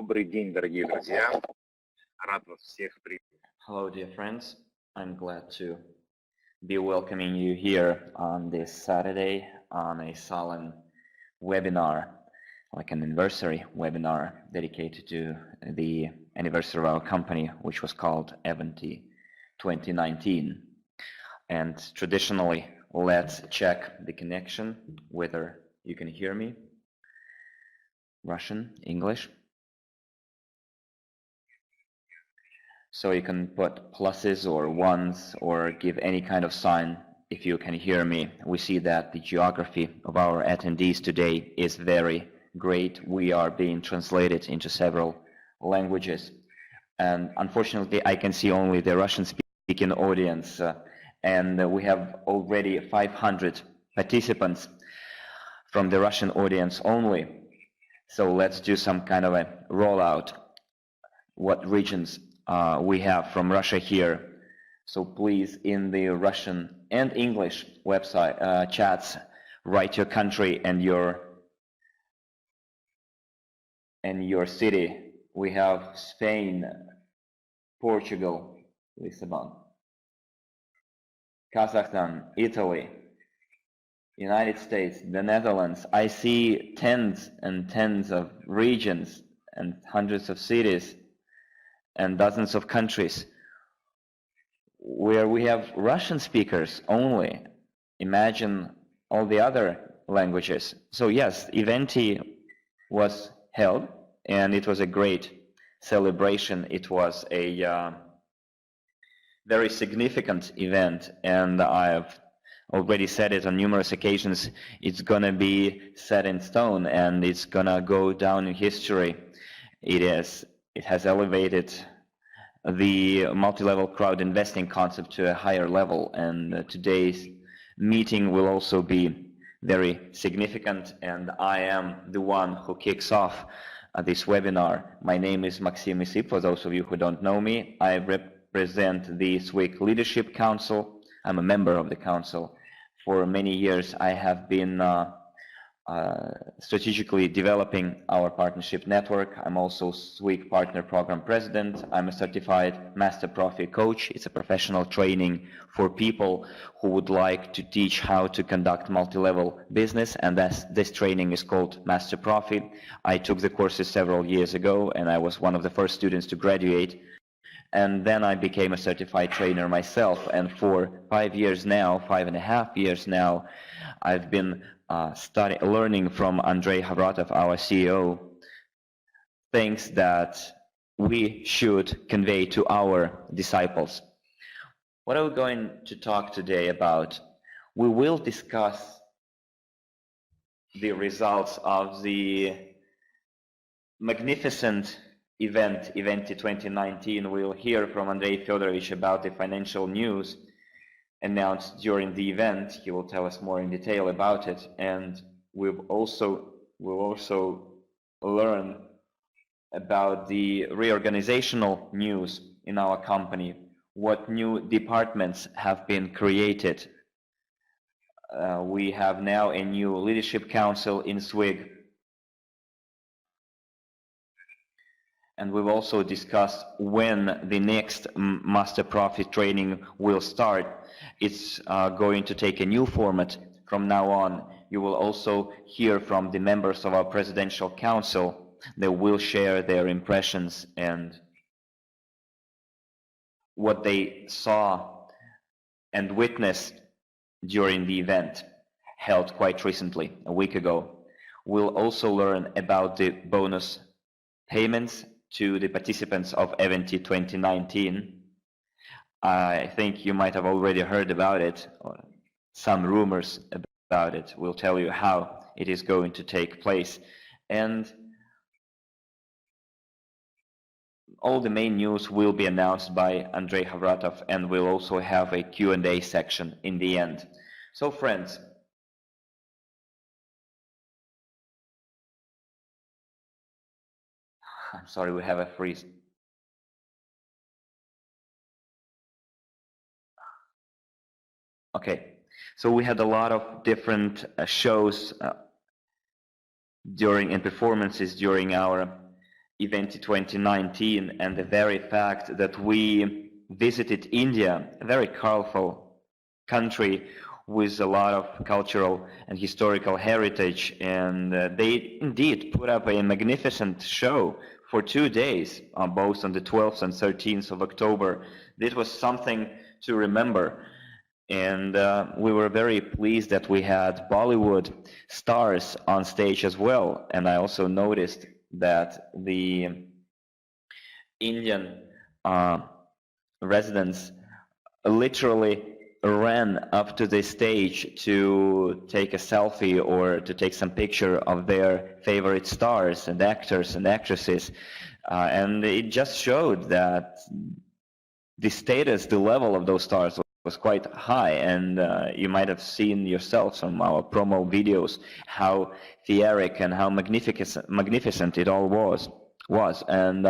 Добрый день, дорогие друзья. Рад вас всех приветствовать. Hello, dear friends. I'm glad to be welcoming you here on this Saturday on a solemn webinar, like an anniversary webinar dedicated to the anniversary of our company, which was called EVENTI2019. And traditionally, let's check the connection, whether you can hear me. Russian, English. So you can put pluses or ones or give any kind of sign if you can hear me. We see that the geography of our attendees today is very great. We are being translated into several languages. And unfortunately, I can see only the Russian-speaking audience. And we have already 500 participants from the Russian audience only. So let's do some kind of a rollout. What regions we have from Russia here. So please, in the Russian and English website chats, write your country and your city. We have Spain, Portugal, Lisbon, Kazakhstan, Italy, United States, the Netherlands. I see tens and tens of regions and hundreds of cities and dozens of countries where we have Russian speakers only. Imagine all the other languages. So yes, Eventi was held and it was a great celebration. It was a very significant event, and I've already said it on numerous occasions. It's gonna be set in stone and it's gonna go down in history. It has elevated the multi-level crowd investing concept to a higher level, and today's meeting will also be very significant, and I am the one who kicks off this webinar. My name is Maxim Isip. For those of you who don't know me, I represent the SWIG Leadership Council. I'm a member of the council. For many years I have been strategically developing our partnership network. I'm also SWIG Partner Program President. I'm a certified Master Profi coach. It's a professional training for people who would like to teach how to conduct multi-level business, and this training is called Master Profi. I took the courses several years ago and I was one of the first students to graduate. And then I became a certified trainer myself, and for 5 years now, 5.5 years now, I've been learning from Andrei Havratov, our CEO, things that we should convey to our disciples. What are we going to talk today about? We will discuss the results of the magnificent event, EVENTI2019. We'll hear from Andrei Fedorovich about the financial news announced during the event. He will tell us more in detail about it, and we'll also learn about the reorganizational news in our company, what new departments have been created. We have now a new leadership council in SWIG, and we've also discussed when the next Master Profi training will start. It's going to take a new format from now on. You will also hear from the members of our Presidential Council. They will share their impressions and what they saw and witnessed during the event held quite recently, a week ago. We'll also learn about the bonus payments to the participants of EVENTI2019. I think you might have already heard about it, or some rumors about it. We'll tell you how it is going to take place. And all the main news will be announced by Andrei Havratov, and we'll also have a Q&A section in the end. So friends, I'm sorry, we have a freeze. Okay, so we had a lot of different shows and performances during our EVENTI2019 and the very fact that we visited India, a very colorful country with a lot of cultural and historical heritage, and they indeed put up a magnificent show for 2 days, both on the 12th and 13th of October. This was something to remember, and we were very pleased that we had Bollywood stars on stage as well. And I also noticed that the Indian residents literally ran up to the stage to take a selfie or to take some picture of their favorite stars and actors and actresses. And it just showed that the status, the level of those stars was quite high. And you might have seen yourself from our promo videos how theatric and how magnificent it all was. And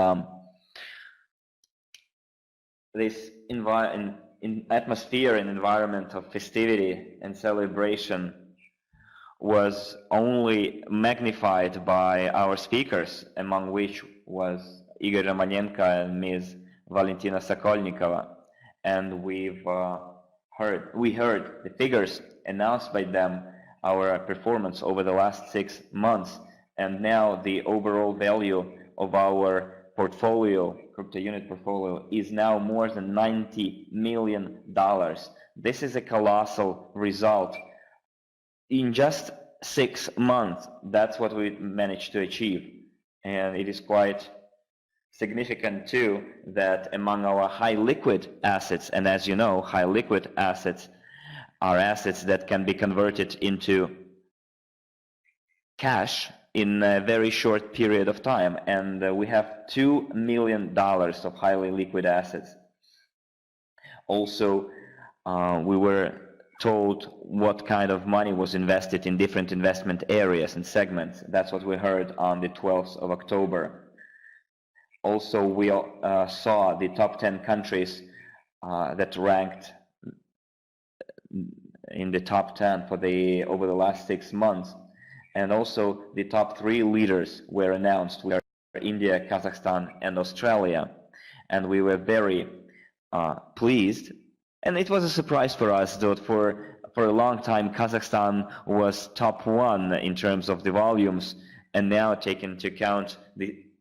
this atmosphere and environment of festivity and celebration was only magnified by our speakers, among which was Igor Romanenko and Ms. Valentina Sokolnikova. And we heard the figures announced by them, our performance over the last 6 months, and now the overall value of our portfolio, crypto unit portfolio, is now more than $90 million. This is a colossal result. In just 6 months, that's what we managed to achieve. And it is quite significant too that among our high liquid assets, and as you know, high liquid assets are assets that can be converted into cash in a very short period of time, and we have $2 million of highly liquid assets. Also, we were told what kind of money was invested in different investment areas and segments. That's what we heard on the 12th of October. Also, we saw the top 10 countries that ranked in the top 10 for over the last 6 months. And also the top 3 leaders were announced. We are India, Kazakhstan, and Australia. And we were very pleased. And it was a surprise for us that for a long time Kazakhstan was top 1 in terms of the volumes. And now, taking into account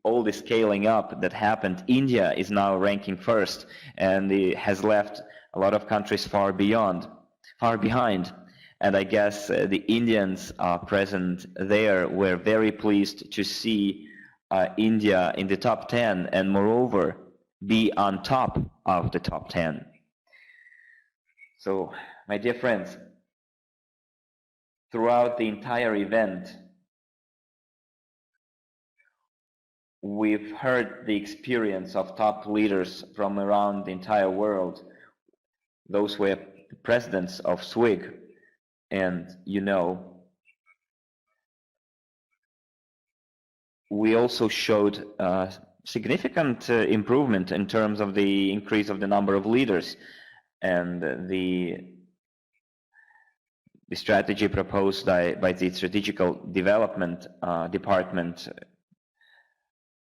all the scaling up that happened, India is now ranking first, and it has left a lot of countries far behind. And I guess the Indians present there were very pleased to see India in the top 10, and moreover be on top of the top 10. So, my dear friends, throughout the entire event, we've heard the experience of top leaders from around the entire world. Those were the presidents of SWIG, and you know, we also showed significant improvement in terms of the increase of the number of leaders, and the strategy proposed by the strategical development department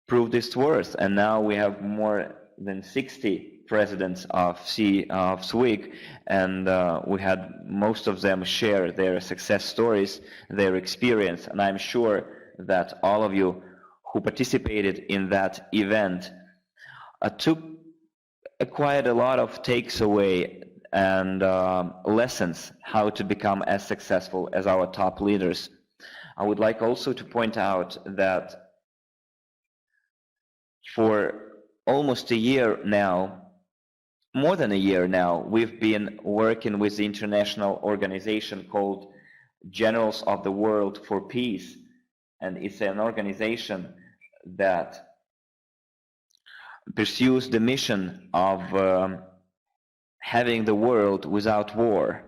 proved its worth. And now we have more than 60 presidents of SWIG, and we had most of them share their success stories, their experience. And I'm sure that all of you who participated in that event acquired a lot of takes away and lessons how to become as successful as our top leaders. I would like also to point out that for almost a year now, more than a year now, we've been working with the international organization called Generals of the World for Peace. And it's an organization that pursues the mission of having the world without war.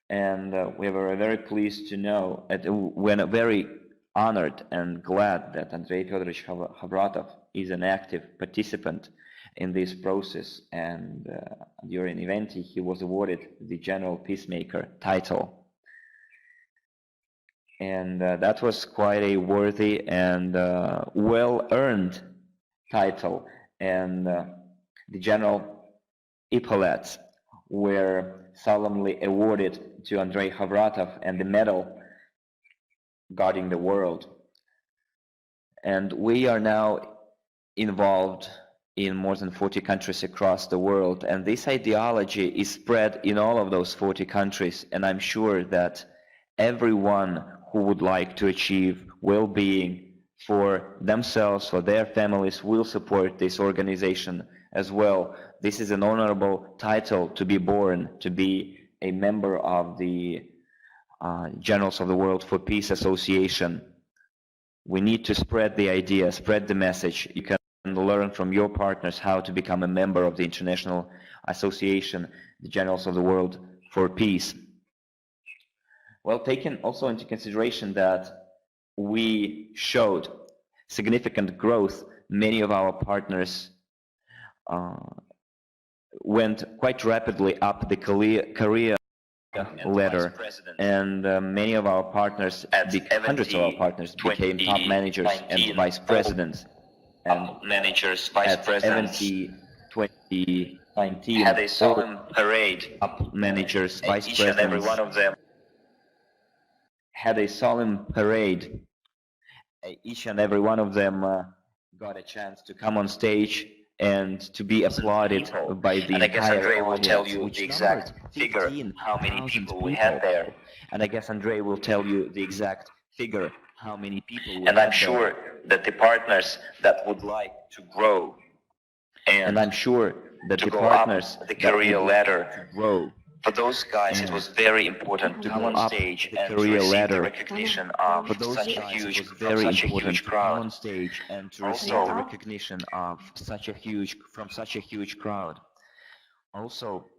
And we were very pleased to know, we're very honored and glad that Andrei Fyodorovich Khavratov is an active participant in this process, and during EVENTI he was awarded the General Peacemaker title. And that was quite a worthy and well-earned title, and the general epaulets were solemnly awarded to Andrei Khavratov and the medal guarding the world. And we are now involved in more than 40 countries across the world, and this ideology is spread in all of those 40 countries, and I'm sure that everyone who would like to achieve well-being for themselves, for their families, will support this organization as well. This is an honorable title to be born, to be a member of the Generals of the World for Peace Association. We need to spread the idea, spread the message. You can learn from your partners how to become a member of the International Association, the Generals of the World for Peace. Well, taking also into consideration that we showed significant growth, many of our partners went quite rapidly up the career ladder, and many of our partners, hundreds of our partners, became top managers and vice presidents. And managers, vice presidents, EVENTI2019 had a solemn parade. Top managers, vice presidents, each and every one of them had a solemn parade. Each and every one of them got a chance to come on stage and to be applauded by the entire audience. And I guess Andrei will tell you the exact figure, how many people we had there. And I guess Andrei will tell you the exact figure, how many people we had there. And I'm sure that the partners that would like to grow, and I'm sure that the partners the career ladder to grow, for those guys it was very important to come on stage and to receive the recognition of such a huge crowd. On stage and to receive the recognition of such a huge crowd. Also,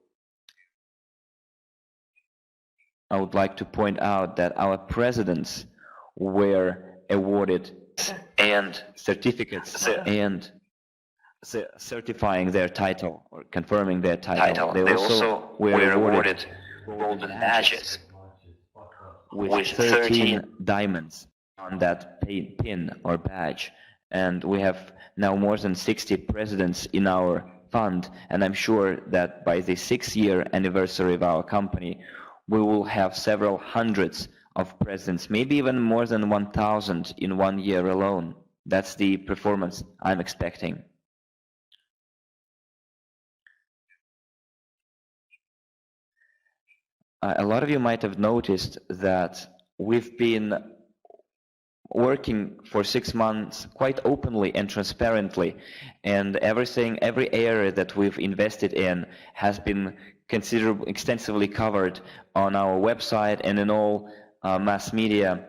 I would like to point out that our presidents were awarded and certificates and certifying their title or confirming their title. They also were awarded golden badges with 13 diamonds on that pin or badge. And we have now more than 60 presidents in our fund, and I'm sure that by the 6-year anniversary of our company, we will have several hundreds of presidents, maybe even more than 1,000 in 1 year alone. That's the performance I'm expecting. A lot of you might have noticed that we've been working for 6 months quite openly and transparently, and every area that we've invested in has been extensively covered on our website and in all mass media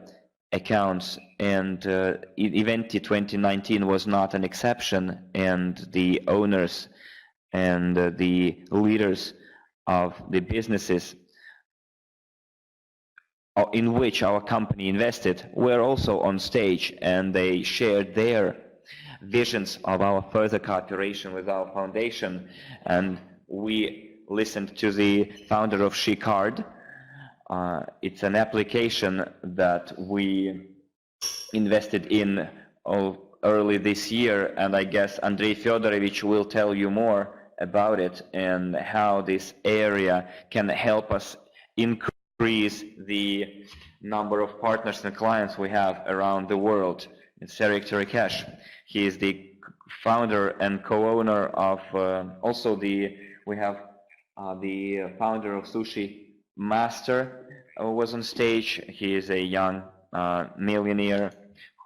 accounts, and EVENTI2019 was not an exception, and the owners and the leaders of the businesses in which our company invested were also on stage, and they shared their visions of our further cooperation with our foundation. And we listened to the founder of SheCard. It's an application that we invested in early this year, and I guess Andrei Fedorovich will tell you more about it and how this area can help us increase the number of partners and clients we have around the world. It's Eric Terikesh. He is the founder and co-owner of we have the founder of Sushi Master was on stage. He is a young millionaire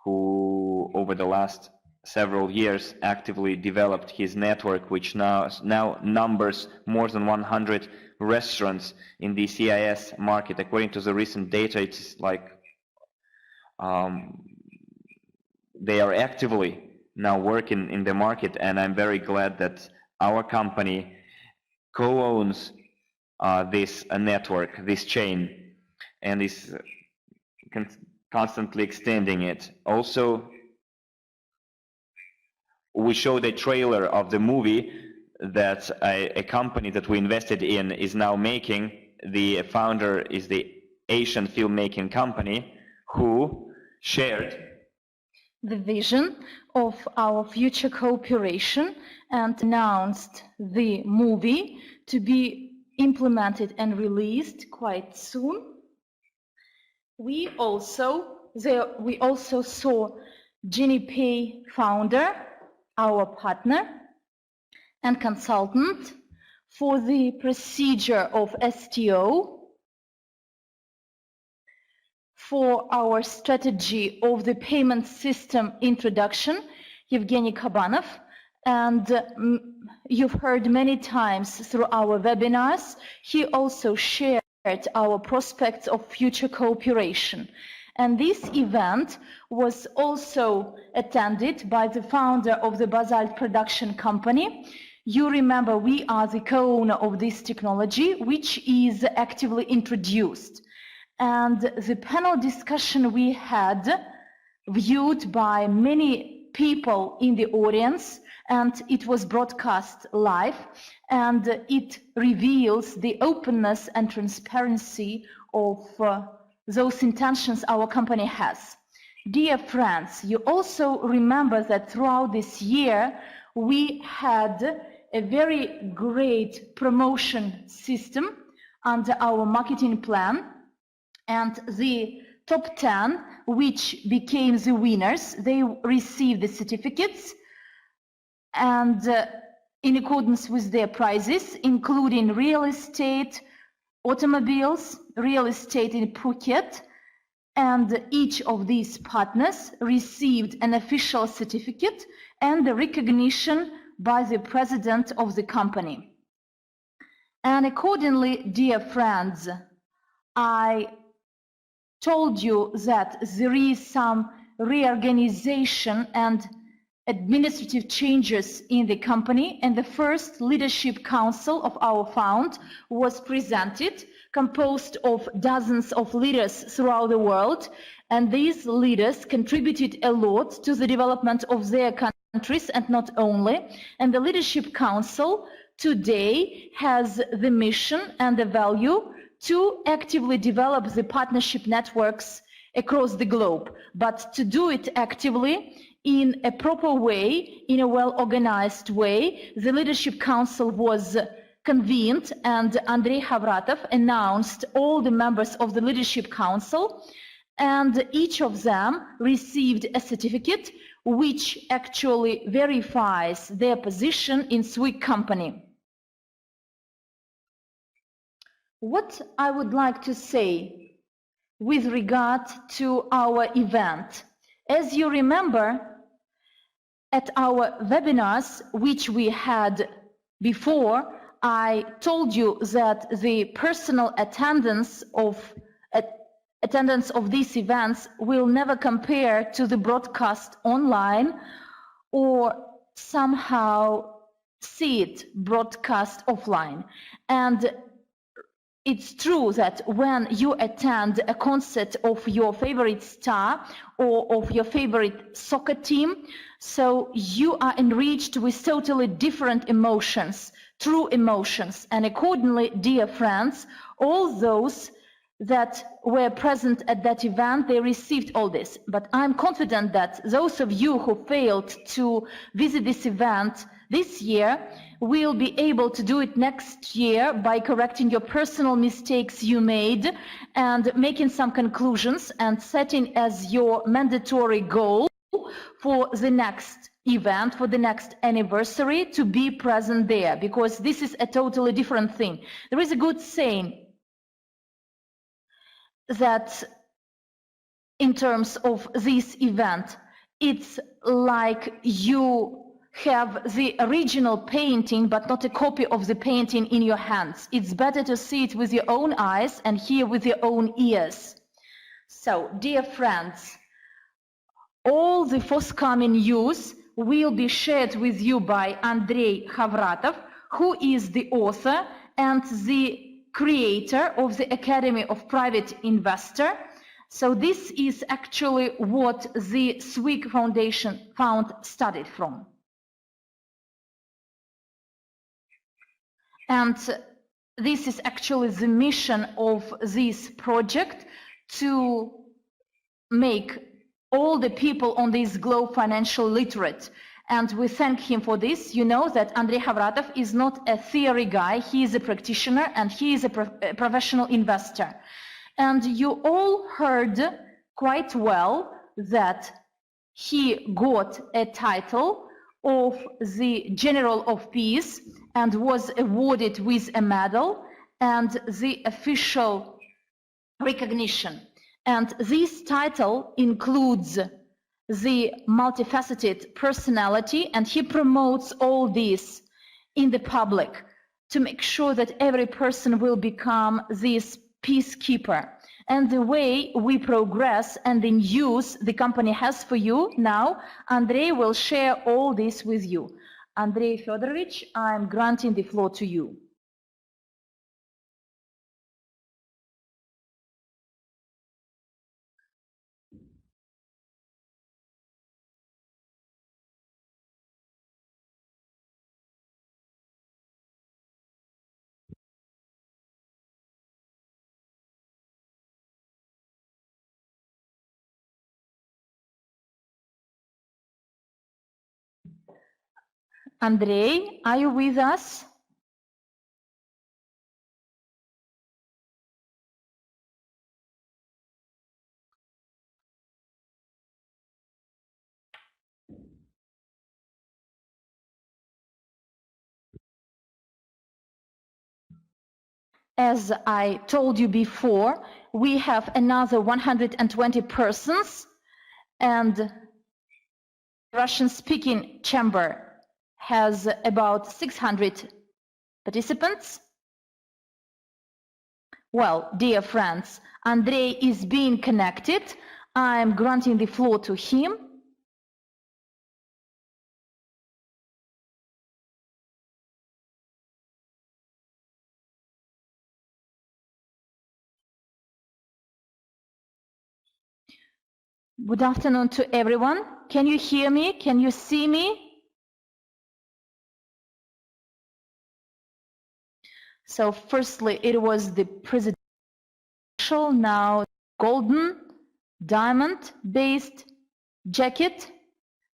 who over the last several years actively developed his network, which now numbers more than 100 restaurants in the CIS market. According to the recent data, it's like they are actively now working in the market, and I'm very glad that our company co-owns this network, this chain, and is constantly extending it. Also, we showed a trailer of the movie that a company that we invested in is now making. The founder is the Asian filmmaking company who shared the vision of our future cooperation and announced the movie to be implemented and released quite soon. We also saw GeniPay founder, our partner and consultant for the procedure of STO, for our strategy of the payment system introduction, Evgeny Kabanov, and you've heard many times through our webinars, he also shared our prospects of future cooperation. And this event was also attended by the founder of the Basalt production company. You remember we are the co-owner of this technology, which is actively introduced. And the panel discussion we had, viewed by many people in the audience, and it was broadcast live, and it reveals the openness and transparency of those intentions our company has. Dear friends, you also remember that throughout this year, we had a very great promotion system under our marketing plan. And the top 10, which became the winners, they received the certificates and in accordance with their prizes, including real estate, automobiles, real estate in Phuket, and each of these partners received an official certificate and the recognition by the president of the company. And accordingly, dear friends, I told you that there is some reorganization and administrative changes in the company, and the first leadership council of our fund was presented, composed of dozens of leaders throughout the world, and these leaders contributed a lot to the development of their countries, and not only. And the leadership council today has the mission and the value to actively develop the partnership networks across the globe, but to do it actively in a proper way, in a well-organized way. The Leadership Council was convened and Andrei Havratov announced all the members of the Leadership Council, and each of them received a certificate which actually verifies their position in SWIG company. What I would like to say with regard to our event, as you remember, at our webinars, which we had before, I told you that the personal attendance of these events will never compare to the broadcast online or somehow see it broadcast offline. And it's true that when you attend a concert of your favorite star or of your favorite soccer team, so you are enriched with totally different emotions, true emotions. And accordingly, dear friends, all those that were present at that event, they received all this. But I'm confident that those of you who failed to visit this event this year will be able to do it next year by correcting your personal mistakes you made and making some conclusions and setting as your mandatory goal for the next event, for the next anniversary, to be present there, because this is a totally different thing. There is a good saying that in terms of this event, it's like you have the original painting but not a copy of the painting in your hands. It's better to see it with your own eyes and hear with your own ears. So, dear friends, all the forthcoming news will be shared with you by Andrei Havratov, who is the author and the creator of the Academy of Private Investor. So this is actually what the SWIG Foundation started from. And this is actually the mission of this project, to make all the people on this globe financially literate. And we thank him for this. You know that Andrei Havratov is not a theory guy. He is a practitioner and he is a professional investor. And you all heard quite well that he got a title of the General of Peace and was awarded with a medal and the official recognition. And this title includes the multifaceted personality, and he promotes all this in the public to make sure that every person will become this peacekeeper. And the way we progress and the news the company has for you now, Andrei will share all this with you. Andrei Fedorovich, I'm granting the floor to you. Andrei, are you with us? As I told you before, we have another 120 persons, and Russian-speaking chamber has about 600 participants. Well, dear friends, Andrei is being connected. I'm granting the floor to him. Good afternoon to everyone. Can you hear me? Can you see me? So firstly, it was the presidential, now golden diamond based jacket.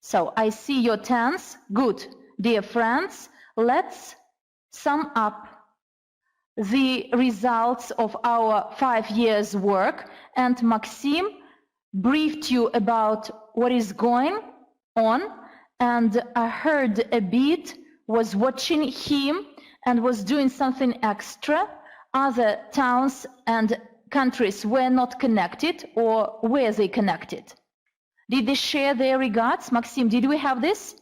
So I see your tens. Good. Dear friends, let's sum up the results of our 5 years work, and Maxim briefed you about what is going on, and I heard a bit, was watching him and was doing something extra. Other towns and countries were not connected, or were they connected? Did they share their regards? Maxim, did we have this?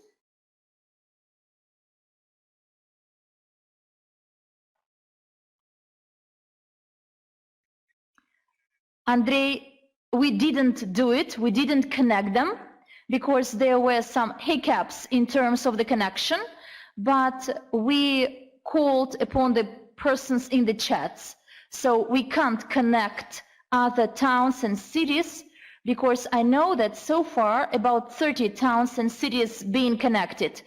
Andrei, we didn't do it, we didn't connect them because there were some hiccups in terms of the connection, but we called upon the persons in the chats. So we can't connect other towns and cities because I know that so far about 30 towns and cities being connected.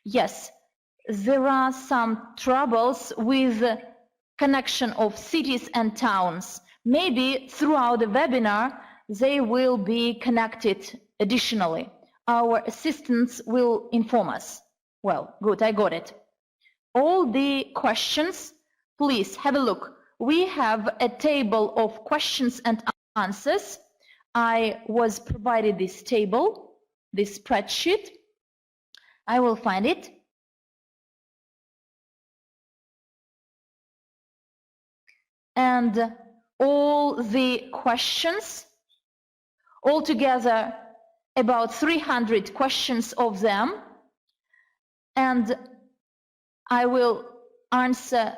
Yes, there are some troubles with connection of cities and towns. Maybe throughout the webinar, they will be connected additionally. Our assistants will inform us. Well, good, I got it. All the questions, please have a look. We have a table of questions and answers. I was provided this table, this spreadsheet. I will find it. And all the questions, altogether about 300 questions of them, and I will answer.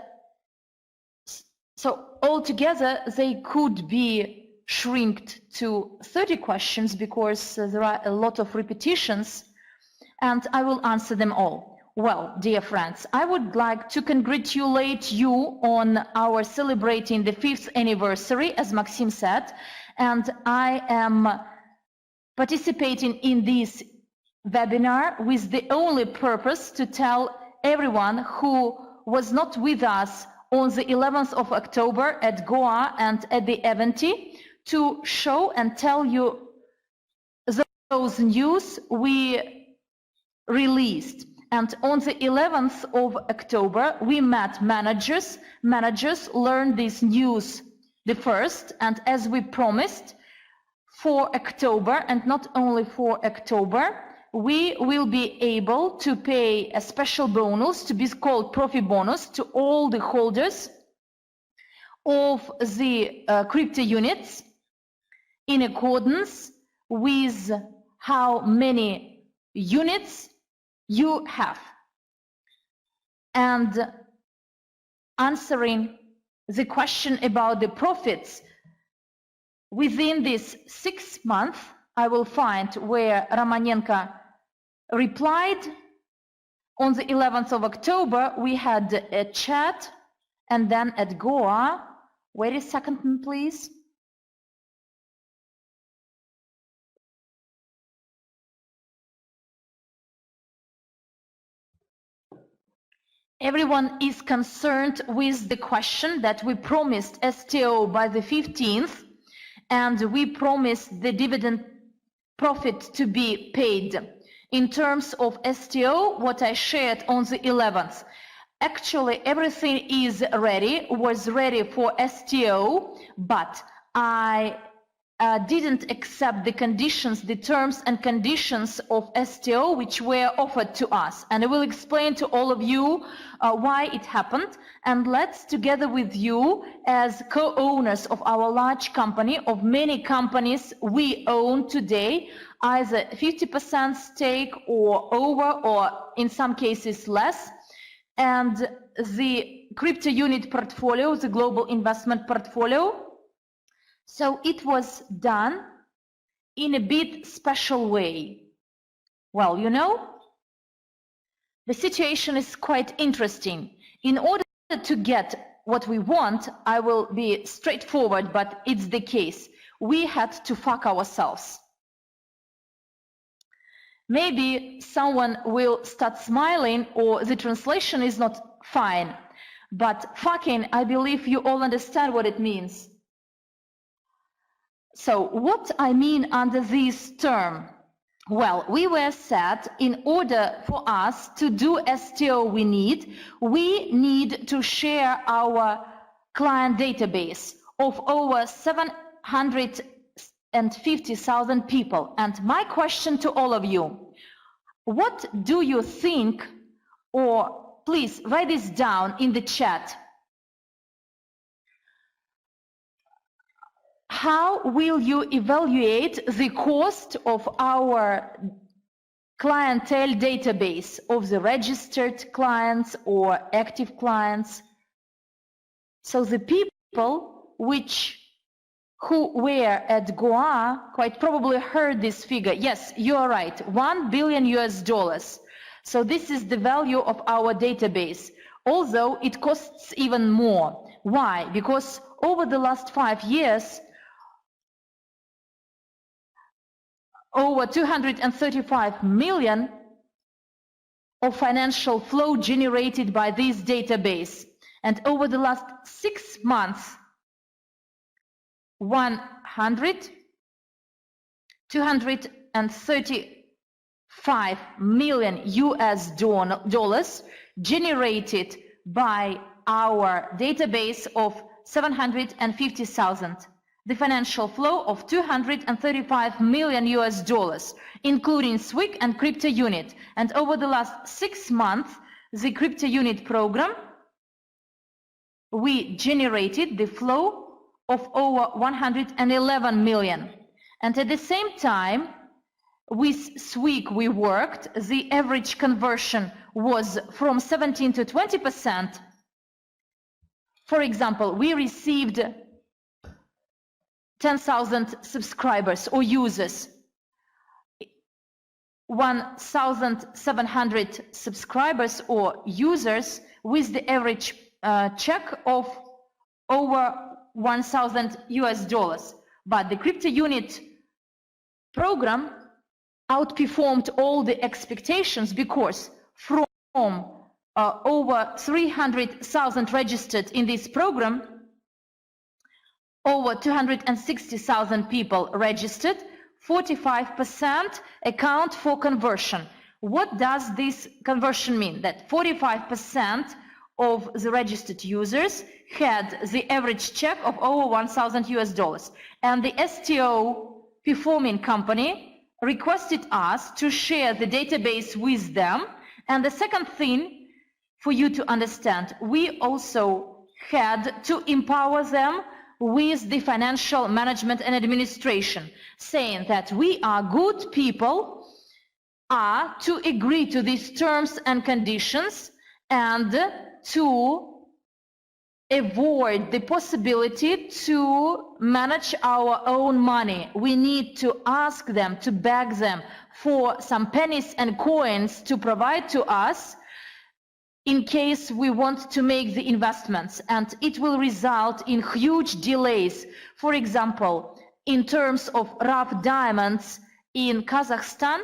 So altogether they could be shrinked to 30 questions because there are a lot of repetitions, and I will answer them all. Well, dear friends, I would like to congratulate you on our celebrating the 5th anniversary, as Maxim said, and I am participating in this webinar with the only purpose to tell everyone who was not with us on the 11th of October at Goa and at the EVENTI to show and tell you the those news we released. And on the 11th of October, we met managers. Managers learned this news the first, and as we promised, for October, and not only for October, we will be able to pay a special bonus to be called Profi bonus to all the holders of the crypto units in accordance with how many units you have. And answering the question about the profits, within this 6 months, I will find where Romanenko replied. On the 11th of October, we had a chat, and then at Goa, wait a second, please. Everyone is concerned with the question that we promised STO by the 15th, and we promised the dividend profit to be paid. In terms of STO, what I shared on the 11th, actually everything is ready, was ready for STO, but I didn't accept the conditions, the terms and conditions of STO which were offered to us. And I will explain to all of you why it happened. And let's, together with you, as co-owners of our large company, of many companies we own today, either 50% stake or over, or in some cases less, and the crypto unit portfolio, the global investment portfolio. So it was done in a bit special way. Well, you know, the situation is quite interesting. In order to get what we want, I will be straightforward, but it's the case. We had to fuck ourselves. Maybe someone will start smiling, or the translation is not fine, but fucking, I believe you all understand what it means. So what I mean under this term? Well, we were said in order for us to do STO we need to share our client database of over 750,000 people. And my question to all of you, what do you think, or please write this down in the chat. How will you evaluate the cost of our clientele database, of the registered clients or active clients? So the people who were at Goa quite probably heard this figure. Yes, you are right, $1 billion US. So this is the value of our database, although it costs even more. Why? Because over the last 5 years, over 235 million of financial flow generated by this database. And over the last 6 months, 235 million US dollars generated by our database of 750,000. The financial flow of 235 million US dollars, including SWIG and crypto unit. And over the last 6 months, the crypto unit program, we generated the flow of over 111 million. And at the same time, with SWIG we worked, the average conversion was from 17 to 20%. For example, we received 10,000 subscribers or users, 1,700 subscribers or users with the average check of over 1,000 US dollars. But the crypto unit program outperformed all the expectations, because from over 300,000 registered in this program, over 260,000 people registered. 45% account for conversion. What does this conversion mean? That 45% of the registered users had the average check of over $1,000, and the STO performing company requested us to share the database with them. And the second thing for you to understand, we also had to empower them with the financial management and administration, saying that we are good people, are to agree to these terms and conditions and to avoid the possibility to manage our own money. We need to ask them, to beg them for some pennies and coins to provide to us in case we want to make the investments, and it will result in huge delays. For example, in terms of rough diamonds in Kazakhstan,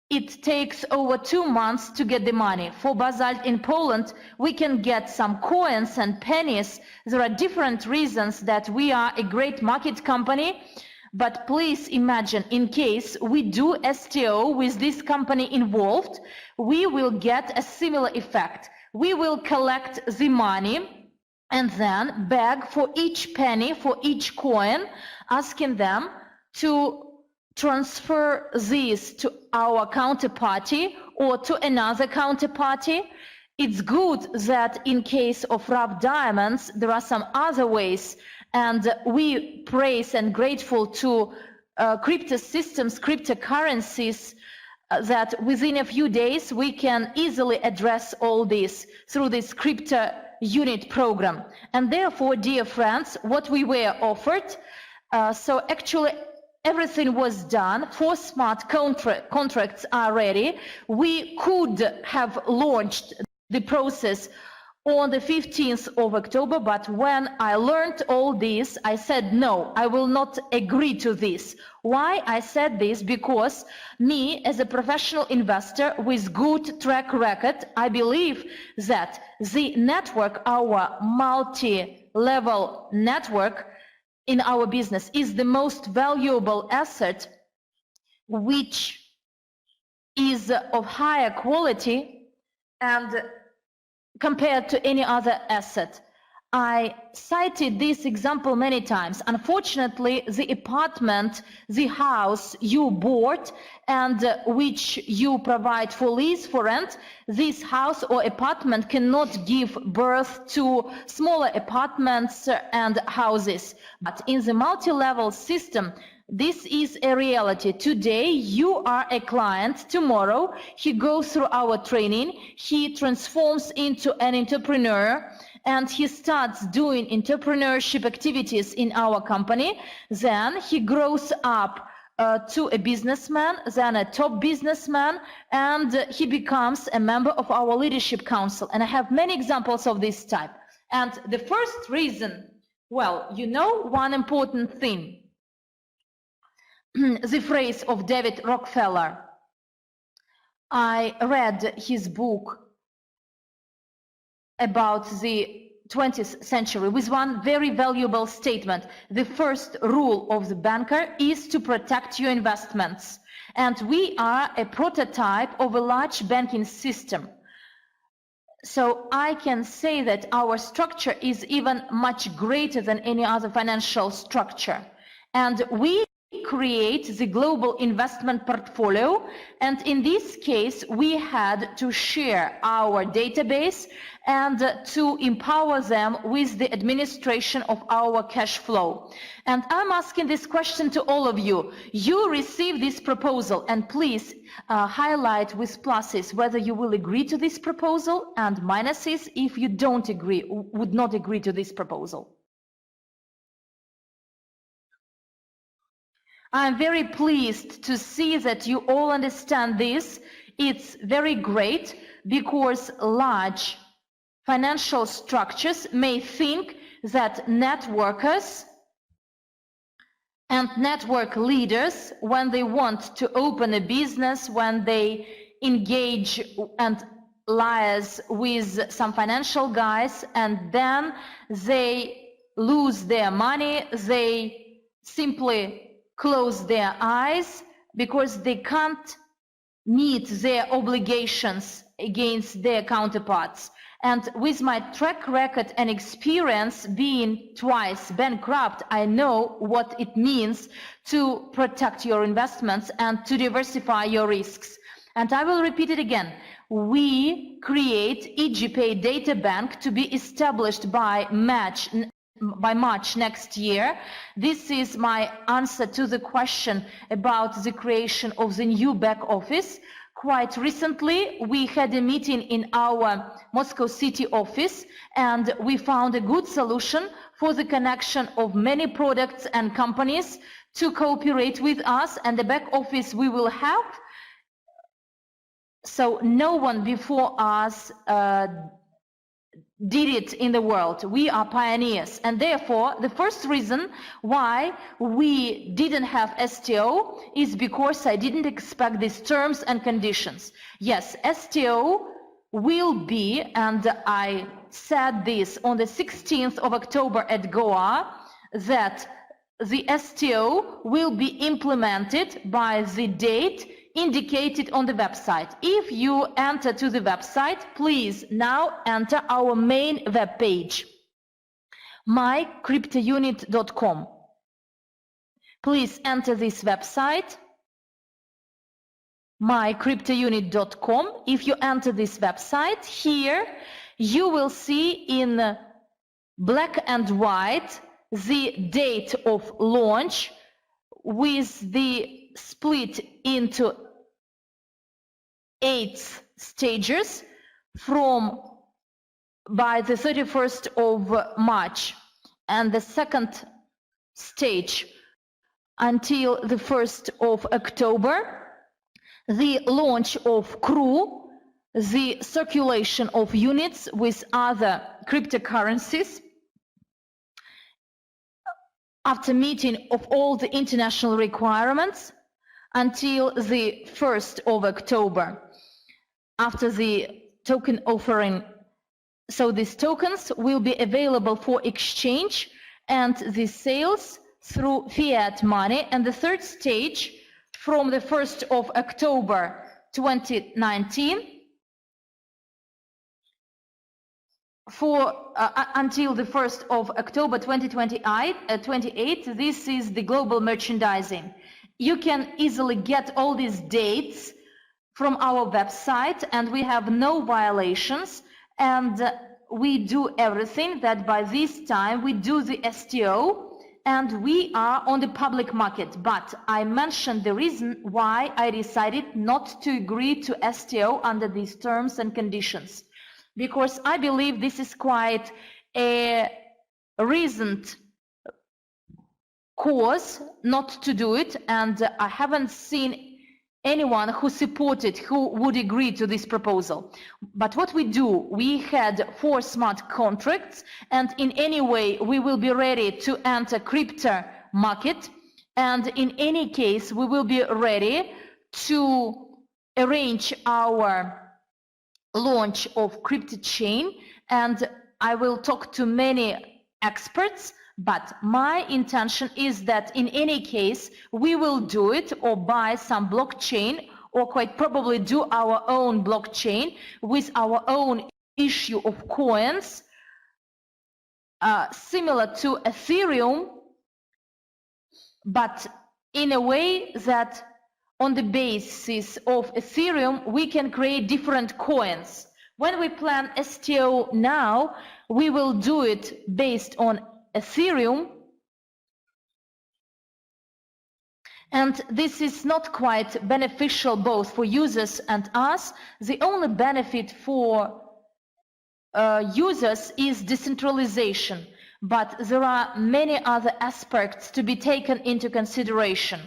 it takes over 2 months to get the money. For basalt in Poland, we can get some coins and pennies. There are different reasons that we are a great market company, but please imagine, in case we do STO with this company involved, we will get a similar effect. We will collect the money and then beg for each penny, for each coin, asking them to transfer this to our counterparty or to another counterparty. It's good that in case of rough diamonds, there are some other ways, and we praise and grateful to crypto systems, cryptocurrencies, that within a few days we can easily address all this through this crypto unit program. And therefore, dear friends, what we were offered, so actually everything was done. 4 smart contracts are ready. We could have launched the process on the 15th of October, but when I learned all this, I said, no, I will not agree to this. Why I said this? Because me, as a professional investor with good track record, I believe that the network, our multi-level network in our business, is the most valuable asset, which is of higher quality and compared to any other asset. I cited this example many times. Unfortunately, the apartment, the house you bought and which you provide for lease, for rent, this house or apartment cannot give birth to smaller apartments and houses. But in the multi-level system, this is a reality. Today, you are a client. Tomorrow, he goes through our training. He transforms into an entrepreneur and he starts doing entrepreneurship activities in our company. Then he grows up to a businessman, then a top businessman, and he becomes a member of our leadership council. And I have many examples of this type. And the first reason, well, you know, one important thing. The phrase of David Rockefeller. I read his book about the 20th century with one very valuable statement. The first rule of the banker is to protect your investments. And we are a prototype of a large banking system. So I can say that our structure is even much greater than any other financial structure. And we create the global investment portfolio, and in this case we had to share our database and to empower them with the administration of our cash flow. And I'm asking this question to all of you. You receive this proposal, and please highlight with pluses whether you will agree to this proposal and minuses if you don't agree, would not agree to this proposal. I'm very pleased to see that you all understand this. It's very great because large financial structures may think that networkers and network leaders, when they want to open a business, when they engage and liaise with some financial guys and then they lose their money, they simply close their eyes because they can't meet their obligations against their counterparts. And with my track record and experience being twice bankrupt, I know what it means to protect your investments and to diversify your risks. And I will repeat it again. We create EGPay data bank to be established by March next year. This is my answer to the question about the creation of the new back office. Quite recently, we had a meeting in our Moscow City office, and we found a good solution for the connection of many products and companies to cooperate with us, and the back office we will have. So no one before us did it in the world. We are pioneers, and therefore the first reason why we didn't have STO is because I didn't expect these terms and conditions. Yes, STO will be, and I said this on the 16th of October at Goa, that the STO will be implemented by the date indicated on the website. If you enter to the website, please now enter our main web page, mycryptounit.com. Please enter this website, mycryptounit.com. If you enter this website, here you will see in black and white the date of launch with the split into 8 stages by the 31st of March, and the second stage until the 1st of October, the launch of CRU, the circulation of units with other cryptocurrencies, after meeting of all the international requirements, until the 1st of October, after the token offering. So these tokens will be available for exchange and the sales through fiat money. And the third stage, from the 1st of October 2019 until the 1st of October 2028, this is the global merchandising. You can easily get all these dates from our website, and we have no violations, and we do everything that by this time we do the STO, and we are on the public market. But I mentioned the reason why I decided not to agree to STO under these terms and conditions, because I believe this is quite a reasoned cause not to do it, and I haven't seen anyone who would agree to this proposal. But what we do, we had 4 smart contracts, and in any way we will be ready to enter crypto market, and in any case we will be ready to arrange our launch of crypto chain, and I will talk to many experts. But my intention is that in any case, we will do it or buy some blockchain, or quite probably do our own blockchain with our own issue of coins, similar to Ethereum, but in a way that on the basis of Ethereum, we can create different coins. When we plan STO now, we will do it based on Ethereum, and this is not quite beneficial both for users and us. The only benefit for users is decentralization, but there are many other aspects to be taken into consideration.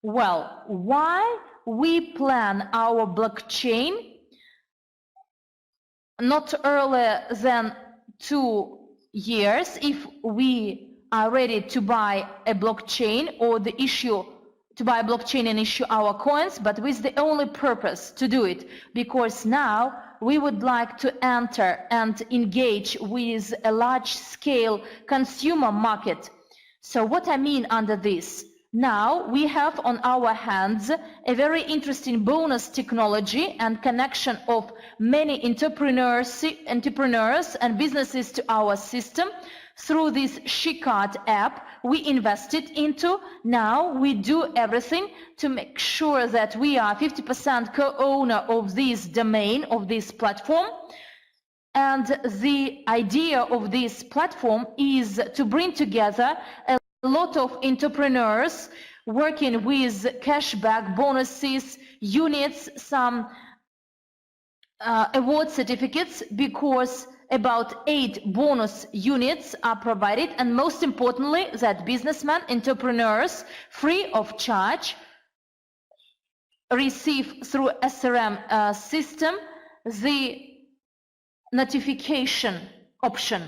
Well, why we plan our blockchain not earlier than 2 years if we are ready to buy a blockchain, or to buy a blockchain and issue our coins, but with the only purpose to do it, because now we would like to enter and engage with a large scale consumer market. So what I mean under this, Now we have on our hands a very interesting bonus technology and connection of many entrepreneurs and businesses to our system through this SheCard app we invested into. Now we do everything to make sure that we are 50% co-owner of this domain, of this platform. And the idea of this platform is to bring together a lot of entrepreneurs working with cashback, bonuses, units, some award certificates, because about 8 bonus units are provided, and most importantly that businessmen, entrepreneurs, free of charge, receive through SRM system the notification option.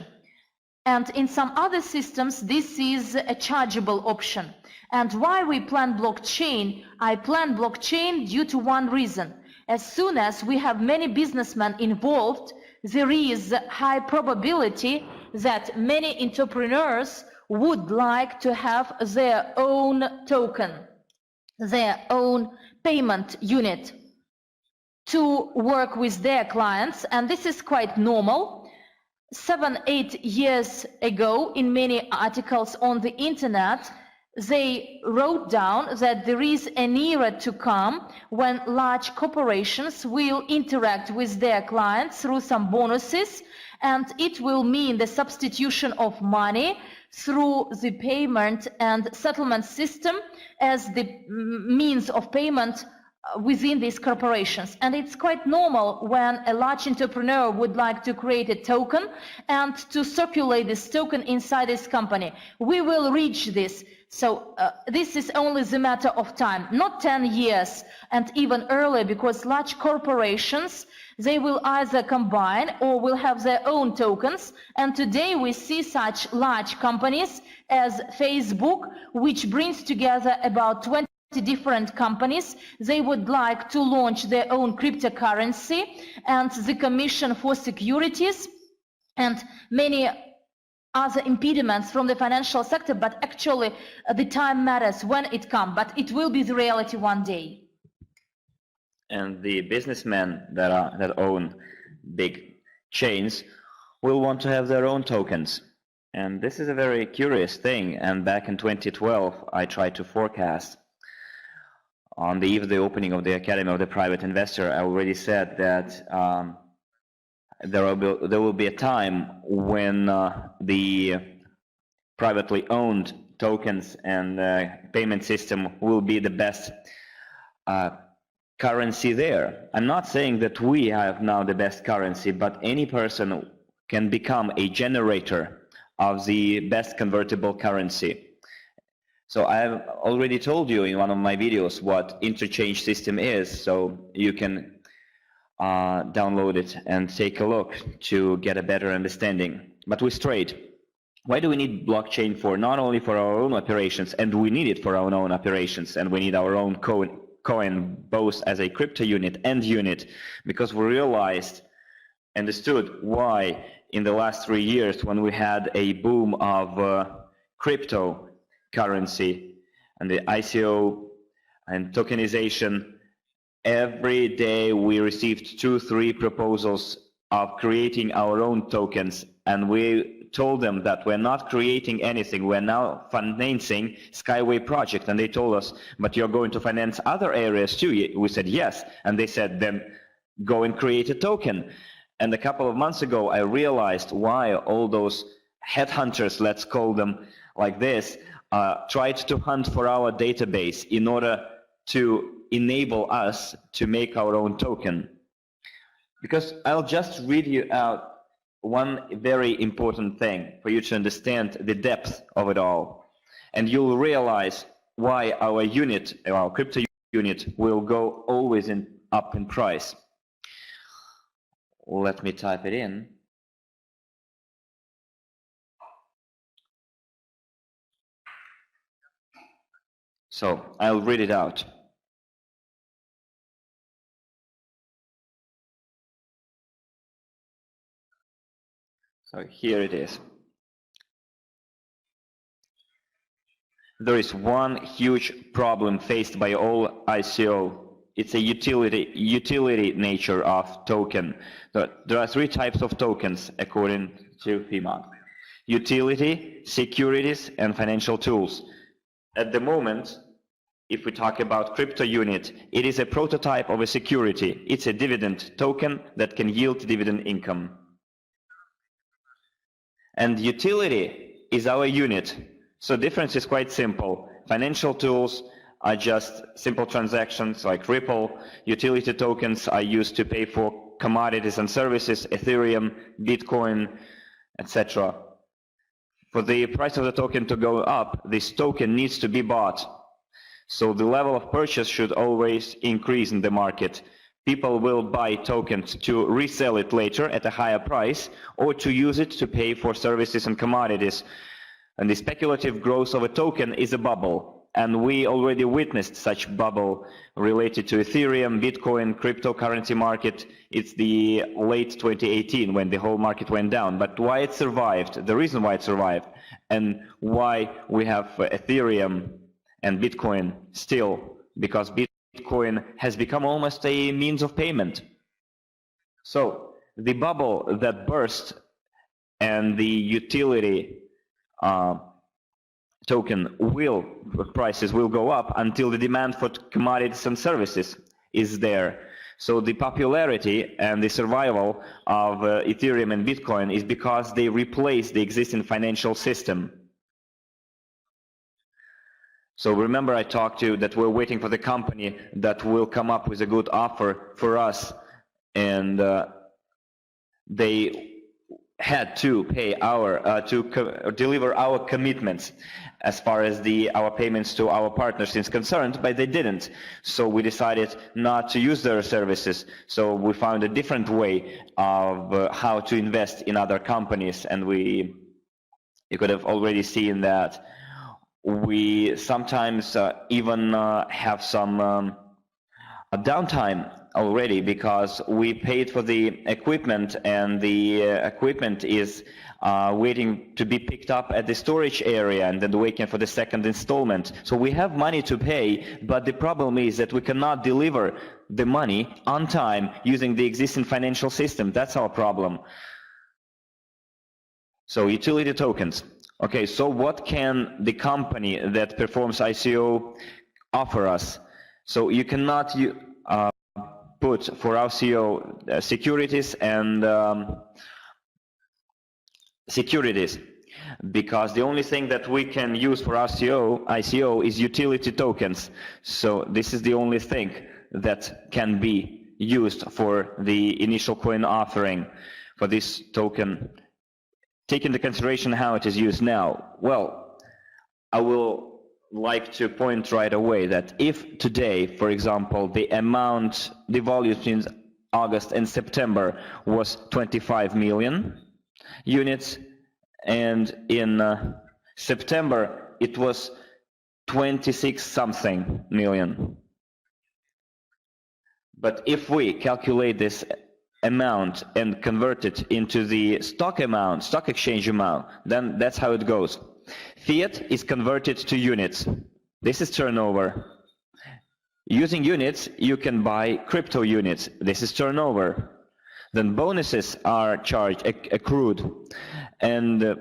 And in some other systems this is a chargeable option. And why we plan blockchain? I plan blockchain due to one reason. As soon as we have many businessmen involved, there is high probability that many entrepreneurs would like to have their own token, their own payment unit to work with their clients, and this is quite normal. 7-8 years ago, in many articles on the internet, they wrote down that there is an era to come when large corporations will interact with their clients through some bonuses, and it will mean the substitution of money through the payment and settlement system as the means of payment within these corporations. And it's quite normal when a large entrepreneur would like to create a token and to circulate this token inside his company. We will reach this. So this is only the matter of time, not 10 years and even earlier, because large corporations, they will either combine or will have their own tokens. And today we see such large companies as Facebook, which brings together about 20 different companies. They would like to launch their own cryptocurrency, and the Commission for Securities and many other impediments from the financial sector, but actually the time matters when it comes, but it will be the reality one day. And the businessmen that own big chains will want to have their own tokens. And this is a very curious thing. And back in 2012, I tried to forecast. On the eve of the opening of the Academy of the Private Investor, I already said that there will be a time when the privately owned tokens and payment system will be the best currency there. I'm not saying that we have now the best currency, but any person can become a generator of the best convertible currency. So I've already told you in one of my videos what interchange system is, so you can download it and take a look to get a better understanding. But we strayed. Why do we need blockchain for? Not only for our own operations, and we need it for our own operations, and we need our own coin both as a crypto unit and unit, because we realized, understood why in the last 3 years when we had a boom of cryptocurrency and the ICO and tokenization, every day we received 2-3 proposals of creating our own tokens, and we told them that we're not creating anything, we're now financing Skyway project, and they told us, but you're going to finance other areas too. We said yes, and they said then go and create a token. And a couple of months ago I realized why all those headhunters, let's call them like this, tried to hunt for our database in order to enable us to make our own token. Because I'll just read you out one very important thing for you to understand the depth of it all. And you'll realize why our unit, our crypto unit, will go always up in price. Let me type it in. So I'll read it out. So here it is. there is one huge problem faced by all ICO. It's a utility nature of token. There are three types of tokens according to FEMA: utility, securities, and financial tools. At the moment, if we talk about crypto unit, it is a prototype of a security. It's a dividend token that can yield dividend income. And utility is our unit. So difference is quite simple. Financial tools are just simple transactions like Ripple. Utility tokens are used to pay for commodities and services, Ethereum, Bitcoin, etc. For the price of the token to go up, this token needs to be bought. So the level of purchase should always increase in the market. People will buy tokens to resell it later at a higher price or to use it to pay for services and commodities. And the speculative growth of a token is a bubble. And we already witnessed such bubble related to Ethereum, Bitcoin, cryptocurrency market. It's the late 2018 when the whole market went down. But why it survived, the reason why it survived, and why we have Ethereum and Bitcoin still, because Bitcoin has become almost a means of payment. So the bubble that burst and the utility token prices will go up until the demand for commodities and services is there. So the popularity and the survival of Ethereum and Bitcoin is because they replace the existing financial system. So remember I talked to you that we're waiting for the company that will come up with a good offer for us, and they had to pay our deliver our commitments as far as our payments to our partners is concerned, but they didn't. So we decided not to use their services. So we found a different way of how to invest in other companies, and you could have already seen that we sometimes even have some downtime already, because we paid for the equipment, and the equipment is waiting to be picked up at the storage area and then waiting for the second installment. So we have money to pay, but the problem is that we cannot deliver the money on time using the existing financial system. That's our problem. So utility tokens. Okay, so what can the company that performs ICO offer us? So you cannot put for ICO securities and securities, because the only thing that we can use for ICO is utility tokens. So this is the only thing that can be used for the initial coin offering for this token. Take into consideration how it is used now. Well, I will like to point right away that if today, for example, the volume in August and September was 25 million units, and in September it was 26 something million. But if we calculate this amount and convert it into the stock exchange amount, then that's how it goes. Fiat is converted to units. This is turnover. Using units, you can buy crypto units. This is turnover. Then bonuses are charged, accrued. And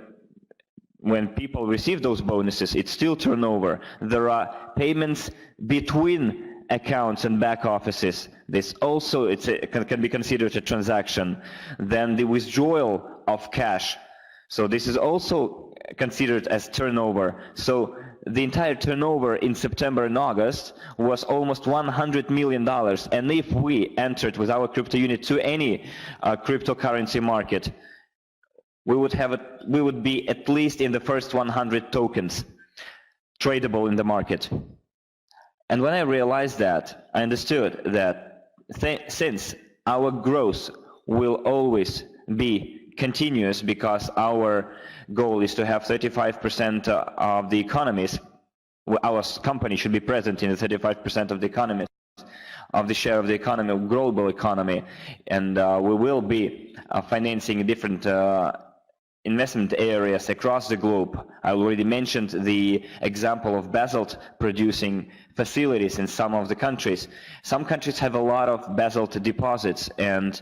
when people receive those bonuses, it's still turnover. There are payments between accounts and back offices. This also can be considered a transaction. Then the withdrawal of cash. So this is also considered as turnover. So the entire turnover in September and August was almost $100 million. And if we entered with our crypto unit to any cryptocurrency market, we would be at least in the first 100 tokens tradable in the market. And when I realized that, I understood that since our growth will always be continuous, because our goal is to have 35% of the economies, our company should be present in the 35% of the economy, of the share of the economy, global economy, and we will be financing different investment areas across the globe. I already mentioned the example of basalt producing facilities in some of the countries. Some countries have a lot of basalt deposits, and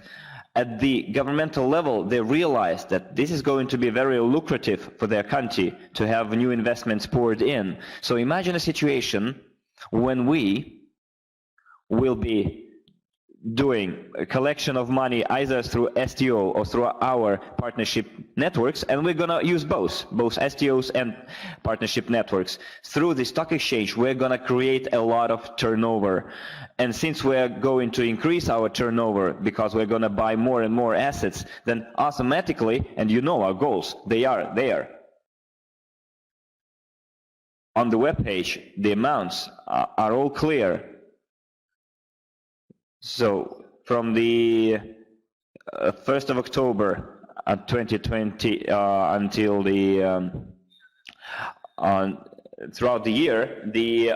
at the governmental level, they realize that this is going to be very lucrative for their country to have new investments poured in. So imagine a situation when we will be doing a collection of money either through STO or through our partnership networks, and we're going to use both STOs and partnership networks. Through the stock exchange, we're going to create a lot of turnover. And since we're going to increase our turnover because we're going to buy more and more assets, then automatically, and you know our goals, they are there. On the web page, the amounts are all clear. So from the 1st of October 2020 until the throughout the year, the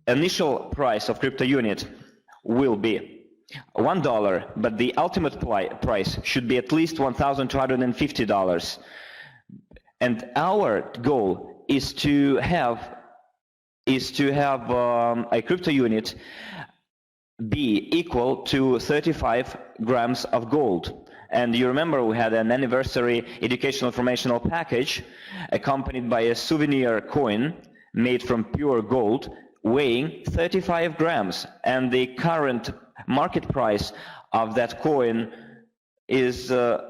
initial price of crypto unit will be $1, but the ultimate price should be at least $1,250. And our goal is to have a crypto unit be equal to 35 grams of gold. And you remember we had an anniversary educational informational package accompanied by a souvenir coin made from pure gold weighing 35 grams. And the current market price of that coin is around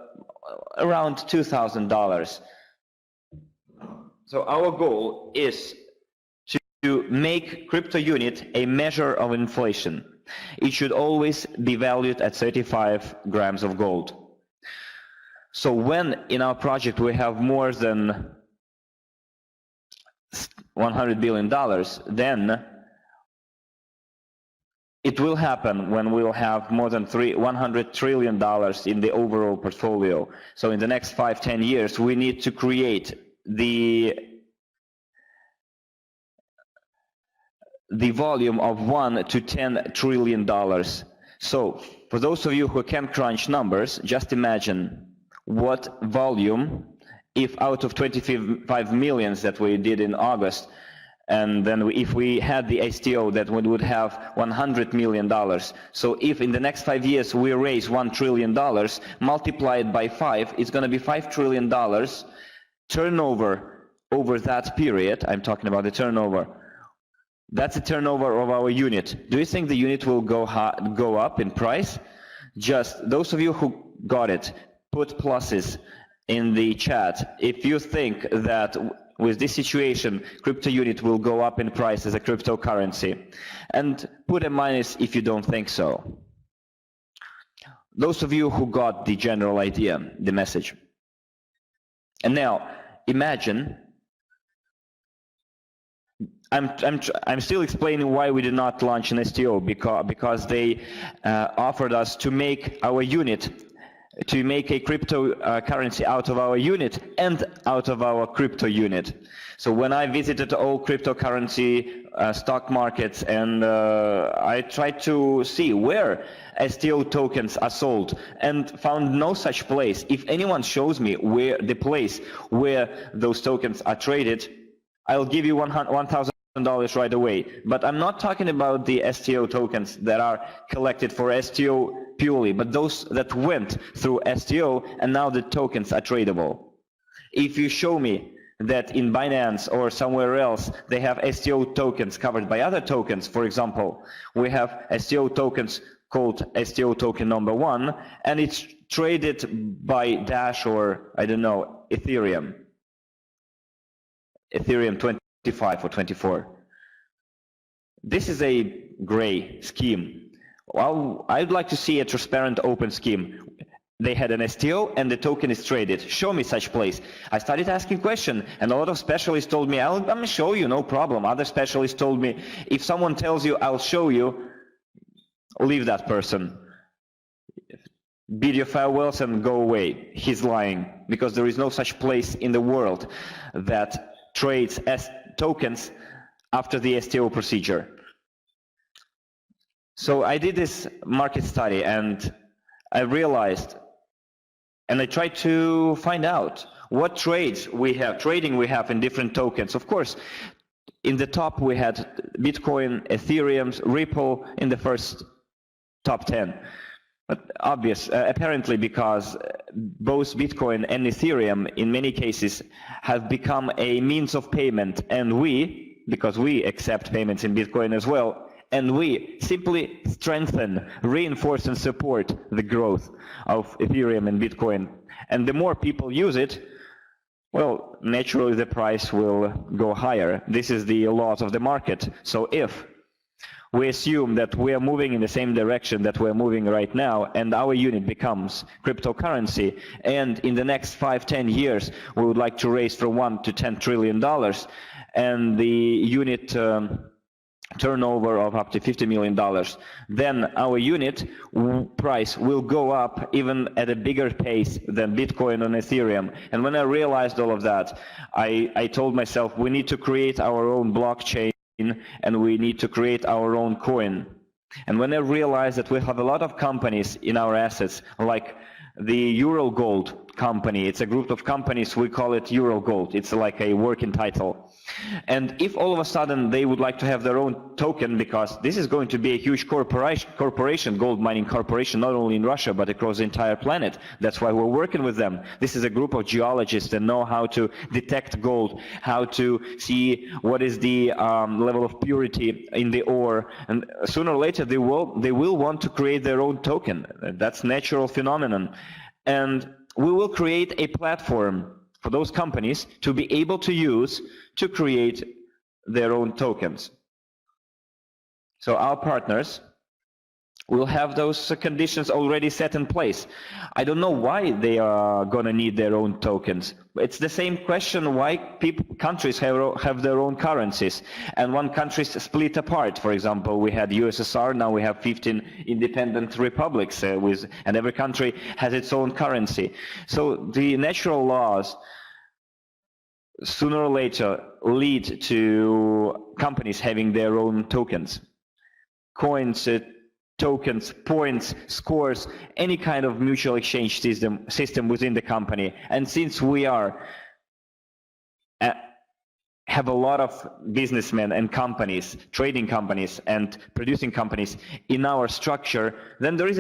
$2,000. So our goal is to make crypto unit a measure of inflation. It should always be valued at 35 grams of gold. So when in our project we have more than $100 billion, then it will happen when we'll have more than $100 trillion in the overall portfolio. So in the next 5-10 years, we need to create the volume of $1 to $10 trillion. So for those of you who can crunch numbers, just imagine what volume, if out of 25 millions that we did in August, and then if we had the STO, that we would have $100 million. So if in the next 5 years we raise $1 trillion, multiplied by 5, it's going to be $5 trillion turnover over that period. I'm talking about the turnover. That's the turnover of our unit. Do you think the unit will go up in price? Just those of you who got it, put pluses in the chat if you think that with this situation, crypto unit will go up in price as a cryptocurrency. And put a minus if you don't think so. Those of you who got the general idea, the message. And now, imagine, I'm still explaining why we did not launch an STO, because they offered us to make our unit, to make a cryptocurrency out of our unit and out of our crypto unit. So when I visited all cryptocurrency stock markets, and I tried to see where STO tokens are sold and found no such place. If anyone shows me where the place where those tokens are traded, I'll give you $1,000 right away. But I'm not talking about the STO tokens that are collected for STO purely, but those that went through STO and now the tokens are tradable. If you show me that in Binance or somewhere else they have STO tokens covered by other tokens, for example, we have STO tokens called STO token number 1, and it's traded by Dash or, I don't know, Ethereum 25 or 24. This is a gray scheme. Well, I'd like to see a transparent open scheme. They had an STO and the token is traded. Show me such place. I started asking questions, and a lot of specialists told me, I'm going to show you, no problem. Other specialists told me, if someone tells you, I'll show you, leave that person. Bid your farewells and go away. He's lying, because there is no such place in the world that trades as tokens after the STO procedure. So I did this market study, and I realized and I tried to find out what trading we have in different tokens. Of course, in the top we had Bitcoin, Ethereum, Ripple in the first top 10. But apparently because both Bitcoin and Ethereum in many cases have become a means of payment, and because we accept payments in Bitcoin as well, and we simply strengthen, reinforce and support the growth of Ethereum and Bitcoin. And the more people use it, well, naturally the price will go higher. This is the laws of the market. So if we assume that we are moving in the same direction that we're moving right now, and our unit becomes cryptocurrency, and in the next 5-10 years we would like to raise from $1 to $10 trillion, and the unit turnover of up to $50 million, then our unit price will go up even at a bigger pace than Bitcoin and Ethereum. And when I realized all of that, I told myself we need to create our own blockchain and we need to create our own coin. And when I realized that we have a lot of companies in our assets, like the Ural Gold company, it's a group of companies, we call it Ural Gold, it's like a working title. And if all of a sudden they would like to have their own token, because this is going to be a huge corporation, gold mining corporation, not only in Russia, but across the entire planet. That's why we're working with them. This is a group of geologists that know how to detect gold, how to see what is the level of purity in the ore. And sooner or later, they will want to create their own token. That's a natural phenomenon. And we will create a platform for those companies to be able to use to create their own tokens. So our partners will have those conditions already set in place. I don't know why they are going to need their own tokens. It's the same question why countries have their own currencies. And when countries split apart, for example, we had USSR, now we have 15 independent republics, and every country has its own currency. So the natural laws sooner or later lead to companies having their own tokens. Coins, tokens, points, scores, any kind of mutual exchange system within the company. And since we have a lot of businessmen and companies, trading companies and producing companies in our structure, then there is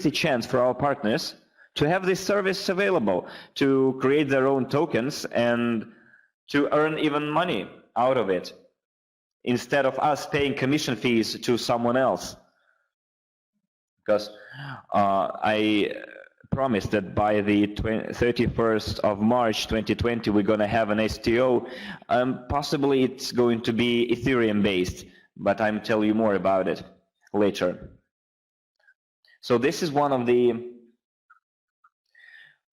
a chance for our partners to have this service available, to create their own tokens and to earn even money out of it, instead of us paying commission fees to someone else. Because I promised that by the 31st of March 2020 we're going to have an STO. Possibly it's going to be Ethereum based, but I'm telling you more about it later. So this is one of the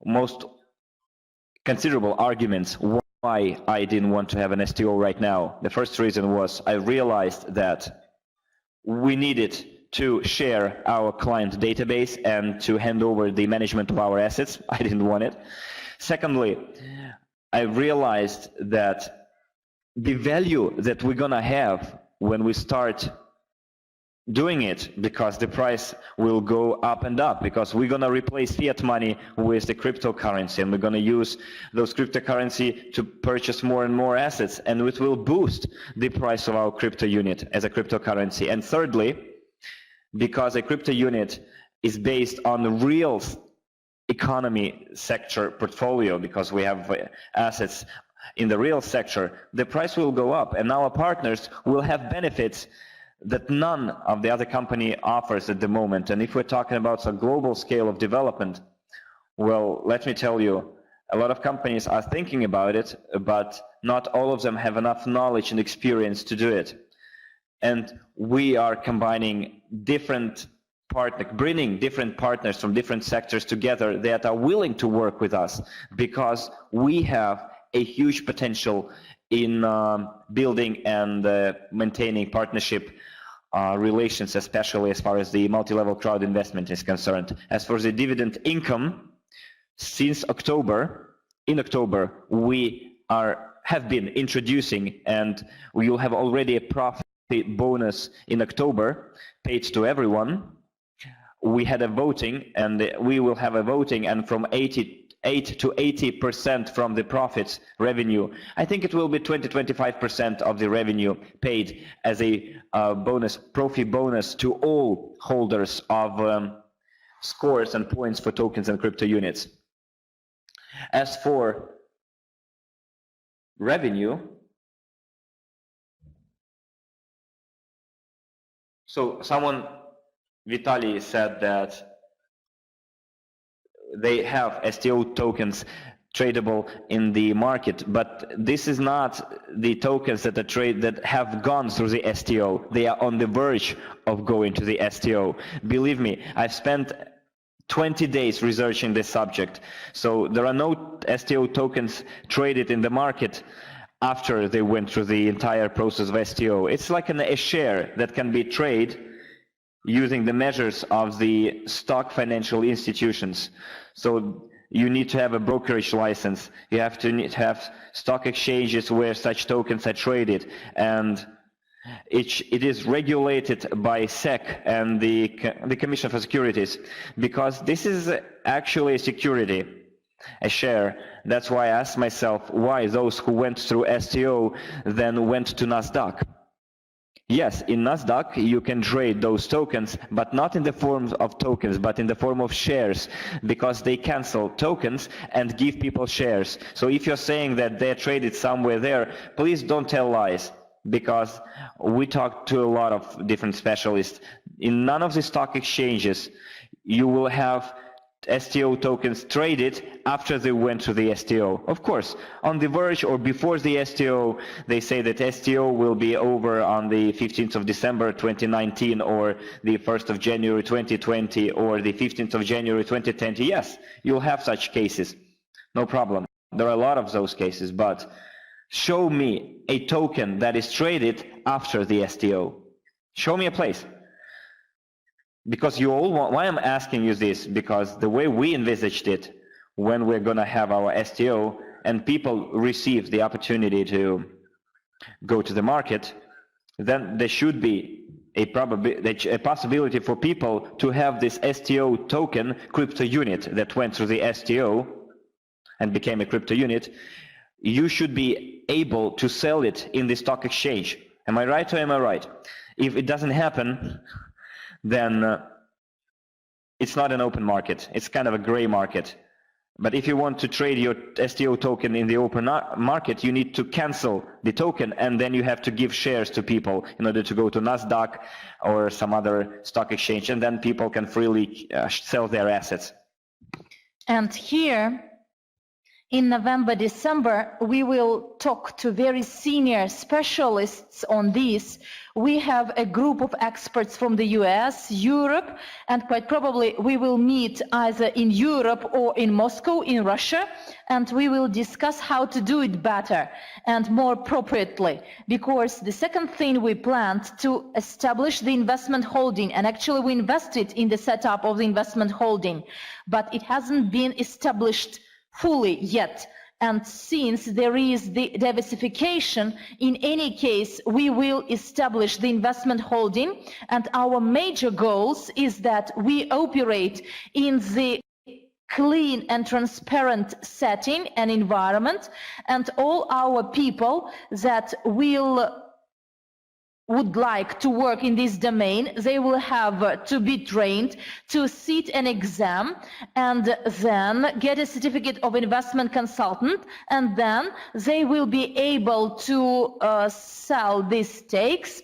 most considerable arguments why I didn't want to have an STO right now. The first reason was I realized that we needed to share our client database and to hand over the management of our assets. I didn't want it. Secondly, I realized that the value that we're gonna have when we start doing it, because the price will go up and up, because we're gonna replace fiat money with the cryptocurrency, and we're gonna use those cryptocurrency to purchase more and more assets, and it will boost the price of our crypto unit as a cryptocurrency. And thirdly, because a crypto unit is based on the real economy sector portfolio, because we have assets in the real sector, the price will go up, and our partners will have benefits that none of the other company offers at the moment. And if we're talking about a global scale of development, well, let me tell you, a lot of companies are thinking about it, but not all of them have enough knowledge and experience to do it. And we are combining bringing different partners from different sectors together that are willing to work with us, because we have a huge potential in building and maintaining partnership relations, especially as far as the multi-level crowd investment is concerned. As for the dividend income, since in October, we have been introducing, and we will have already a profit bonus in October paid to everyone. we had a voting, and we will have a voting, and from 88 to 80% from the profits revenue, I think it will be 20-25% of the revenue paid as a bonus-profi bonus to all holders of scores and points for tokens and crypto units. As for revenue, so someone, Vitaly, said that they have STO tokens tradable in the market, but this is not the tokens that that have gone through the STO. They are on the verge of going to the STO. Believe me, I've spent 20 days researching this subject. So there are no STO tokens traded in the market after they went through the entire process of STO. It's like a share that can be traded using the measures of the stock financial institutions. So you need to have a brokerage license. You have to have stock exchanges where such tokens are traded, and it is regulated by SEC and the Commission for Securities, because this is actually a security, a share. That's why I asked myself why those who went through STO then went to NASDAQ. Yes, in NASDAQ you can trade those tokens, but not in the form of tokens, but in the form of shares, because they cancel tokens and give people shares. So if you're saying that they're traded somewhere there, please don't tell lies, because we talked to a lot of different specialists. In none of the stock exchanges you will have STO tokens traded after they went to the STO. Of course, on the verge or before the STO, they say that STO will be over on the 15th of December 2019 or the 1st of January 2020 or the 15th of January 2020. Yes, you'll have such cases. No problem. There are a lot of those cases, but show me a token that is traded after the STO. Show me a place. Because you all want, why I'm asking you this, because the way we envisaged it, when we're going to have our STO and people receive the opportunity to go to the market, then there should be a possibility for people to have this STO token crypto unit that went through the STO and became a crypto unit. You should be able to sell it in the stock exchange. Am I right or am I right? If it doesn't happen, then it's not an open market. It's kind of a gray market. But if you want to trade your STO token in the open market, you need to cancel the token, and then you have to give shares to people in order to go to NASDAQ or some other stock exchange, and then people can freely sell their assets. And here, in November, December, we will talk to very senior specialists on this. We have a group of experts from the US, Europe, and quite probably we will meet either in Europe or in Moscow, in Russia, and we will discuss how to do it better and more appropriately. Because the second thing we planned to establish the investment holding, and actually we invested in the setup of the investment holding, but it hasn't been established fully yet. And since there is the diversification, in any case, we will establish the investment holding. And our major goals is that we operate in the clean and transparent setting and environment, and all our people that would like to work in this domain, they will have to be trained to sit an exam and then get a certificate of investment consultant, and then they will be able to sell these stakes,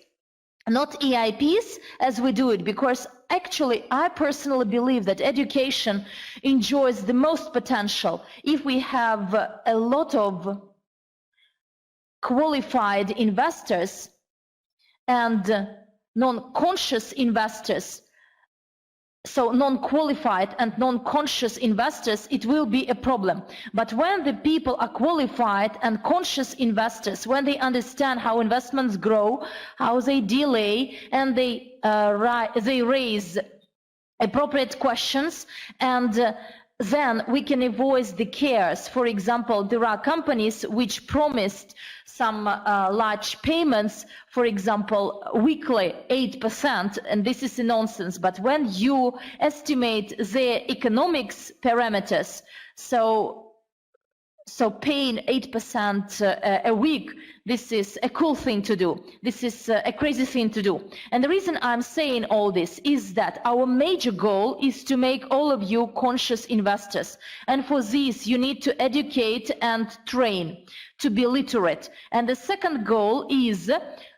not EIPs as we do it, because actually I personally believe that education enjoys the most potential if we have a lot of qualified investors and non-conscious investors. So non-qualified and non-conscious investors, it will be a problem. But when the people are qualified and conscious investors, when they understand how investments grow, how they delay, and they raise appropriate questions, and then we can avoid the chaos. For example, there are companies which promised some large payments, for example, weekly 8%, and this is a nonsense. But when you estimate the economics parameters, so paying 8% a week, this is a cool thing to do. This is a crazy thing to do. And the reason I'm saying all this is that our major goal is to make all of you conscious investors. And for this, you need to educate and train, to be literate. And the second goal is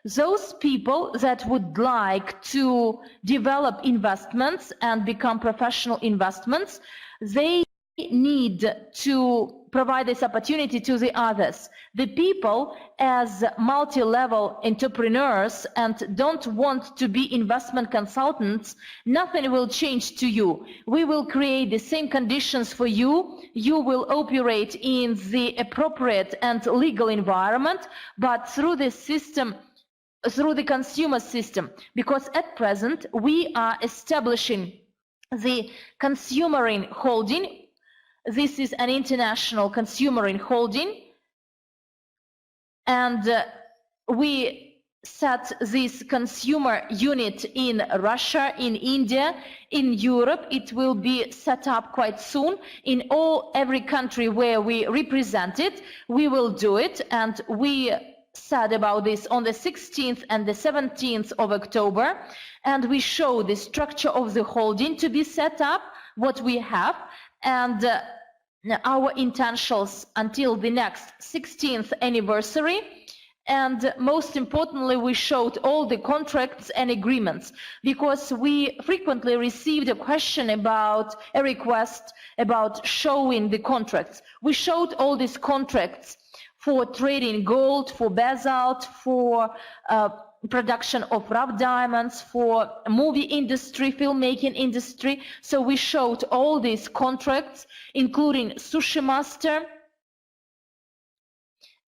those people that would like to develop investments and become professional investments, they need to provide this opportunity to the others. The people as multi-level entrepreneurs and don't want to be investment consultants, nothing will change to you. We will create the same conditions for you. You will operate in the appropriate and legal environment, but through the system, through the consumer system, because at present we are establishing the consumer holding. This is an international consumer holding, and we set this consumer unit in Russia, in India, in Europe. It will be set up quite soon in every country where we represent it. We will do it, and we said about this on the 16th and the 17th of October, and we show the structure of the holding to be set up, what we have, and our intentions until the next 16th anniversary. And most importantly, we showed all the contracts and agreements, because we frequently received a request about showing the contracts. We showed all these contracts for trading gold, for basalt, for production of rough diamonds, for movie industry, filmmaking industry. So we showed all these contracts, including sushi master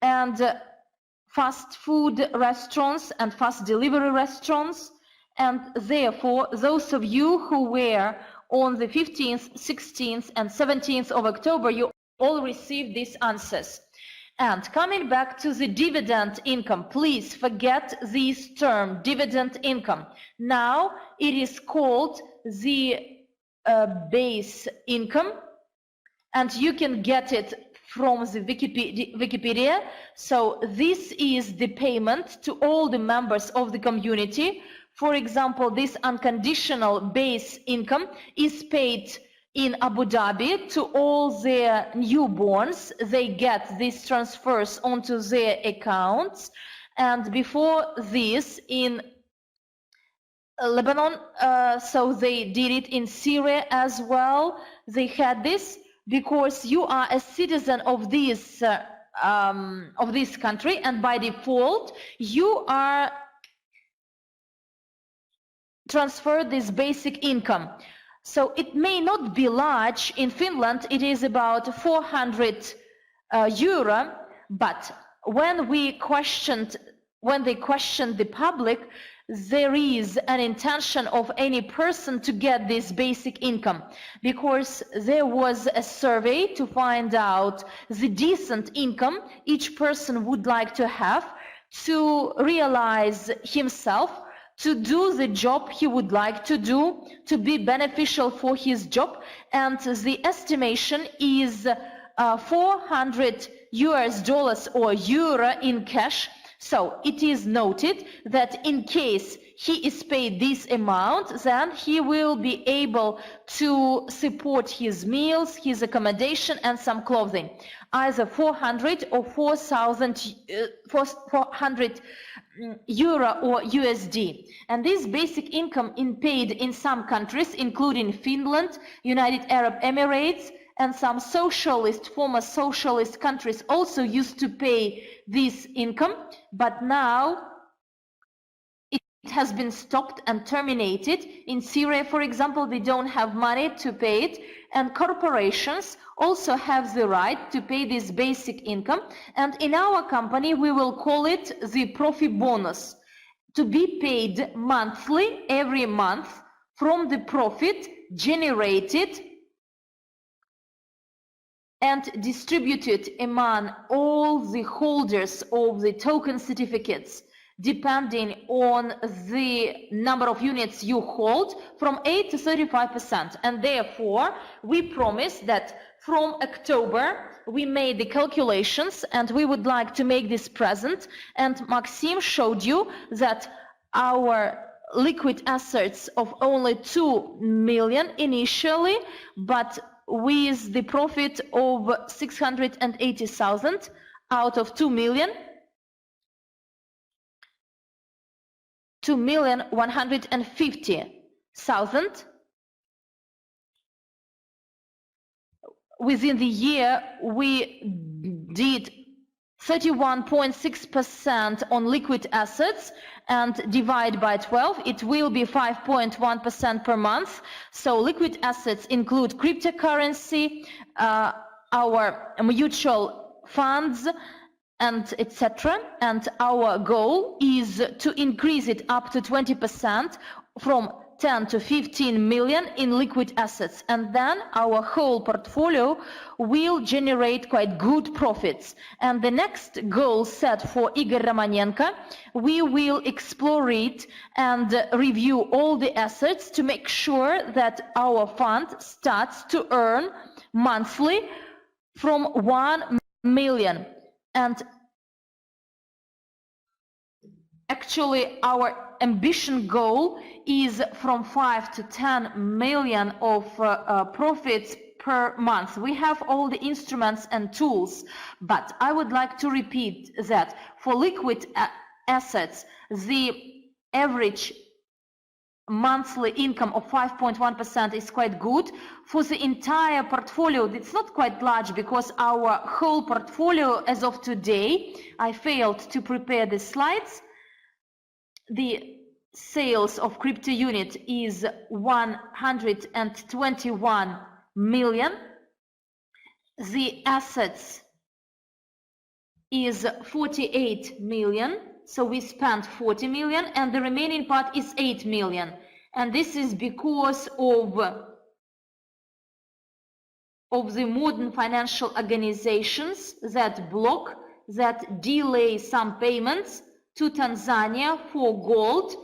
and fast food restaurants and fast delivery restaurants. And therefore, those of you who were on the 15th, 16th and 17th of October, you all received these answers. And coming back to the dividend income, please forget this term, dividend income. Now it is called the base income, and you can get it from the Wikipedia. So this is the payment to all the members of the community. For example, this unconditional base income is paid in Abu Dhabi to all their newborns. They get these transfers onto their accounts. And before this in Lebanon, so they did it in Syria as well. They had this because you are a citizen of this country, and by default you are transferred this basic income. So it may not be large. In Finland, it is about 400 euro. But when they questioned the public, there is an intention of any person to get this basic income, because there was a survey to find out the decent income each person would like to have to realize himself, to do the job he would like to do, to be beneficial for his job. And the estimation is $400 or euro in cash. So it is noted that in case he is paid this amount, then he will be able to support his meals, his accommodation and some clothing, either 400 or 400 euro or USD. And this basic income is paid in some countries, including Finland, United Arab Emirates, and some former socialist countries also used to pay this income, but now it has been stopped and terminated. In Syria, for example, they don't have money to pay it, and corporations also have the right to pay this basic income. And in our company, we will call it the profit bonus, to be paid monthly, every month, from the profit generated and distributed among all the holders of the token certificates, depending on the number of units you hold, from 8 to 35%. And therefore, we promise that from October, we made the calculations and we would like to make this present. And Maxim showed you that our liquid assets of only 2 million initially, but with the profit of 680,000 out of 2,150,000. Within the year, we did 31.6% on liquid assets, and divide by 12, it will be 5.1% per month. So liquid assets include cryptocurrency, our mutual funds, and etc. And our goal is to increase it up to 20%, from 10 to 15 million in liquid assets, and then our whole portfolio will generate quite good profits. And the next goal set for Igor Romanenko, we will explore it and review all the assets to make sure that our fund starts to earn monthly from 1 million. And actually, our ambition goal is from 5 to 10 million of profits per month. We have all the instruments and tools, but I would like to repeat that for liquid assets, the average monthly income of 5.1% is quite good. For the entire portfolio, it's not quite large, because our whole portfolio as of today, I failed to prepare the slides. The sales of crypto unit is 121 million. The assets is 48 million. So we spent 40 million, and the remaining part is 8 million. And this is because of the modern financial organizations that block, that delay some payments to Tanzania for gold.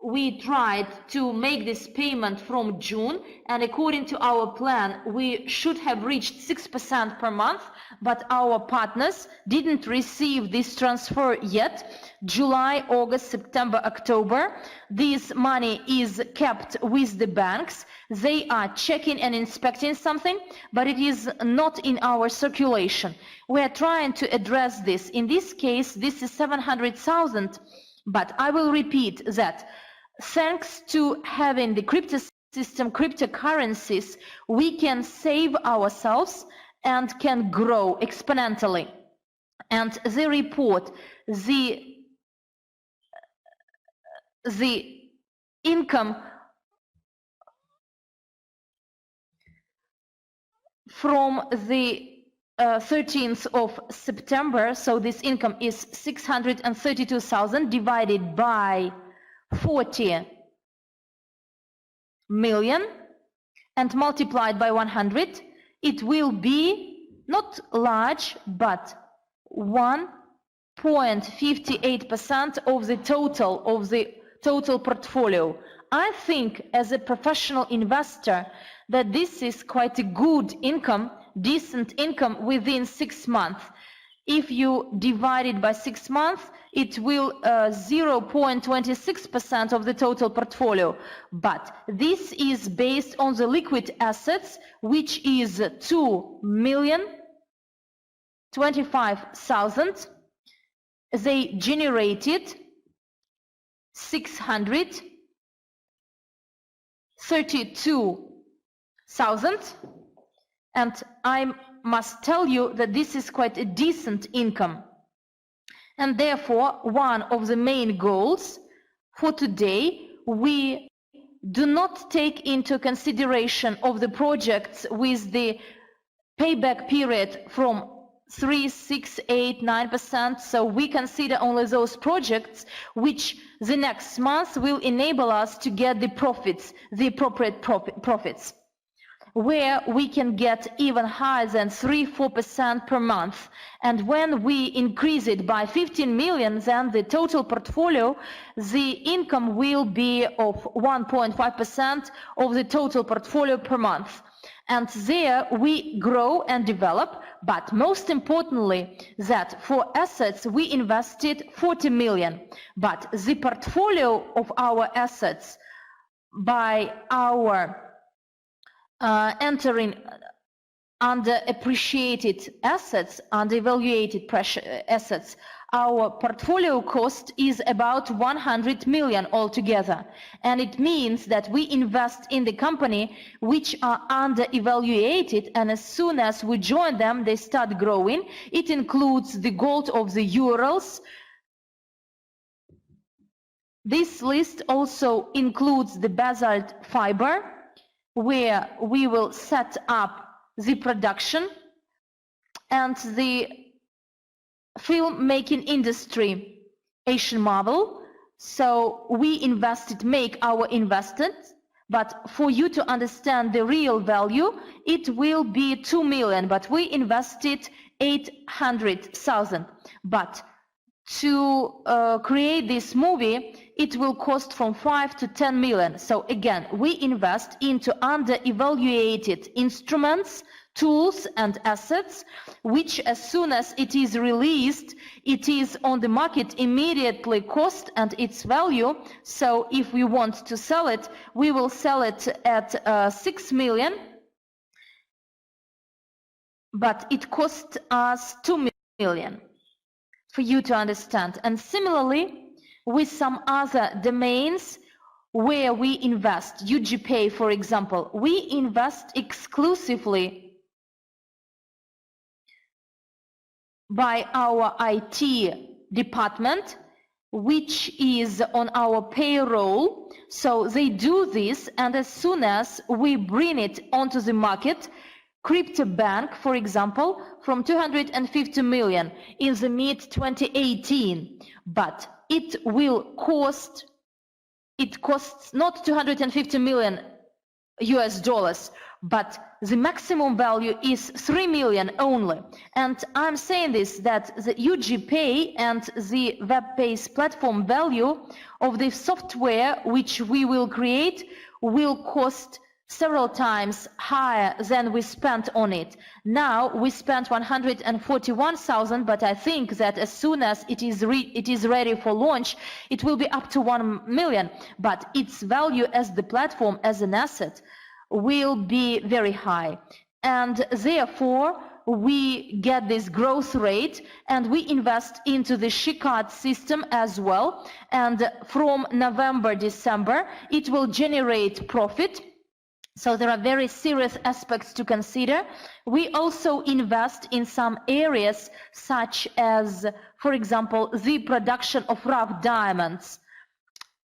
We tried to make this payment from June, and according to our plan, we should have reached 6% per month, but our partners didn't receive this transfer yet. July, August, September, October, this money is kept with the banks. They are checking and inspecting something, but it is not in our circulation. We are trying to address this. In this case, this is 700,000, but I will repeat that thanks to having the crypto system, cryptocurrencies, we can save ourselves and can grow exponentially. And the report, the income from the 13th of September, so this income is 632,000 divided by 40 million and multiplied by 100, it will be not large, but 1.58% of the total portfolio. I think as a professional investor that this is quite a good income, decent income within 6 months. If you divide it by 6 months, it will 0.26% of the total portfolio. But this is based on the liquid assets, which is 2,025,000. They generated 632,000, and I must tell you that this is quite a decent income. And therefore, one of the main goals for today, we do not take into consideration of the projects with the payback period from 3, 6, 8, 9%. So we consider only those projects which the next month will enable us to get the profits, the appropriate profits. where we can get even higher than 3-4% per month. And when we increase it by 15 million, then the total portfolio, the income will be of 1.5% of the total portfolio per month. And there we grow and develop, but most importantly, that for assets we invested 40 million, but the portfolio of our assets by our entering underappreciated assets, undervaluated assets, our portfolio cost is about 100 million altogether. And it means that we invest in the company which are under-evaluated, and as soon as we join them, they start growing. It includes the gold of the Urals. This list also includes the basalt fiber, where we will set up the production, and the film-making industry Asian model. So we invested, make our investments, but for you to understand the real value, it will be 2 million, but we invested 800,000. But to create this movie, it will cost from 5 to 10 million. So again, we invest into under-evaluated instruments, tools and assets, which as soon as it is released, it is on the market immediately cost and its value. So if we want to sell it, we will sell it at 6 million, but it cost us 2 million, for you to understand. And similarly, with some other domains where we invest, UGPay, for example, we invest exclusively by our IT department, which is on our payroll. So they do this, and as soon as we bring it onto the market, crypto bank, for example, from 250 million in the mid-2018, but it will cost, it costs not 250 million US dollars, but the maximum value is 3 million only. And I'm saying this, that the UGPay and the web-based platform value of the software which we will create will cost several times higher than we spent on it. Now we spent 141,000, but I think that as soon as it is ready for launch, it will be up to 1 million. But its value as the platform, as an asset, will be very high. And therefore, we get this growth rate, and we invest into the Shikard system as well. And from November, December, it will generate profit. So there are very serious aspects to consider. We also invest in some areas such as, for example, the production of rough diamonds,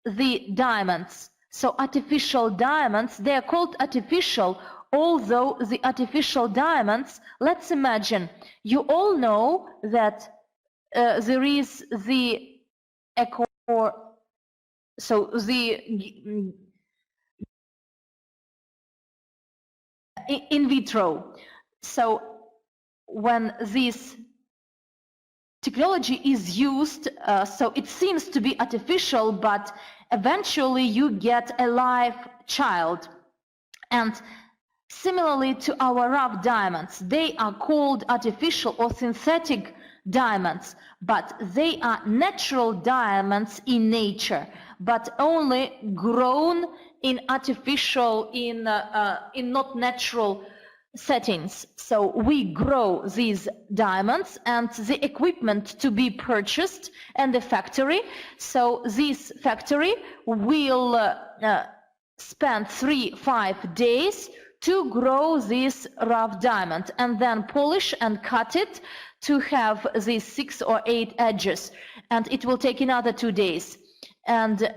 the diamonds. So artificial diamonds, they are called artificial, although the artificial diamonds, let's imagine, you all know that there is the in vitro. So when this technology is used, so it seems to be artificial, but eventually you get a live child. And similarly to our rough diamonds, they are called artificial or synthetic diamonds, but they are natural diamonds in nature, but only grown in artificial, in not natural settings. So we grow these diamonds and the equipment to be purchased and the factory. So this factory will spend 3-5 days to grow this rough diamond and then polish and cut it to have these 6 or 8 edges, and it will take another 2 days. And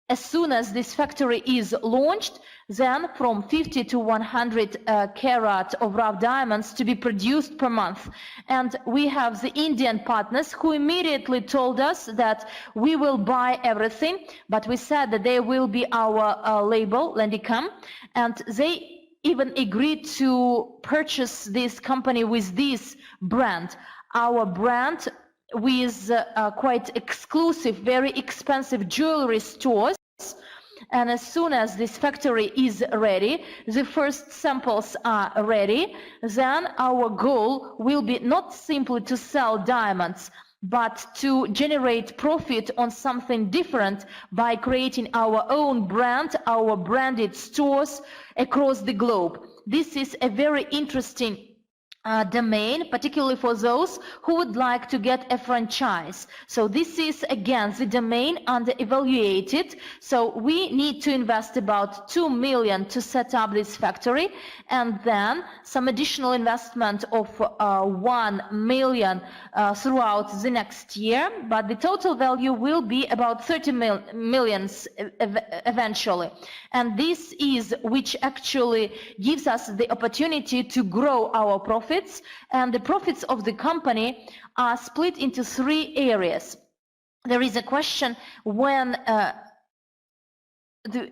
as soon as this factory is launched, then from 50 to 100 carat of rough diamonds to be produced per month. And we have the Indian partners who immediately told us that we will buy everything, but we said that they will be our label, Lendicam, and they even agreed to purchase this company with this brand, our brand with quite exclusive, very expensive jewelry stores. And as soon as this factory is ready, the first samples are ready, then our goal will be not simply to sell diamonds, but to generate profit on something different by creating our own brand, our branded stores across the globe. This is a very interesting domain, particularly for those who would like to get a franchise. So this is again the domain under evaluated. So we need to invest about 2 million to set up this factory, and then some additional investment of 1 million throughout the next year, but the total value will be about 30 millions eventually. And this is which actually gives us the opportunity to grow our profits, and the profits of the company are split into 3 areas. There is a question when the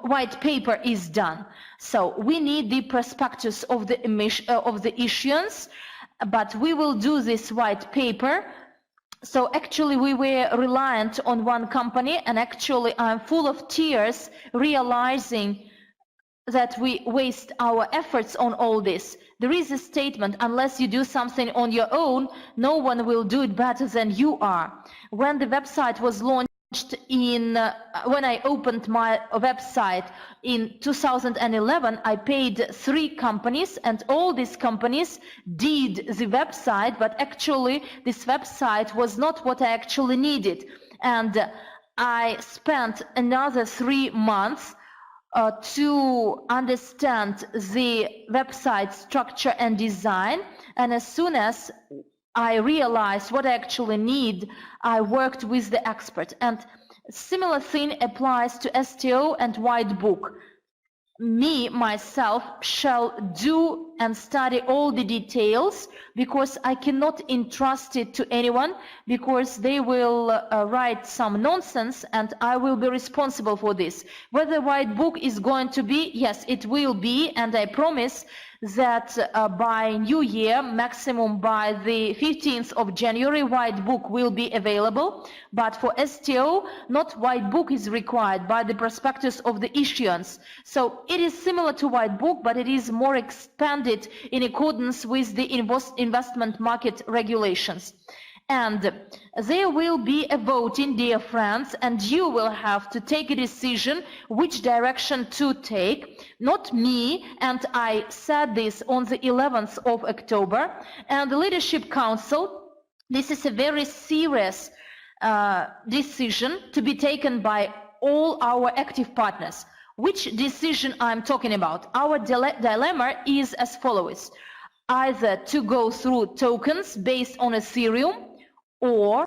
white paper is done. So we need the prospectus of the issuance, but we will do this white paper. So actually we were reliant on one company, and actually I'm full of tears realizing that we waste our efforts on all this. There is a statement, unless you do something on your own, no one will do it better than you are. When the website was launched when I opened my website in 2011, I paid 3 companies, and all these companies did the website, but actually this website was not what I actually needed. And I spent another 3 months to understand the website structure and design, and as soon as I realized what I actually need, I worked with the expert. And similar thing applies to STO and white book. Me, myself, shall do and study all the details, because I cannot entrust it to anyone, because they will write some nonsense and I will be responsible for this. Whether white book is going to be, yes, it will be, and I promise that by New Year, maximum by the 15th of January, white book will be available. But for STO, not white book is required, by the prospectus of the issuance. So it is similar to white book, but it is more expanded in accordance with the investment market regulations. And there will be a voting, dear friends, and you will have to take a decision which direction to take, not me, and I said this on the 11th of October, and the Leadership Council. This is a very serious decision to be taken by all our active partners. Which decision I'm talking about? Our dilemma is as follows: either to go through tokens based on Ethereum, or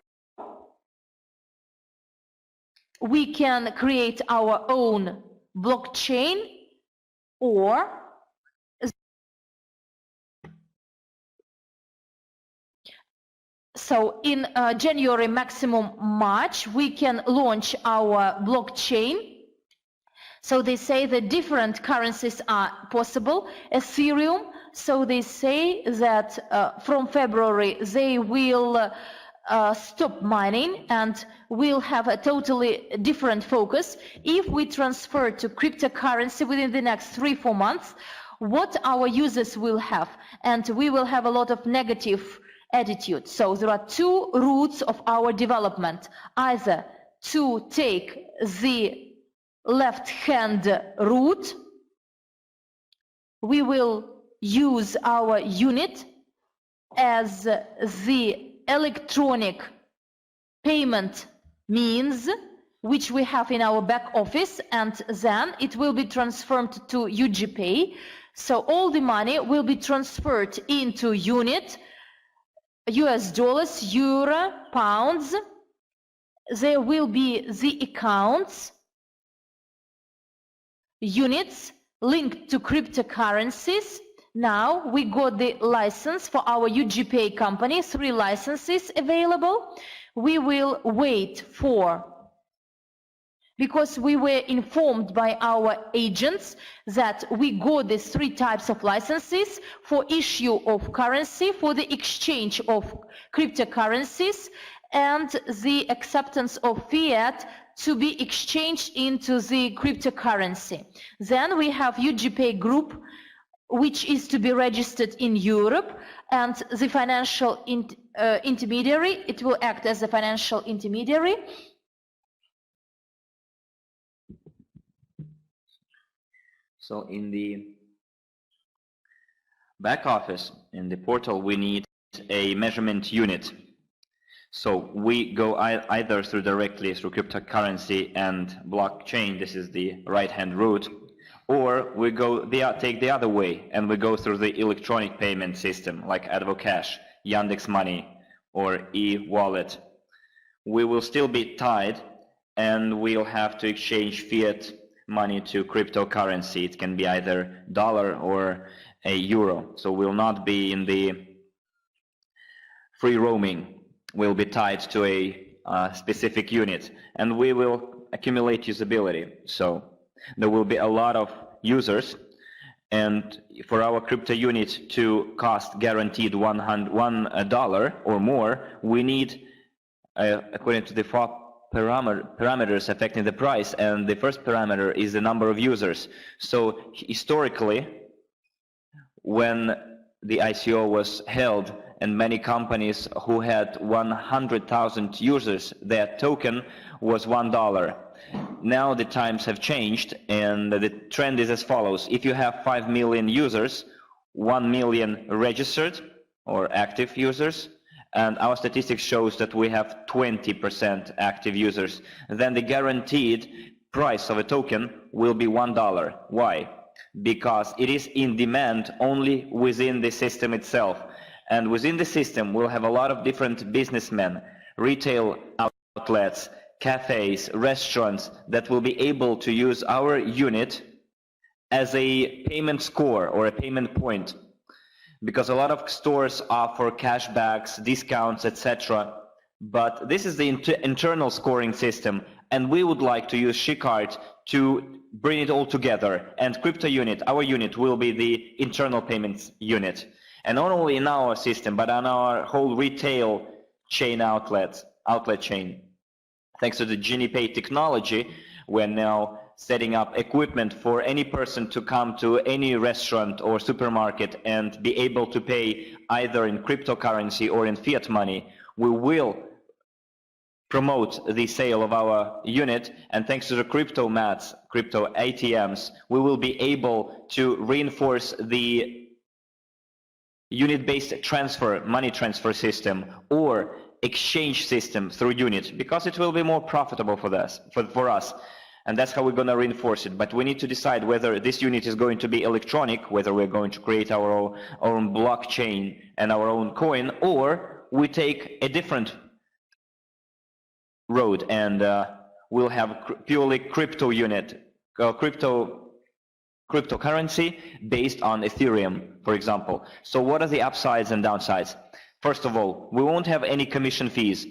we can create our own blockchain, or so in January, maximum March, we can launch our blockchain. So they say that different currencies are possible. Ethereum, so they say that from February they will stop mining and we'll have a totally different focus. If we transfer to cryptocurrency within the next 3-4 months, what our users will have, and we will have a lot of negative attitude. So there are 2 routes of our development: either to take the left-hand route, we will use our unit as the electronic payment means which we have in our back office, and then it will be transferred to UGPay. So all the money will be transferred into unit, US dollars, euro, pounds. There will be the accounts, units linked to cryptocurrencies. Now we got the license for our UGPay company, 3 licenses available. We will wait for because we were informed by our agents that we got these 3 types of licenses for issue of currency, for the exchange of cryptocurrencies, and the acceptance of fiat to be exchanged into the cryptocurrency. Then we have UGPay group, which is to be registered in Europe, and the financial intermediary, it will act as a financial intermediary. So in the back office, in the portal, we need a measurement unit. So we go either directly through cryptocurrency and blockchain, this is the right-hand route, or we take the other way and we go through the electronic payment system like Advocash, Yandex Money, or e-wallet. We will still be tied and we'll have to exchange fiat money to cryptocurrency. It can be either dollar or a euro. So we'll not be in the free roaming. We'll be tied to a specific unit, and we will accumulate usability. So there will be a lot of users, and for our crypto unit to cost guaranteed $1 or more, we need, according to the 4 parameters affecting the price, and the first parameter is the number of users. So historically, when the ICO was held, and many companies who had 100,000 users, their token was $1. Now the times have changed, and the trend is as follows. If you have 5 million users, 1 million registered or active users, and our statistics shows that we have 20% active users, then the guaranteed price of a token will be $1. Why? Because it is in demand only within the system itself. And within the system, we'll have a lot of different businessmen, retail outlets, cafes, restaurants that will be able to use our unit as a payment score or a payment point. Because a lot of stores offer cashbacks, discounts, etc. But this is the internal scoring system, and we would like to use Shikart to bring it all together. And crypto unit, our unit, will be the internal payments unit. And not only in our system, but on our whole retail chain outlet chain. Thanks to the GeniePay technology, we're now setting up equipment for any person to come to any restaurant or supermarket and be able to pay either in cryptocurrency or in fiat money. We will promote the sale of our unit, and thanks to the crypto mats, crypto ATMs, we will be able to reinforce the unit-based transfer, money transfer system, or exchange system through unit, because it will be more profitable for us. And that's how we're going to reinforce it. But we need to decide whether this unit is going to be electronic, whether we're going to create our own blockchain and our own coin, or we take a different road and we'll have purely crypto unit, cryptocurrency based on Ethereum, for example. So what are the upsides and downsides? First of all, we won't have any commission fees.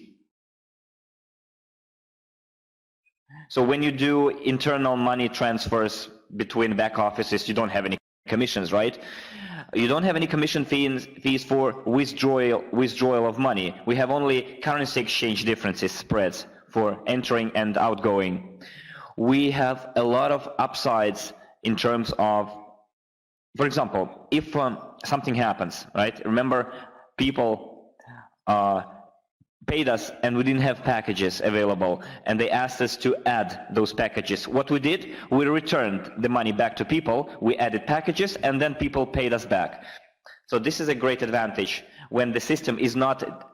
So when you do internal money transfers between back offices, you don't have any commissions, right? You don't have any commission fees for withdrawal of money. We have only currency exchange differences, spreads for entering and outgoing. We have a lot of upsides in terms of, for example, if something happens, right? Remember, people paid us and we didn't have packages available, and they asked us to add those packages. What we did, we returned the money back to people, we added packages, and then people paid us back. So this is a great advantage when the system is not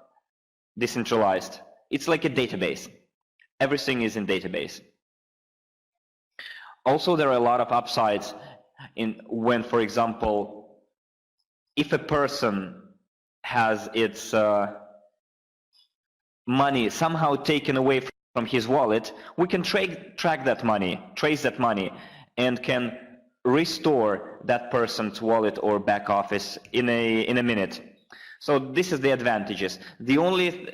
decentralized. It's like a database. Everything is in database. Also, there are a lot of upsides when, for example, if a person has its money somehow taken away from his wallet, we can track that money, trace that money, and can restore that person's wallet or back office in a minute. So this is the advantages. The only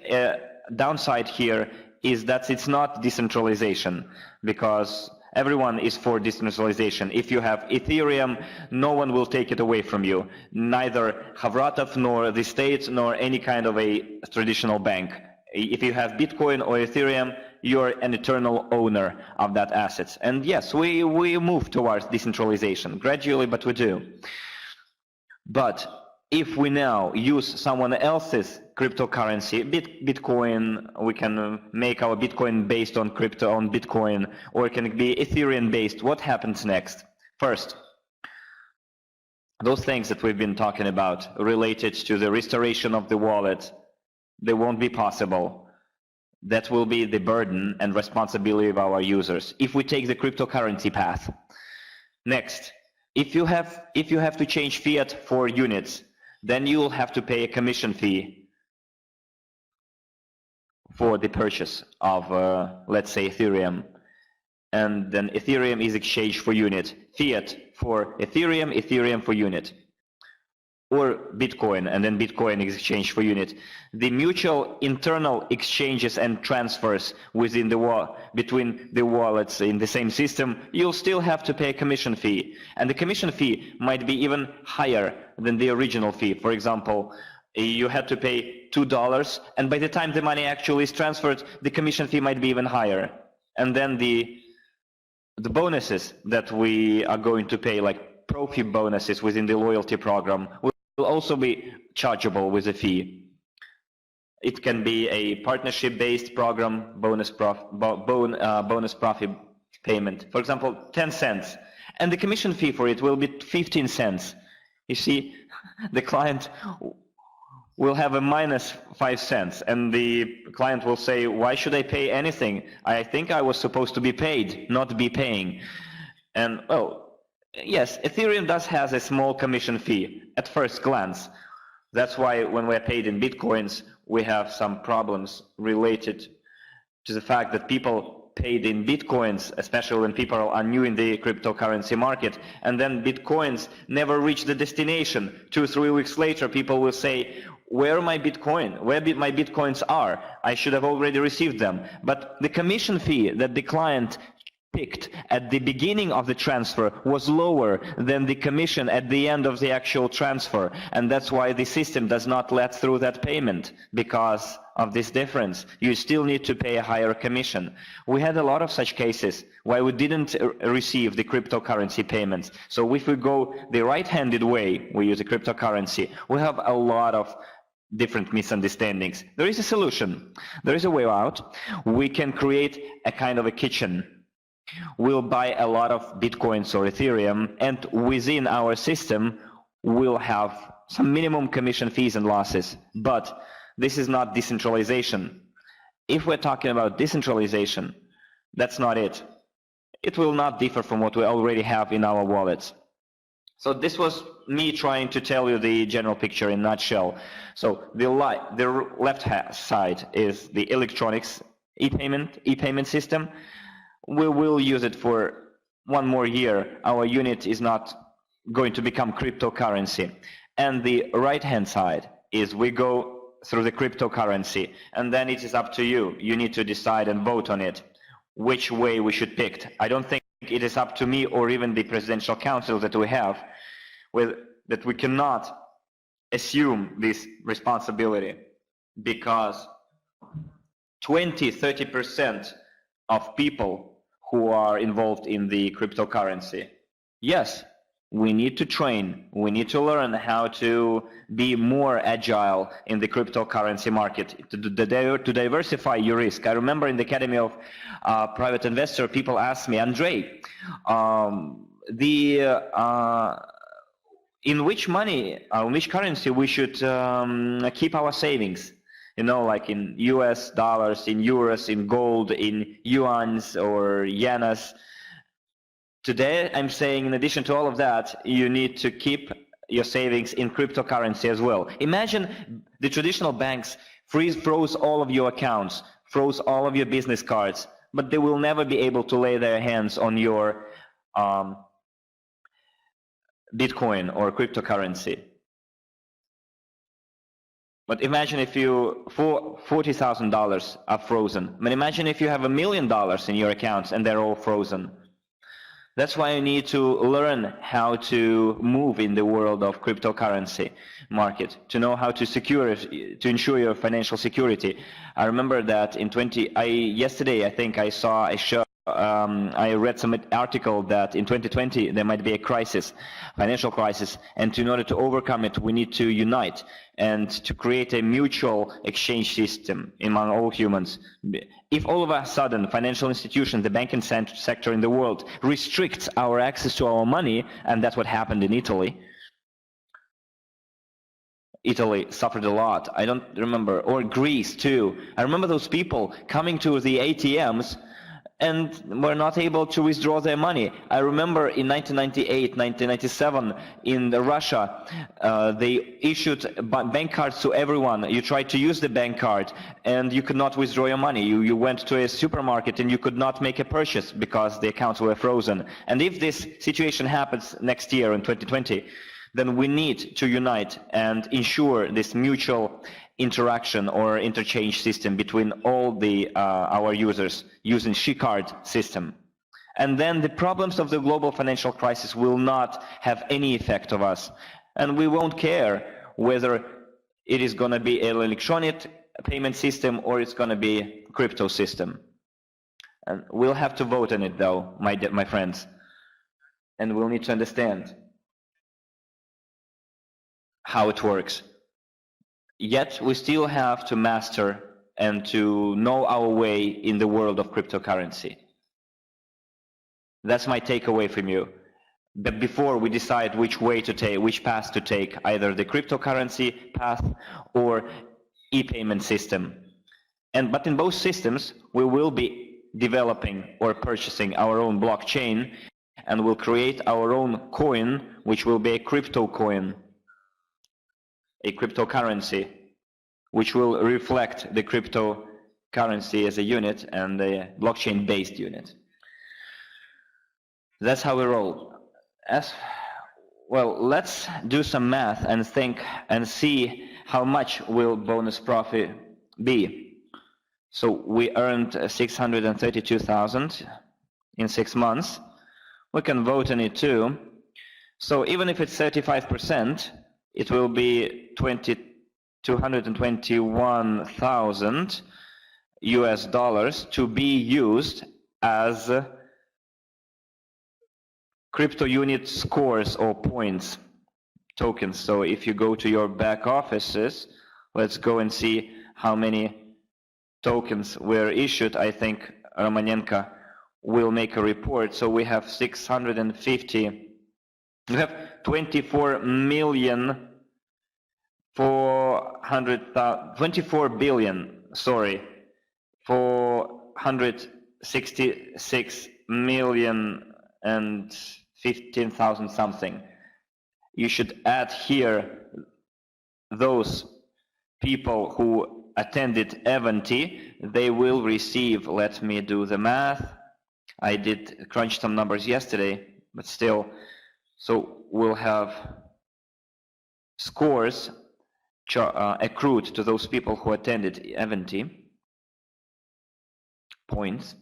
downside here is that it's not decentralization, because everyone is for decentralization. If you have Ethereum, no one will take it away from you, neither Havratov nor the state nor any kind of a traditional bank. If you have Bitcoin or Ethereum, you're an eternal owner of that asset. And yes, we move towards decentralization gradually, but we do. But if we now use someone else's cryptocurrency, Bitcoin, we can make our Bitcoin based on crypto, on Bitcoin, or it can be Ethereum based. What happens next? First, those things that we've been talking about related to the restoration of the wallet, they won't be possible. That will be the burden and responsibility of our users if we take the cryptocurrency path. Next, if you have to change fiat for units, then you will have to pay a commission fee for the purchase of, let's say, Ethereum. And then Ethereum is exchanged for unit. Fiat for Ethereum, Ethereum for unit. Or Bitcoin, and then Bitcoin is exchanged for unit. The mutual internal exchanges and transfers within between the wallets in the same system, you'll still have to pay a commission fee. And the commission fee might be even higher than the original fee. For example, you had to pay $2, and by the time the money actually is transferred, the commission fee might be even higher. And then the bonuses that we are going to pay, like profi bonuses within the loyalty program, will also be chargeable with a fee. It can be a partnership-based program, bonus-profi payment. For example, 10 cents. And the commission fee for it will be 15 cents. You see, the client will have a minus 5 cents. And the client will say, why should I pay anything? I think I was supposed to be paid, not be paying. And, well, yes, Ethereum does have a small commission fee at first glance. That's why when we're paid in Bitcoins, we have some problems related to the fact that people paid in Bitcoins, especially when people are new in the cryptocurrency market, and then Bitcoins never reach the destination. 2 or 3 weeks later, people will say, where my Bitcoin? Where my Bitcoins are? I should have already received them. But the commission fee that the client picked at the beginning of the transfer was lower than the commission at the end of the actual transfer, and that's why the system does not let through that payment. Because of this difference, you still need to pay a higher commission. We had a lot of such cases where we didn't receive the cryptocurrency payments. So if we go the right-handed way, we use a cryptocurrency, we have a lot of different misunderstandings. There is a solution. There is a way out. We can create a kind of a kitchen. We'll buy a lot of Bitcoins or Ethereum, and within our system, we'll have some minimum commission fees and losses. But this is not decentralization. If we're talking about decentralization, that's not it. It will not differ from what we already have in our wallets. So this was me trying to tell you the general picture in a nutshell. So the left side is the electronics e-payment system. We will use it for 1 more year. Our unit is not going to become cryptocurrency. And the right-hand side is we go through the cryptocurrency, and then it is up to you. You need to decide and vote on it, which way we should pick. I don't think it is up to me or even the presidential council that we have, that we cannot assume this responsibility, because 20–30% of people who are involved in the cryptocurrency. Yes, we need to train, we need to learn how to be more agile in the cryptocurrency market, to diversify your risk. I remember in the Academy of Private Investor, people asked me, Andrei, in which currency we should keep our savings? You know, like in US dollars, in euros, in gold, in yuans or yenas. Today, I'm saying in addition to all of that, you need to keep your savings in cryptocurrency as well. Imagine the traditional banks froze all of your accounts, froze all of your business cards, but they will never be able to lay their hands on your Bitcoin or cryptocurrency. But imagine if you $40,000 are frozen. But imagine if you have $1 million in your accounts and they're all frozen. That's why you need to learn how to move in the world of cryptocurrency market, to know how to to ensure your financial security. I remember that yesterday I think I saw a show. I read some article that in 2020 there might be a crisis, financial crisis, and in order to overcome it, we need to unite and to create a mutual exchange system among all humans. If all of a sudden financial institutions, the banking sector in the world restricts our access to our money, and that's what happened in Italy. Italy suffered a lot. I don't remember, or Greece too. I remember those people coming to the ATMs and were not able to withdraw their money. I remember in 1998, 1997 in Russia, they issued bank cards to everyone. You tried to use the bank card and you could not withdraw your money. You went to a supermarket and you could not make a purchase because the accounts were frozen. And if this situation happens next year in 2020, then we need to unite and ensure this mutual interaction or interchange system between all our users using she-card system. And then the problems of the global financial crisis will not have any effect of us. And we won't care whether it is going to be an electronic payment system or it's going to be a crypto system. And we'll have to vote on it though, my friends. And we'll need to understand how it works. Yet we still have to master and to know our way in the world of cryptocurrency. That's my takeaway from you. But before we decide which way to take, which path to take, either the cryptocurrency path or e-payment system. But in both systems, we will be developing or purchasing our own blockchain, and we'll create our own coin, which will be a crypto coin, a cryptocurrency, which will reflect the cryptocurrency as a unit and a blockchain-based unit. That's how we roll. Well, let's do some math and think and see how much will bonus-profi be. So we earned 632,000 in 6 months. We can vote on it too. So even if it's 35%, it will be 221,000 US dollars to be used as crypto unit scores or points, tokens. So if you go to your back offices, let's go and see how many tokens were issued. I think Romanenko will make a report. So we have 650. We have 24 million 24 billion, sorry, 466 million and 15,000 something. You should add here those people who attended EVENTI. They will receive, let me do the math. I did crunch some numbers yesterday, but still. So we'll have scores accrued to those people who attended EVENTI, points,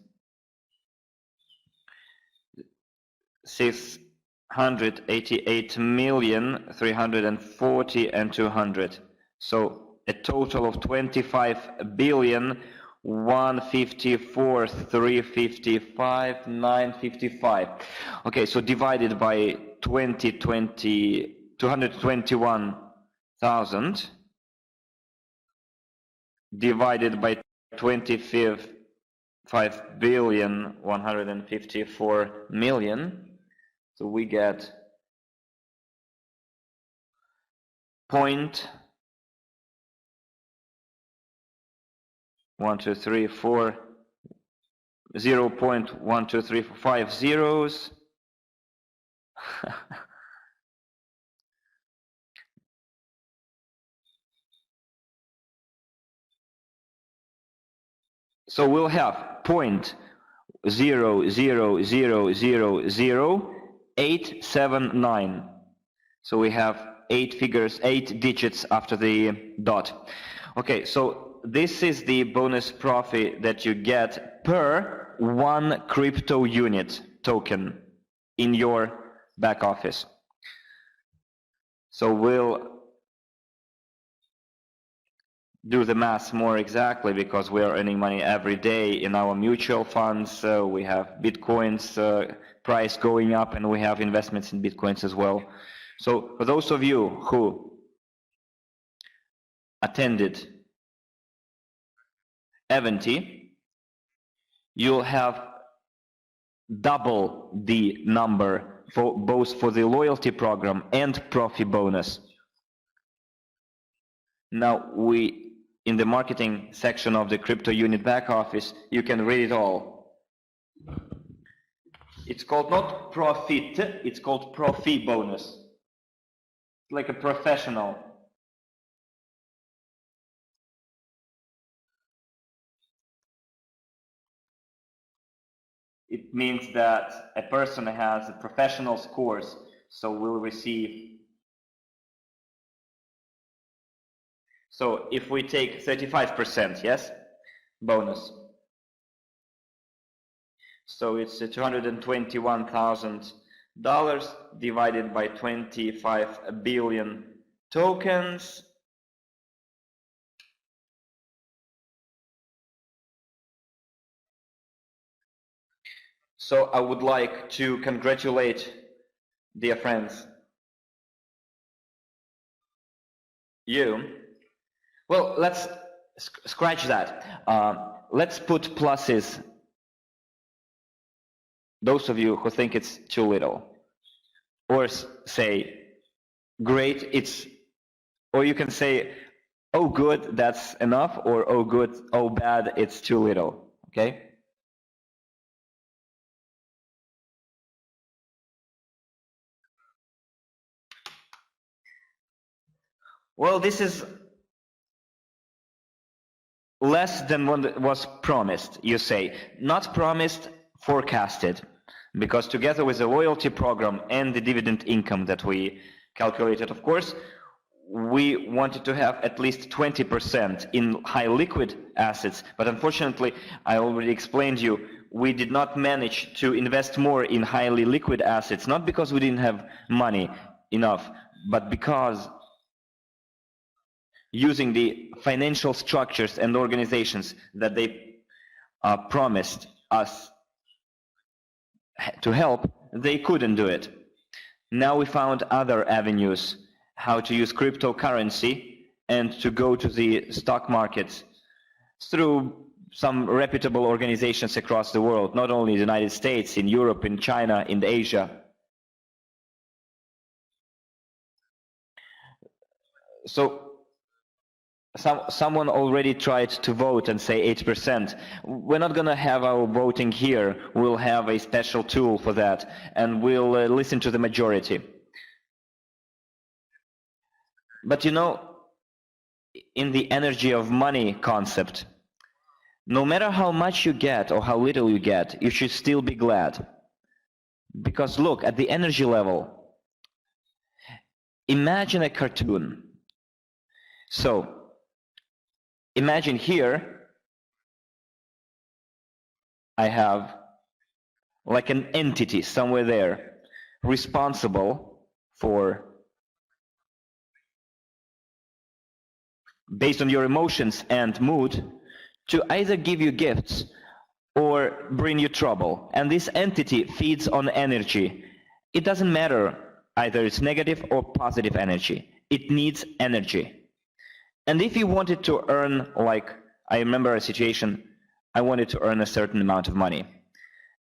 688,340,200. So a total of 25,154,355,955. Okay, so divided by 221,000 divided by 25,154,000,000. So we get 0.12345 zeros. So we'll have 0.0000879. So we have 8 digits after the dot. Okay, so this is the bonus-profi that you get per one crypto unit token in your back office. So we'll do the math more exactly because we are earning money every day in our mutual funds. We have Bitcoins price going up, and we have investments in Bitcoins as well. So for those of you who attended EVENTI, you'll have double the number for both for the loyalty program and profi bonus. Now in the marketing section of the crypto unit back office, you can read it all. It's called not profit, it's called profi bonus. Like a professional. It means that a person has a professional scores, so will receive. So if we take 35%, yes, bonus. So it's $221,000 divided by 25 billion tokens. So I would like to congratulate, dear friends, you. Well, let's scratch that. Let's put pluses. Those of you who think it's too little, or say, great, or you can say, oh good, that's enough, or oh good, oh bad, it's too little, okay? Well, this is less than what was promised, you say. Not promised, forecasted. Because together with the loyalty program and the dividend income that we calculated, of course, we wanted to have at least 20% in high liquid assets. But unfortunately, I already explained to you, we did not manage to invest more in highly liquid assets, not because we didn't have money enough, but because using the financial structures and organizations that they promised us to help, they couldn't do it. Now we found other avenues how to use cryptocurrency and to go to the stock markets through some reputable organizations across the world, not only in the United States, in Europe, in China, in Asia. So someone already tried to vote and say 8%. We're not going to have our voting here. We'll have a special tool for that, and we'll listen to the majority. But you know, in the energy of money concept, no matter how much you get or how little you get, you should still be glad. Because look, at the energy level, imagine a cartoon. So, imagine here, I have like an entity somewhere there responsible for, based on your emotions and mood, to either give you gifts or bring you trouble. And this entity feeds on energy. It doesn't matter either it's negative or positive energy. It needs energy. And if you wanted to earn, like, I remember a situation, I wanted to earn a certain amount of money.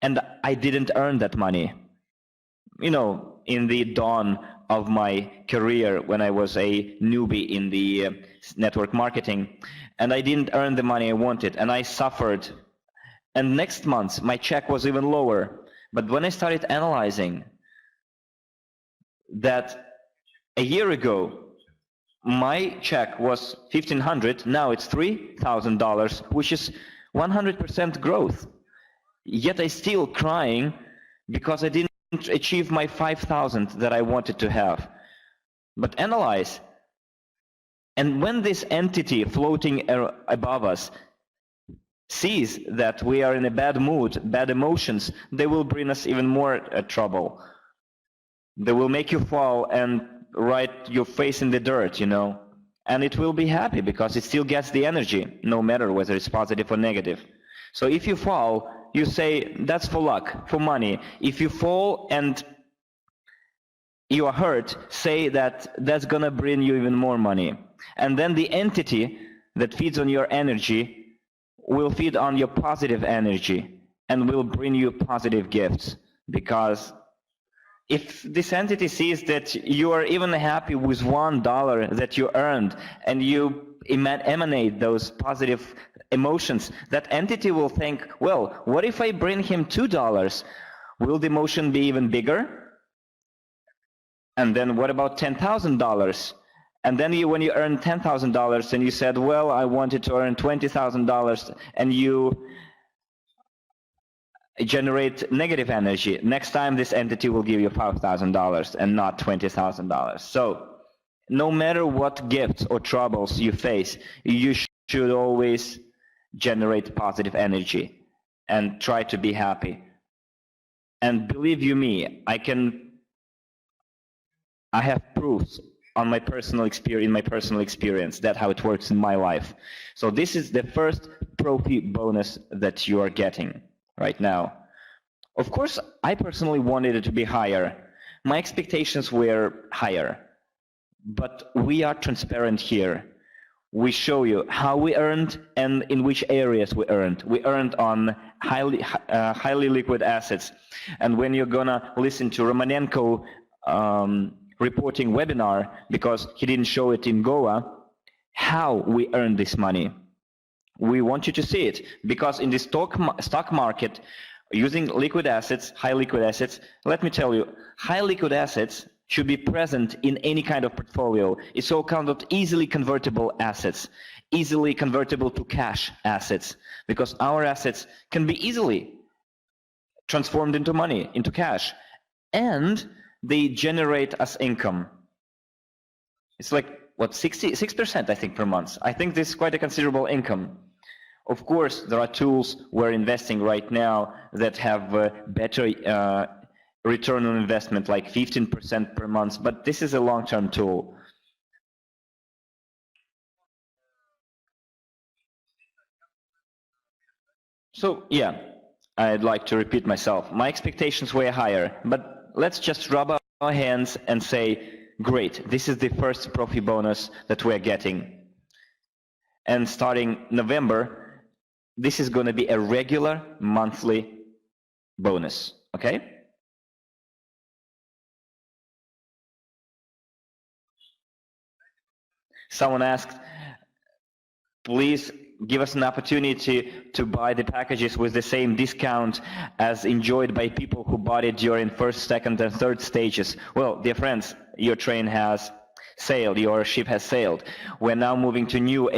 And I didn't earn that money. You know, in the dawn of my career when I was a newbie in the network marketing, and I didn't earn the money I wanted, and I suffered. And next month, my check was even lower. But when I started analyzing that a year ago, my check was $1,500, now it's $3,000, which is 100% growth. Yet I still crying because I didn't achieve my 5,000 that I wanted to have. But analyze. And when this entity floating above us sees that we are in a bad mood, bad emotions, they will bring us even more trouble. They will make you fall and write your face in the dirt, you know. And it will be happy because it still gets the energy, no matter whether it's positive or negative. So if you fall, you say, that's for luck, for money. If you fall and you are hurt, say that that's gonna bring you even more money. And then the entity that feeds on your energy will feed on your positive energy and will bring you positive gifts. Because if this entity sees that you are even happy with $1 that you earned and you emanate those positive emotions, that entity will think, well, what if I bring him $2? Will the emotion be even bigger? And then what about $10,000? And then when you earn $10,000 and you said, well, I wanted to earn $20,000, and you generate negative energy, next time this entity will give you $5,000 and not $20,000. So no matter what gifts or troubles you face, you should always generate positive energy and try to be happy. And believe you me, I have proofs on my personal experience, that's how it works in my life. So this is the first profi bonus that you are getting right now. Of course, I personally wanted it to be higher. My expectations were higher, but we are transparent here. We show you how we earned and in which areas we earned. We earned on highly liquid assets. And when you're gonna listen to Romanenko reporting webinar, because he didn't show it in Goa, how we earned this money. We want you to see it, because in the stock market, using liquid assets, high liquid assets, let me tell you, high liquid assets should be present in any kind of portfolio. It's all kind of easily convertible assets, easily convertible to cash assets, because our assets can be easily transformed into money, into cash, and they generate us income. It's like, what, 6%, I think, per month. I think this is quite a considerable income. Of course, there are tools we're investing right now that have better return on investment, like 15% per month, but this is a long-term tool. So, yeah, I'd like to repeat myself. My expectations were higher, but let's just rub our hands and say, great, this is the first profi bonus that we're getting. And starting November, this is going to be a regular monthly bonus, okay? Someone asked, please give us an opportunity to buy the packages with the same discount as enjoyed by people who bought it during first, second, and third stages. Well, dear friends, your train has sailed, your ship has sailed. We're now moving to new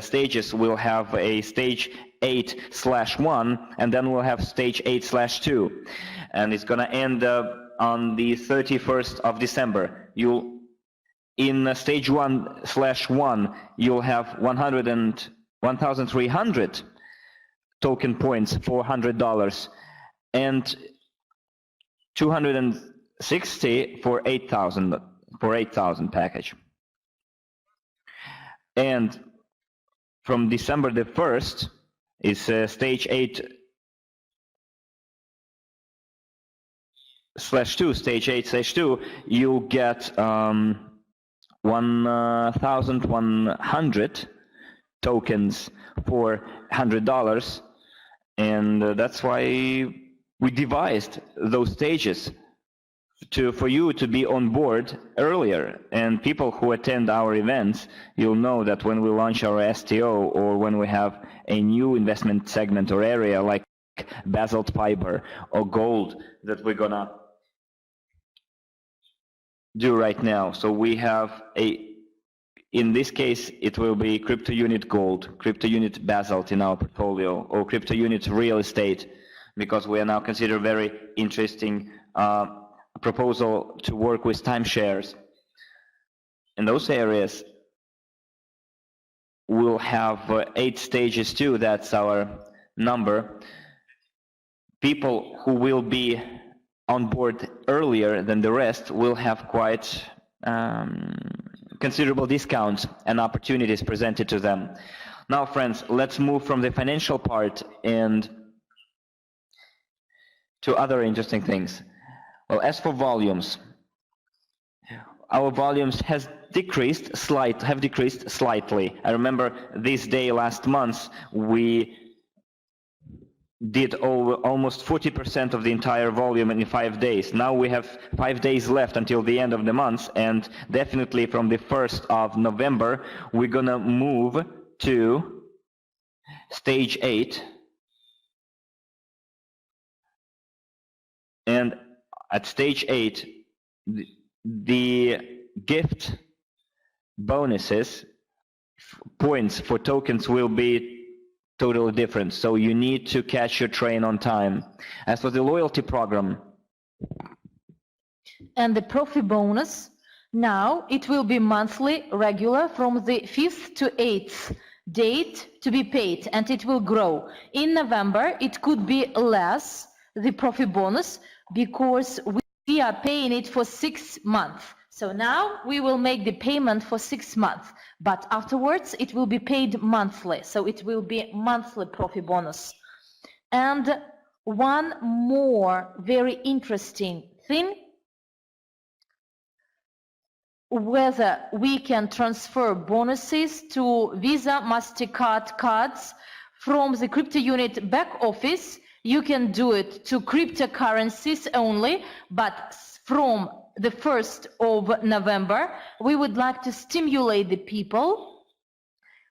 stages. We'll have a stage 8/1, and then we'll have stage 8/2. And it's going to end on the 31st of December. In stage 1/1, you'll have 1,300 token points for $100 and 260 for 8,000 package. And from December the 1st is stage 8/2, stage 8/2, you'll get 1,100 tokens for $100, and that's why we devised those stages for you to be on board earlier. And people who attend our events, you'll know that when we launch our STO or when we have a new investment segment or area like basalt fiber or gold that we're gonna do right now. So we have in this case, it will be crypto unit gold, crypto unit basalt in our portfolio, or crypto unit real estate, because we are now considered very interesting proposal to work with timeshares. in those areas, we'll have 8 stages too. That's our number. People who will be on board earlier than the rest will have quite considerable discounts and opportunities presented to them. Now, friends, let's move from the financial part and to other interesting things. Well, as for volumes, our volumes have decreased slightly. I remember this day last month we did almost 40% of the entire volume in 5 days. Now we have 5 days left until the end of the month, and definitely from the 1st of November we're gonna move to stage 8, and at stage 8 the gift bonuses, points for tokens, will be totally different, so you need to catch your train on time. As for the loyalty program and the profi bonus, now it will be monthly regular from the 5th to 8th date to be paid, and it will grow. In November it could be less, the profi bonus, because we are paying it for 6 months. So now we will make the payment for 6 months, but afterwards it will be paid monthly. So it will be monthly profi bonus. And one more very interesting thing, whether we can transfer bonuses to Visa, MasterCard cards from the crypto unit back office. You can do it to cryptocurrencies only, but from the 1st of November, we would like to stimulate the people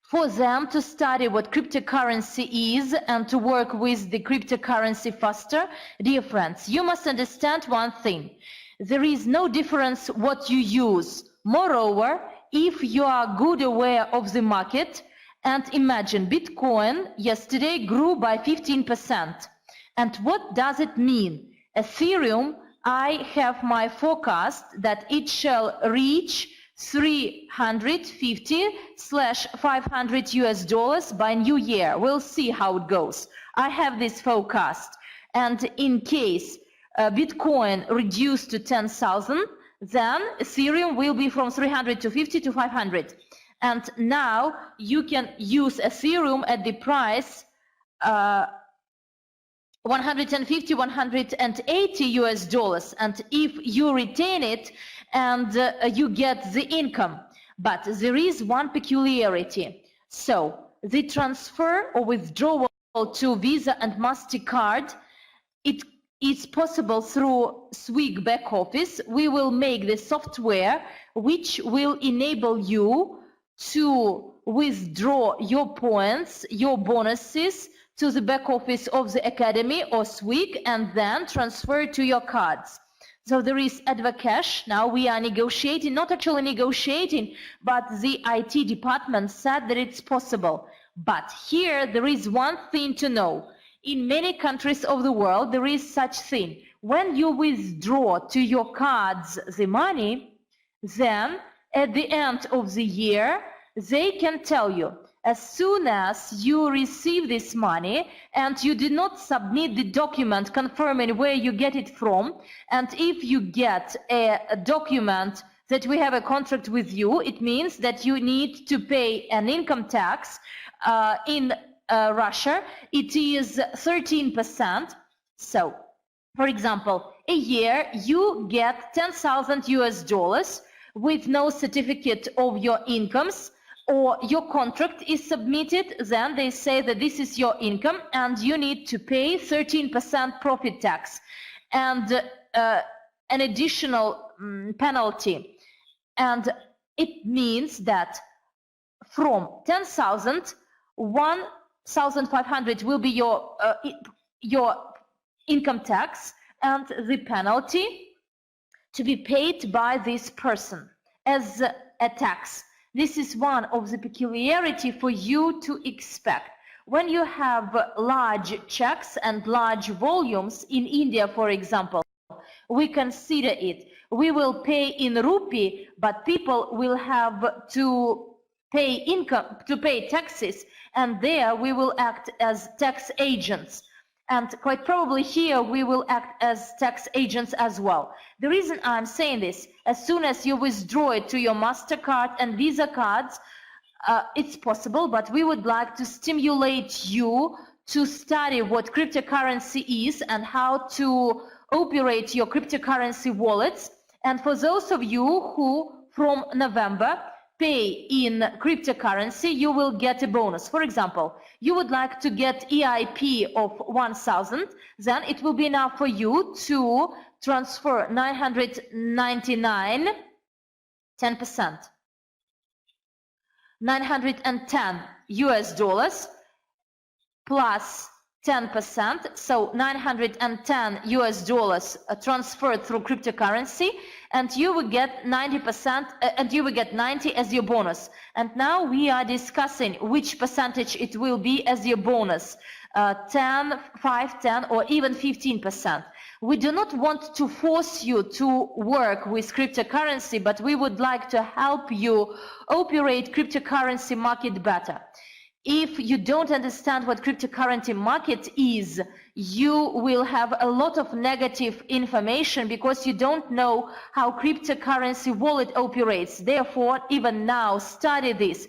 for them to study what cryptocurrency is and to work with the cryptocurrency faster. Dear friends, you must understand one thing. There is no difference what you use. Moreover, if you are good aware of the market, and imagine Bitcoin yesterday grew by 15%. And what does it mean? Ethereum, I have my forecast that it shall reach 350/500 US dollars by New Year. We'll see how it goes. I have this forecast. And in case Bitcoin reduced to 10,000, then Ethereum will be from 350 to 500. And now you can use Ethereum at the price 150, 180 US dollars, and if you retain it and you get the income. But there is one peculiarity. So the transfer or withdrawal to Visa and MasterCard, it is possible through Swig back office. We will make the software which will enable you to withdraw your points, your bonuses, to the back office of the Academy or Swig, and then transfer to your cards. So there is Advocash. Now we are negotiating, not actually negotiating, but the IT department said that it's possible. But here there is one thing to know. In many countries of the world, there is such thing. When you withdraw to your cards the money, then at the end of the year, they can tell you, as soon as you receive this money and you did not submit the document confirming where you get it from, and if you get a document that we have a contract with you, it means that you need to pay an income tax. In Russia, it is 13%. So, for example, a year you get 10,000 US dollars with no certificate of your incomes, or your contract is submitted, then they say that this is your income and you need to pay 13% profit tax and an additional penalty. And it means that from 10,000, 1,500 will be your income tax and the penalty to be paid by this person as a tax. This is one of the peculiarity for you to expect. When you have large checks and large volumes in India, for example, we consider it. We will pay in rupee, but people will have to pay income, to pay taxes, and there we will act as tax agents. And quite probably here we will act as tax agents as well. The reason I'm saying this, as soon as you withdraw it to your MasterCard and Visa cards, it's possible, but we would like to stimulate you to study what cryptocurrency is and how to operate your cryptocurrency wallets. And for those of you who from November pay in cryptocurrency, you will get a bonus. For example, you would like to get EIP of 1,000, then it will be enough for you to transfer 999, 10%, 910 US dollars plus 10%, so 910 US dollars transferred through cryptocurrency, and you will get 90%, and you will get 90 as your bonus. And now we are discussing which percentage it will be as your bonus, 10, 5, 10, or even 15%. We do not want to force you to work with cryptocurrency, but we would like to help you operate cryptocurrency market better. If you don't understand what cryptocurrency market is, you will have a lot of negative information because you don't know how cryptocurrency wallet operates. Therefore, even now, study this.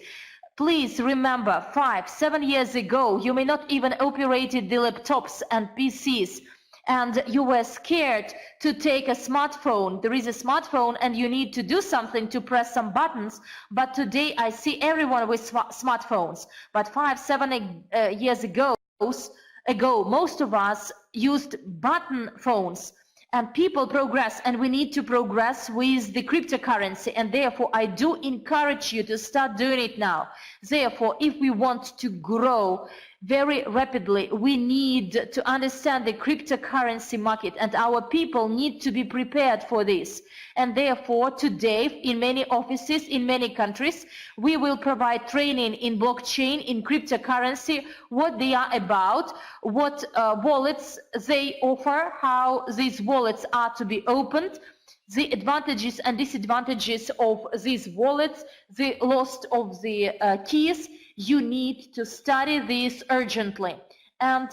Please remember, 5, 7 years ago, you may not even operated the laptops and PCs, and you were scared to take a smartphone. There is a smartphone and you need to do something to press some buttons, but today I see everyone with smartphones. But 5, 7 years ago, most of us used button phones. And people progress, and we need to progress with the cryptocurrency, and therefore I do encourage you to start doing it now. Therefore, if we want to grow very rapidly, we need to understand the cryptocurrency market, and our people need to be prepared for this. And therefore, today, in many offices, in many countries, we will provide training in blockchain, in cryptocurrency, what they are about, what wallets they offer, how these wallets are to be opened, the advantages and disadvantages of these wallets, the loss of the keys. You need to study this urgently. And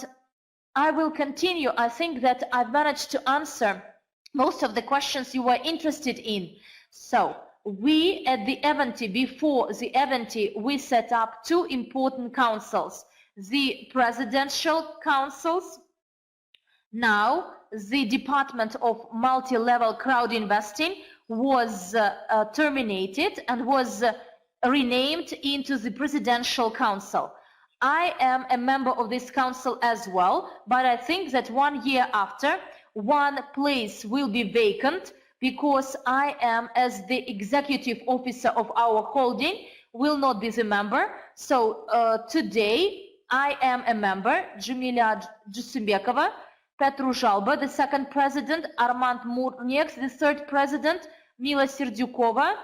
I will continue. I think that I've managed to answer most of the questions you were interested in. So we at the EVENTI, before the EVENTI, we set up 2 important councils, the presidential councils. Now the Department of Multi-Level Crowd Investing was terminated and was renamed into the Presidential Council. I am a member of this council as well, but I think that 1 year after, one place will be vacant because I am, as the executive officer of our holding, will not be the member. So today I am a member, Jamila Jusumbekova, Petru Zhalba, the 2nd president, Armand Murnieks, the 3rd president, Mila Serdyukova,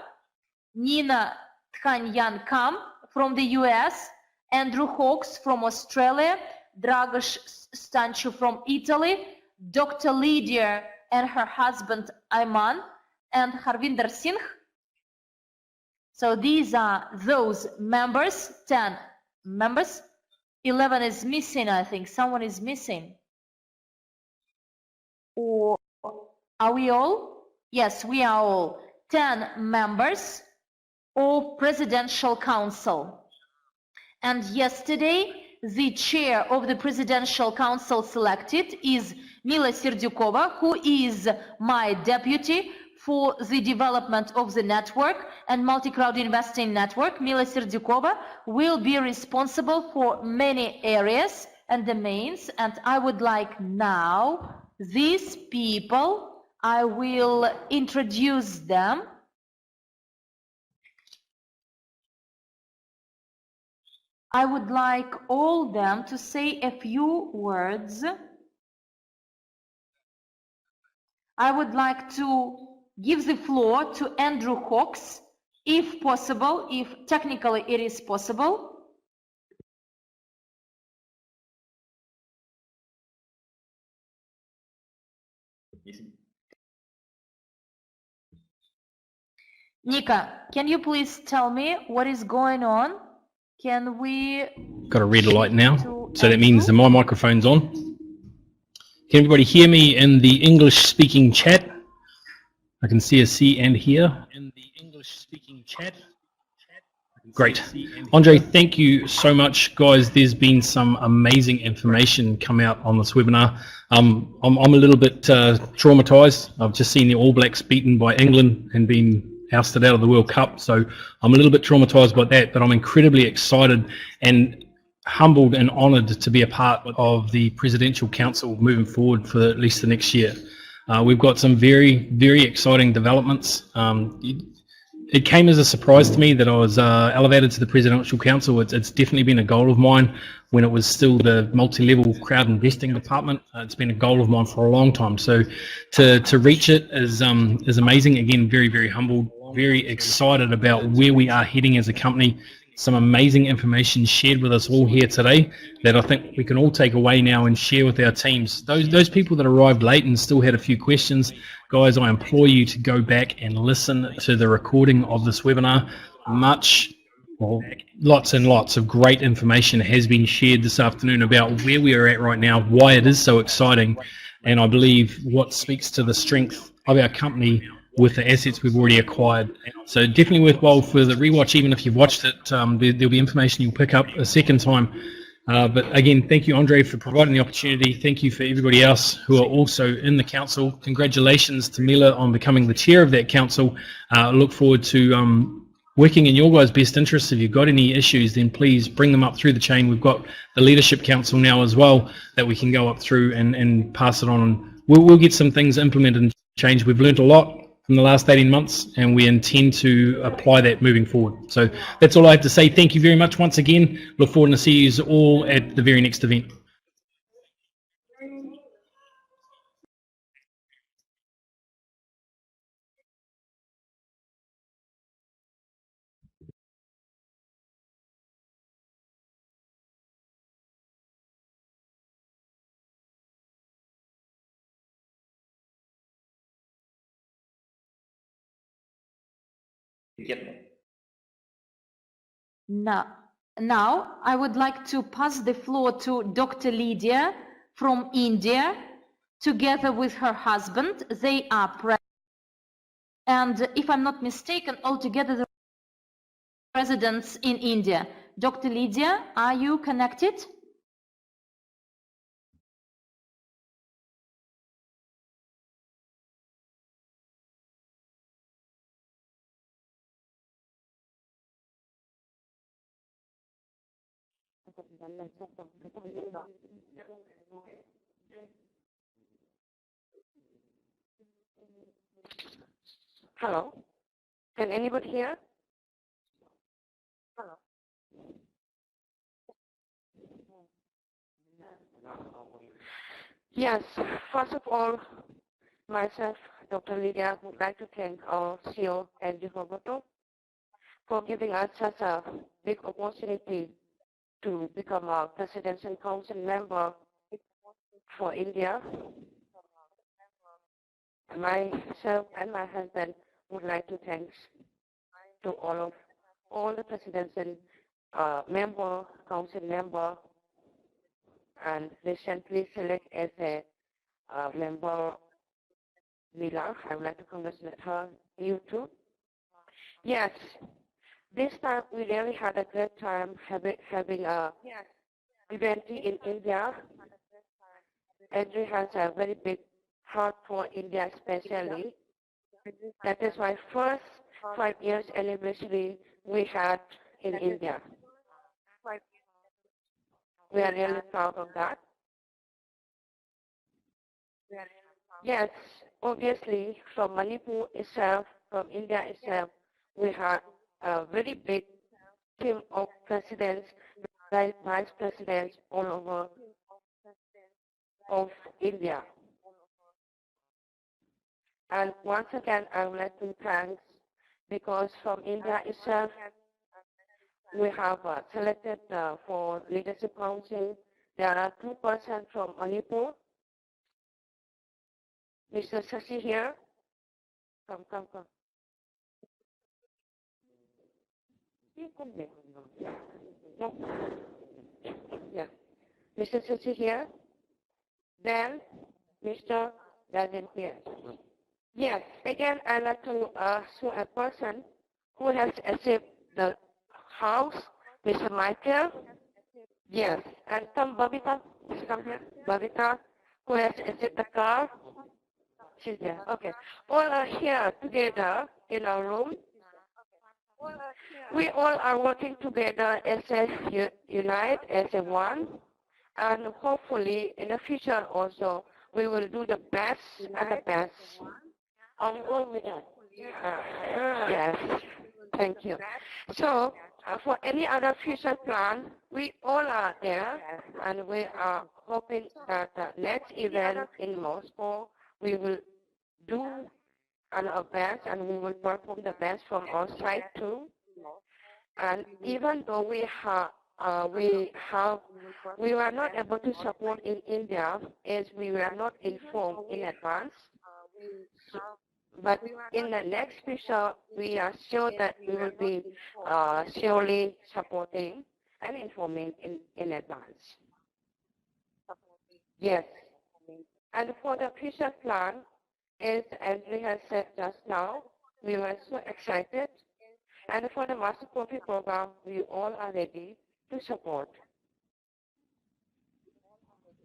Nina Thanyan Kam from the US, Andrew Hawkes from Australia, Dragos Stanchu from Italy, Dr. Lydia and her husband Ayman, and Harvinder Singh. So these are those members, 10 members. 11 is missing, I think. Someone is missing. Or are we all? Yes, we are all. 10 members of Presidential Council. And yesterday, the chair of the Presidential Council selected is Mila Serdyukova, who is my deputy for the development of the network and multi-crowd investing network. Mila Serdyukova will be responsible for many areas and domains, and I would like now these people, I will introduce them. I would like all them to say a few words. I would like to give the floor to Andrew Hawkes, if possible, if technically it is possible. Nika, can you please tell me what is going on? Can we... Got a red light now, to so that means that my microphone's on. Can everybody hear me in the English-speaking chat? I can see and hear in the English-speaking chat. Great. Andre, thank you so much, guys. There's been some amazing information come out on this webinar. I'm a little bit traumatized. I've just seen the All Blacks beaten by England and been ousted out of the World Cup, so I'm a little bit traumatized by that, but I'm incredibly excited and humbled and honored to be a part of the Presidential Council moving forward for at least the next year. We've got some very, very exciting developments. It came as a surprise to me that I was elevated to the Presidential Council. It's definitely been a goal of mine when it was still the multi-level crowd investing department. It's been a goal of mine for a long time. So to reach it is amazing. Again, very, very humbled, very excited about where we are heading as a company. Some amazing information shared with us all here today that I think we can all take away now and share with our teams. Those people that arrived late and still had a few questions, guys, I implore you to go back and listen to the recording of this webinar. Lots and lots of great information has been shared this afternoon about where we are at right now, why it is so exciting, and I believe what speaks to the strength of our company with the assets we've already acquired. So definitely worthwhile for the rewatch. Even if you've watched it, there'll be information you'll pick up a second time. But again, thank you, Andre, for providing the opportunity. Thank you for everybody else who are also in the council. Congratulations to Mila on becoming the chair of that council. I look forward to working in your guys' best interests. If you've got any issues, then please bring them up through the chain. We've got the leadership council now as well that we can go up through and pass it on. We'll get some things implemented and changed. We've learned a lot in the last 18 months, and we intend to apply that moving forward. So that's all I have to say. Thank you very much once again. Look forward to see you all at the very next event. Now, I would like to pass the floor to Dr. Lydia from India, together with her husband. They are present. And if I'm not mistaken, altogether the residents in India. Dr. Lydia, are you connected? Hello, can anybody hear? Hello. Yes, first of all, myself, Dr. Lydia, would like to thank our CEO, Andy Roberto, for giving us such a big opportunity to become a Presidential Council member for India. Myself and my husband would like to thank to all the Presidential Council member, and recently selected as a member, Mila. I would like to congratulate her, you too. Yes, this time we really had a great time having a event in India. Andrew has a very big heart for India especially. That is my first 5 years anniversary we had in India. We are really proud of that. Yes, obviously from Manipur itself, from India itself, we had a very big team of presidents, vice presidents all over of India. And once again, I would like to thank, because from India itself, we have selected for Leadership Council, there are 2 persons from Manipur. Mr. Shashi here. Come. No. Yeah. Mr. Susi here. Then Mr. Doesn't here. Yes. Again, I'd like to show a person who has achieved the house, Mr. Michael. Yes. And come, Babita. Please come here. Babita, who has achieved the car. She's there. Okay. All are here together in our room. We all are working together as a unite, as a one, and hopefully in the future also we will do the best and the best. Yes, thank you. So for any other future plan, we all are there, and we are hoping that the next event in Moscow we will do our best, and we will perform the best from our side too. And even though we were not able to support in India as we were not informed in advance. But in the next future, we are sure that we will be surely supporting and informing in advance. Yes. And for the future plan, as Andrew has said just now, we were so excited. And for the Master Profi program, we all are ready to support.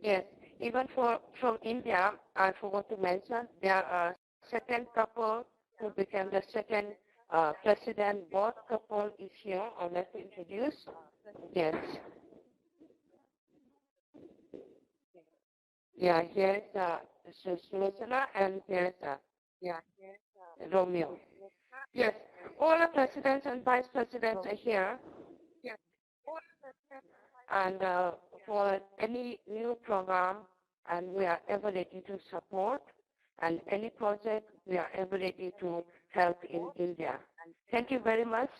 Yes, even from India, I forgot to mention, there are second couple who became the second president. Both couple is here. I'd like to introduce. Yes. Yeah, here's Susana, and here's Romeo. Yes, all the presidents and vice presidents are here. Yes. And for any new program, and we are ever ready to support, and any project, we are ever ready to help in India. Thank you very much,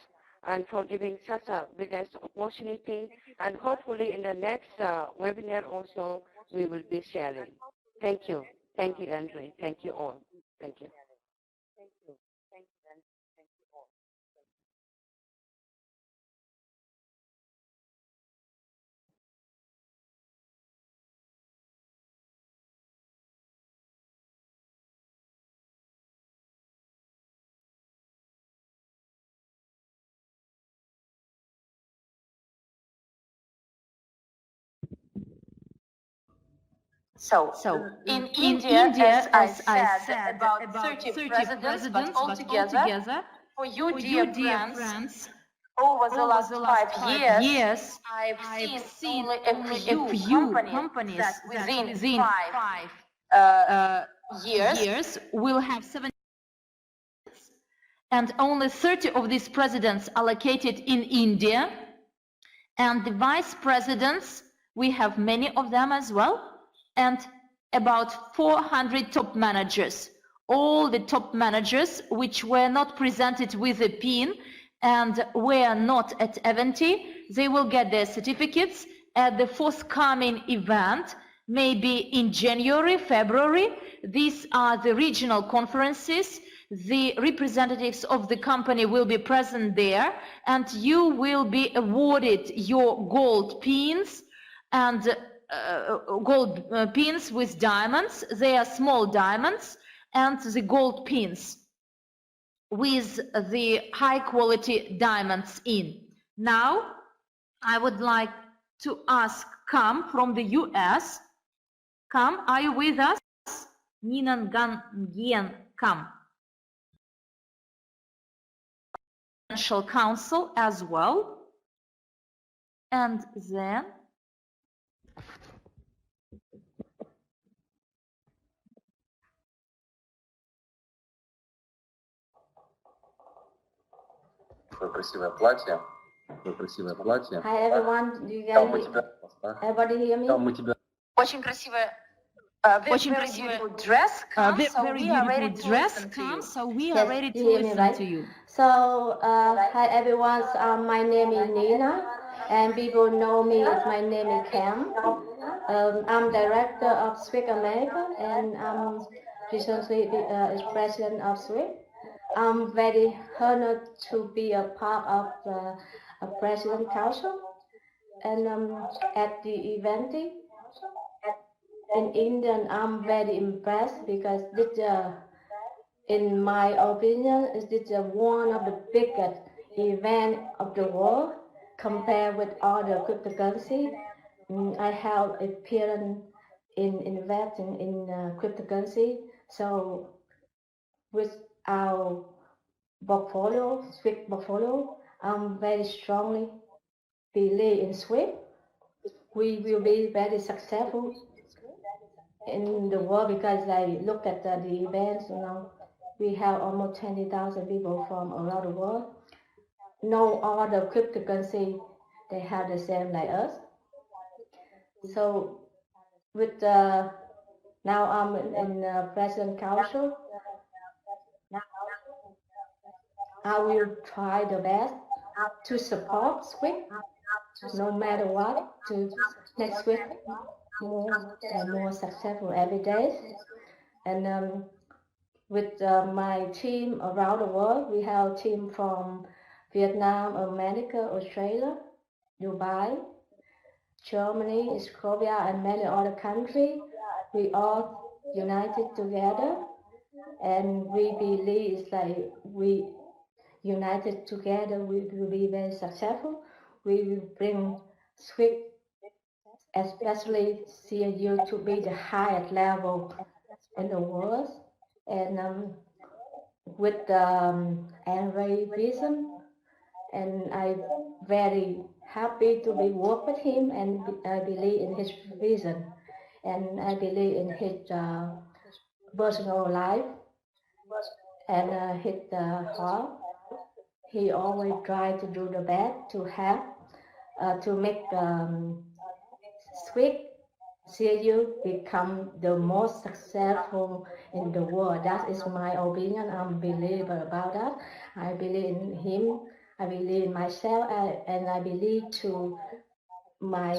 and for giving such a biggest opportunity, and hopefully in the next webinar also, we will be sharing. Thank you. Thank you, Andre. Thank you all. Thank you. So in India, as I said, about 30 presidents, but altogether, for you, dear friends, over the last 5 years, I've seen only a few companies that within 5 years will have 7, and only 30 of these presidents are located in India, and the vice presidents, we have many of them as well, and about 400 top managers. All the top managers which were not presented with a PIN and were not at EVENTI, they will get their certificates at the forthcoming event, maybe in January, February. These are the regional conferences. The representatives of the company will be present there, and you will be awarded your gold pins and gold pins with diamonds. They are small diamonds, and the gold pins with the high quality diamonds in. Now I would like to ask Kam from the US. Kam, are you with us? Ninan Gan Kam. Financial Council as well. And then Красивое платье. Красивое платье. Hi everyone, do you guys everybody hear me? Очень красивое. Very beautiful dress, very beautiful dress, so we are ready to listen to you. So, hi everyone, my name is Nina, and people know me as my name is Cam. I'm director of SWIC America, and I'm recently is president of SWIC. I'm very honored to be a part of the a President Council, and at the event in India, I'm very impressed because this, in my opinion, is this one of the biggest event of the world compared with other cryptocurrency. I have experience in investing in cryptocurrency, so with our portfolio, SWIFT portfolio, I'm very strongly believe in SWIFT. We will be very successful in the world because I look at the events, we have almost 20,000 people from around the world. No other cryptocurrency, they have the same like us. So with now I'm in President Council, I will try the best to support SWIFT, no matter what, to make SWIFT more and more successful every day. And with my team around the world, we have a team from Vietnam, America, Australia, Dubai, Germany, Scandinavia, and many other countries. We all united together, and we believe it's like we united together, we will be very successful. We will bring SWIFT, especially CNU, to be the highest level in the world. And with Andre vision, and I'm very happy to be work with him, and I believe in his vision, and I believe in his personal life and his heart. He always try to do the best to have to make SWIFT CNU become the most successful in the world. That is my opinion. I'm a believer about that. I believe in him. I believe in myself, and I believe to my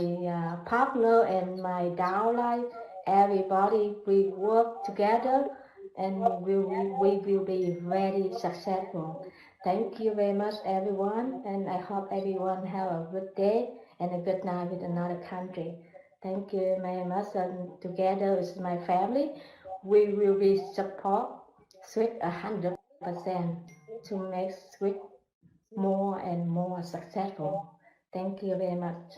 partner and my downline. Everybody, we work together, and we will be very successful. Thank you very much, everyone, and I hope everyone have a good day and a good night with another country. Thank you very much, and together with my family, we will be support SWIFT 100% to make SWIFT more and more successful. Thank you very much.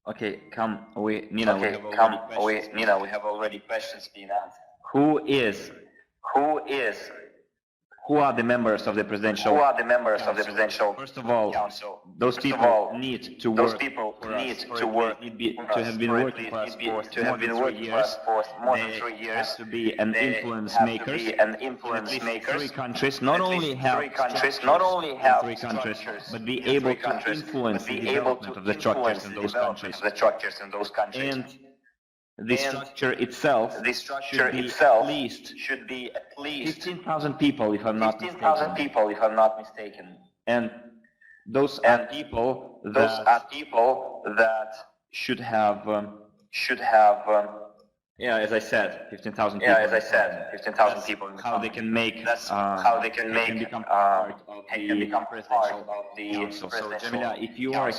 Okay, Nina, we have already questions being asked. Who are the members of the presidential? First of all, council. Those people need to work. To have been working for us for more than 3 years. They have to be an influence makers. Three countries, not only have three countries, but be able to influence the development of the structures in those countries. And the structure itself should be at least 15,000 people, if I'm not mistaken. And those are people that should have, as I said, 15,000 people. How they can make, become part of the council. So Jamila, if you are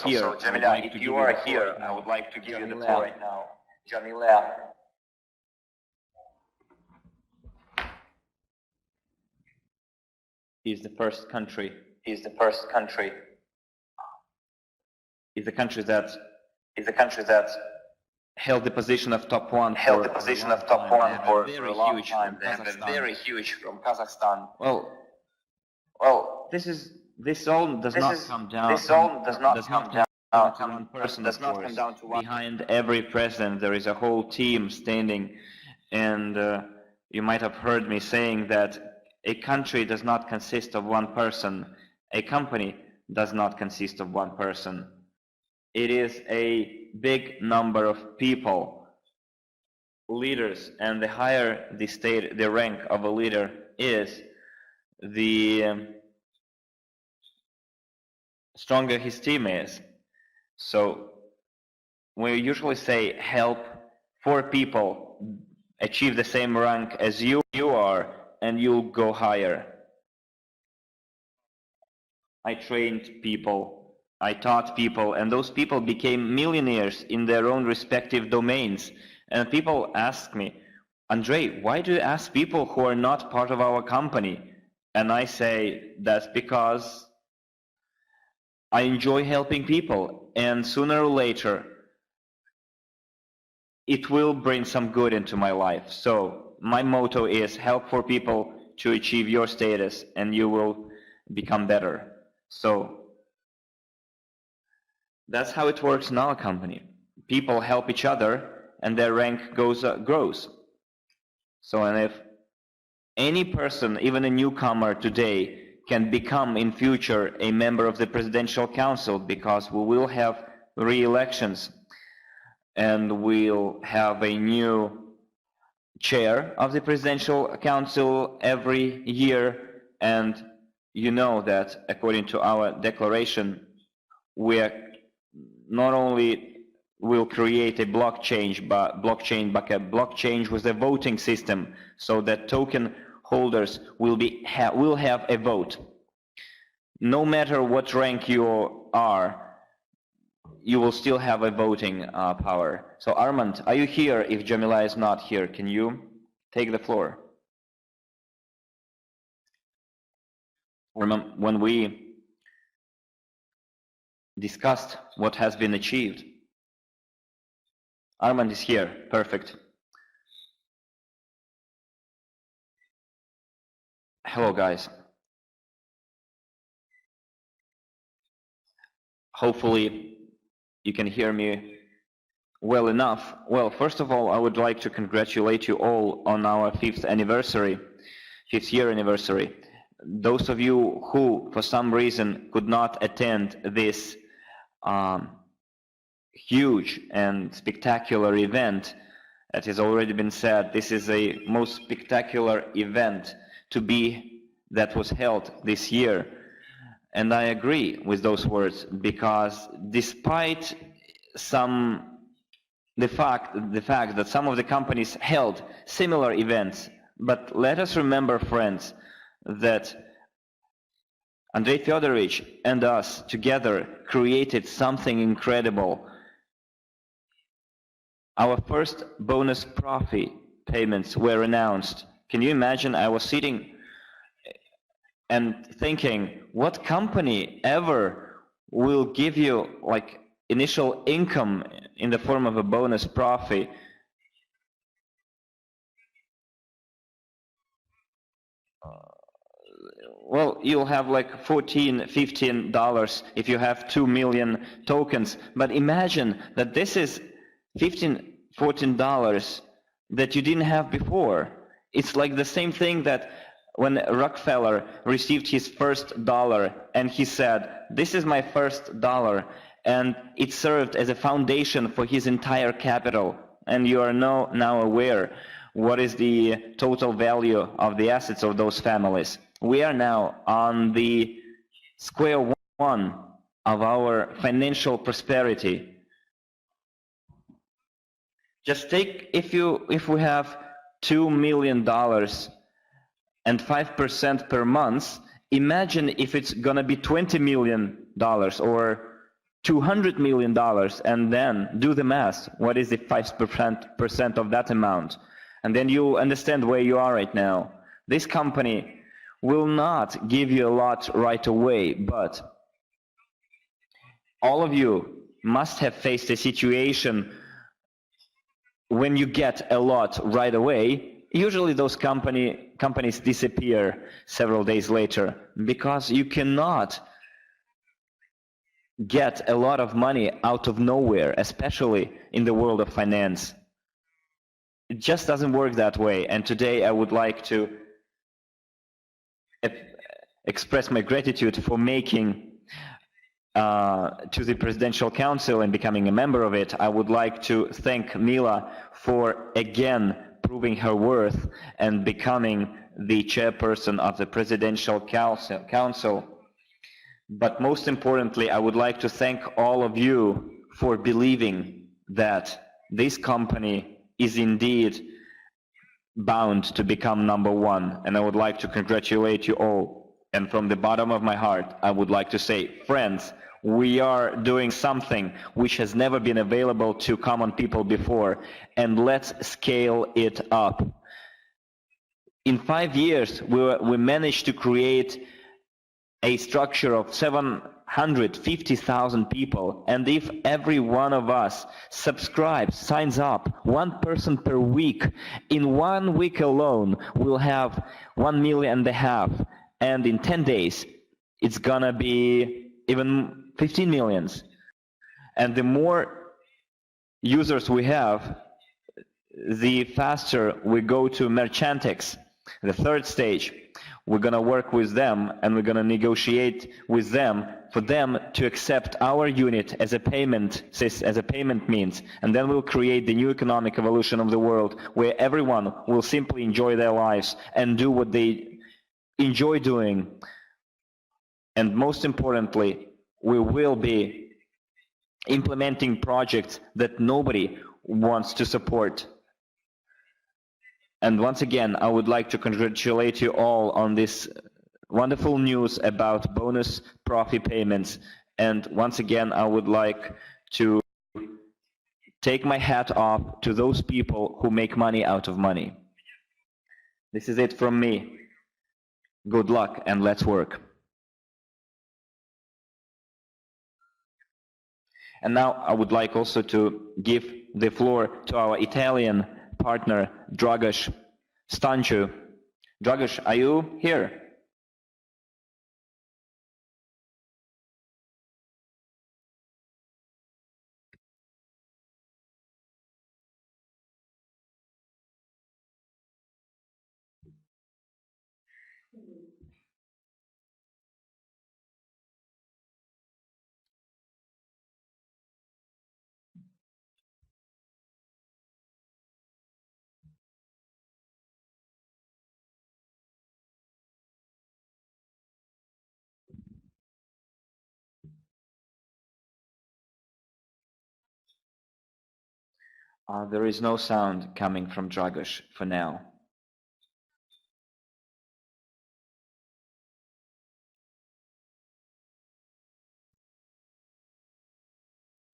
here, I would like to give you the floor right now. Jamila. Is the country that held the position of top one for a long time. They have a very huge from Kazakhstan. Well, this all does not come down to one person, of course. Behind every president, there is a whole team standing, and you might have heard me saying that a country does not consist of one person. A company does not consist of one person. It is a big number of people leaders, and the higher the rank of a leader is, the stronger his team is. So we usually say help 4 people achieve the same rank as you are, and you'll go higher. I trained people, I taught people, and those people became millionaires in their own respective domains. And people ask me, Andrei, why do you ask people who are not part of our company? And I say, that's because I enjoy helping people, and sooner or later, it will bring some good into my life. So my motto is help 4 people to achieve your status, and you will become better. So that's how it works in our company. People help each other, and their rank grows. So, and if any person, even a newcomer today, can become in future a member of the Presidential Council, because we will have re-elections, and we'll have a new chair of the Presidential Council every year, and you know that according to our declaration, we are not only will create a blockchain, but a blockchain with a voting system, so that token holders will have a vote. No matter what rank you are, you will still have a voting power. So Armand, are you here? If Jamila is not here, can you take the floor? Remember when we discussed what has been achieved? Armand is here. Perfect. Hello, guys. Hopefully you can hear me well enough. Well, first of all, I would like to congratulate you all on our 5th year anniversary. Those of you who, for some reason, could not attend this huge and spectacular event, that has already been said, this is a most spectacular event that was held this year. And I agree with those words, because despite the fact that some of the companies held similar events, but let us remember, friends, that Andrei Fyodorovich and us together created something incredible. Our first bonus-profi payments were announced. Can you imagine? I was sitting and thinking, what company ever will give you like initial income in the form of a bonus-profi? Well, you'll have like $14, $15 if you have 2 million tokens. But imagine that this is $15, $14 that you didn't have before. It's like the same thing that when Rockefeller received his first dollar and he said, this is my first dollar, and it served as a foundation for his entire capital. And you are now aware what is the total value of the assets of those families. We are now on the square one of our financial prosperity. Just take, if we have $2 million and 5% per month, imagine if it's gonna be $20 million or $200 million, and then do the math. What is the 5% of that amount? And then you understand where you are right now. This company will not give you a lot right away, but all of you must have faced a situation when you get a lot right away. Usually those companies disappear several days later, because you cannot get a lot of money out of nowhere, especially in the world of finance. It just doesn't work that way. And today I would like to express my gratitude for making to the Presidential Council and becoming a member of it, I would like to thank Mila for again proving her worth and becoming the chairperson of the Presidential Council. But most importantly, I would like to thank all of you for believing that this company is indeed bound to become #1. And I would like to congratulate you all. And from the bottom of my heart, I would like to say, friends, we are doing something which has never been available to common people before, and let's scale it up. In 5 years, we managed to create a structure of 750,000 people, and if every one of us subscribes, signs up, 1 person per week, in 1 week alone, we'll have 1.5 million, and in 10 days, it's gonna be even 15 millions. And the more users we have, the faster we go to Merchantex, the 3rd stage. We're going to work with them, and we're going to negotiate with them for them to accept our unit as a payment means. And then we'll create the new economic evolution of the world, where everyone will simply enjoy their lives and do what they enjoy doing. And most importantly, we will be implementing projects that nobody wants to support. And once again, I would like to congratulate you all on this wonderful news about bonus-profi payments. And once again, I would like to take my hat off to those people who make money out of money. This is it from me. Good luck, and let's work. And now I would like also to give the floor to our Italian partner, Dragoș Stanciu. Dragoș, are you here? There is no sound coming from Dragoș for now.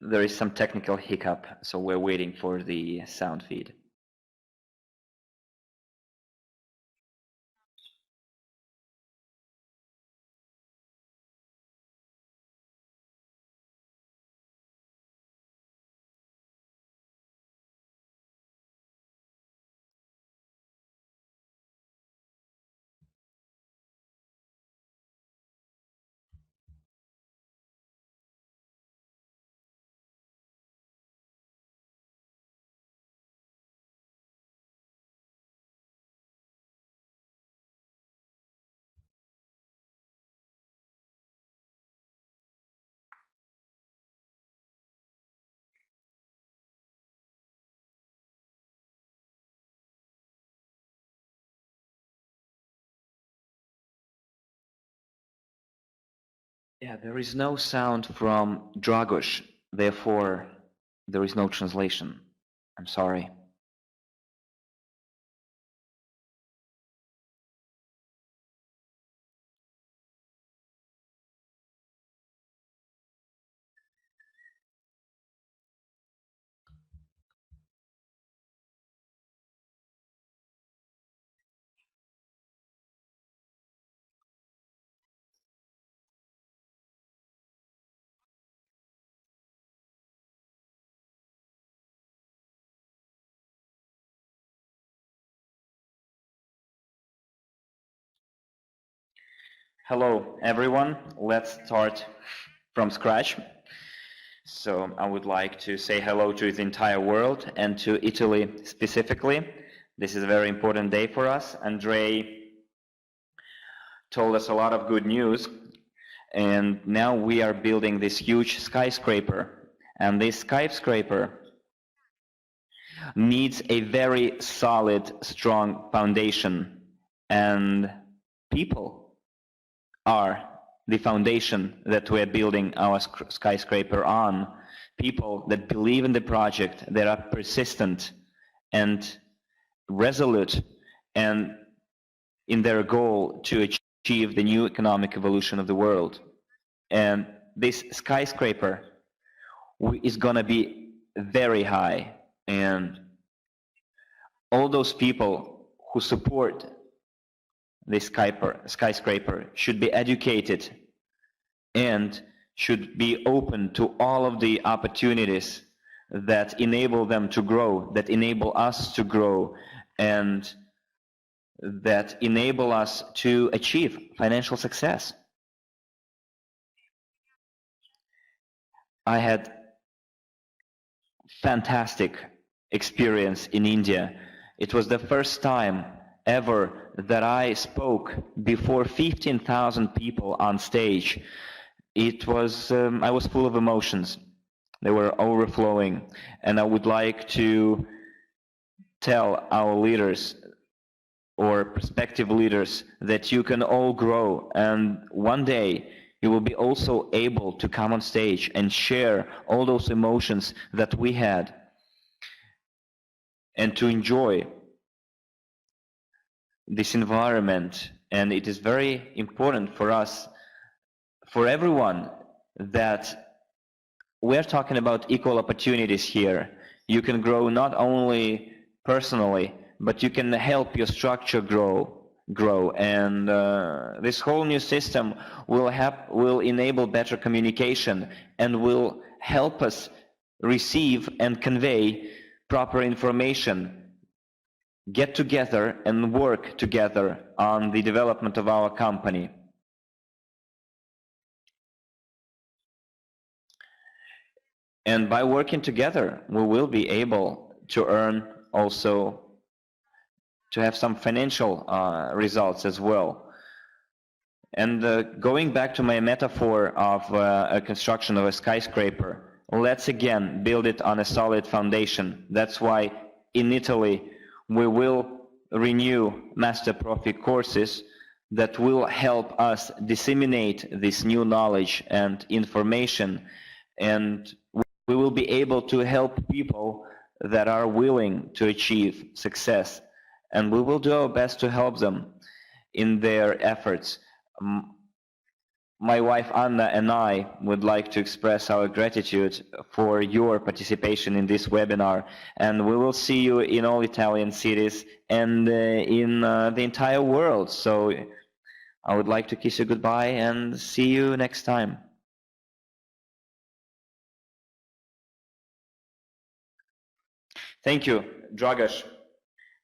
There is some technical hiccup, so we're waiting for the sound feed. Yeah, there is no sound from Dragoș, therefore there is no translation. I'm sorry. Hello, everyone. Let's start from scratch. So I would like to say hello to the entire world and to Italy specifically. This is a very important day for us. Andrei told us a lot of good news, And now we are building this huge skyscraper. And this skyscraper needs a very solid, strong foundation. And people are the foundation that we're building our skyscraper on. People that believe in the project, that are persistent and resolute and in their goal to achieve the new economic evolution of the world. And this skyscraper is going to be very high, and all those people who support this skyscraper should be educated and should be open to all of the opportunities that enable them to grow, that enable us to grow, and that enable us to achieve financial success. I had fantastic experience in India. It was the first time ever that I spoke before 15,000 people on stage. It was, I was full of emotions. They were overflowing. And I would like to tell our leaders or prospective leaders that you can all grow, and one day you will be also able to come on stage and share all those emotions that we had and to enjoy this environment. And it is very important for us, for everyone, that we're talking about equal opportunities here. You can grow not only personally, but you can help your structure grow, and this whole new system will enable better communication and will help us receive and convey proper information, get together and work together on the development of our company. And by working together, we will be able to earn also, to have some financial results as well. And going back to my metaphor of a construction of a skyscraper, let's again build it on a solid foundation. That's why in Italy we will renew Master Profi courses that will help us disseminate this new knowledge and information, and we will be able to help people that are willing to achieve success. And we will do our best to help them in their efforts. My wife Anna and I would like to express our gratitude for your participation in this webinar, and we will see you in all Italian cities and in the entire world. So I would like to kiss you goodbye and see you next time. Thank you, Dragoš.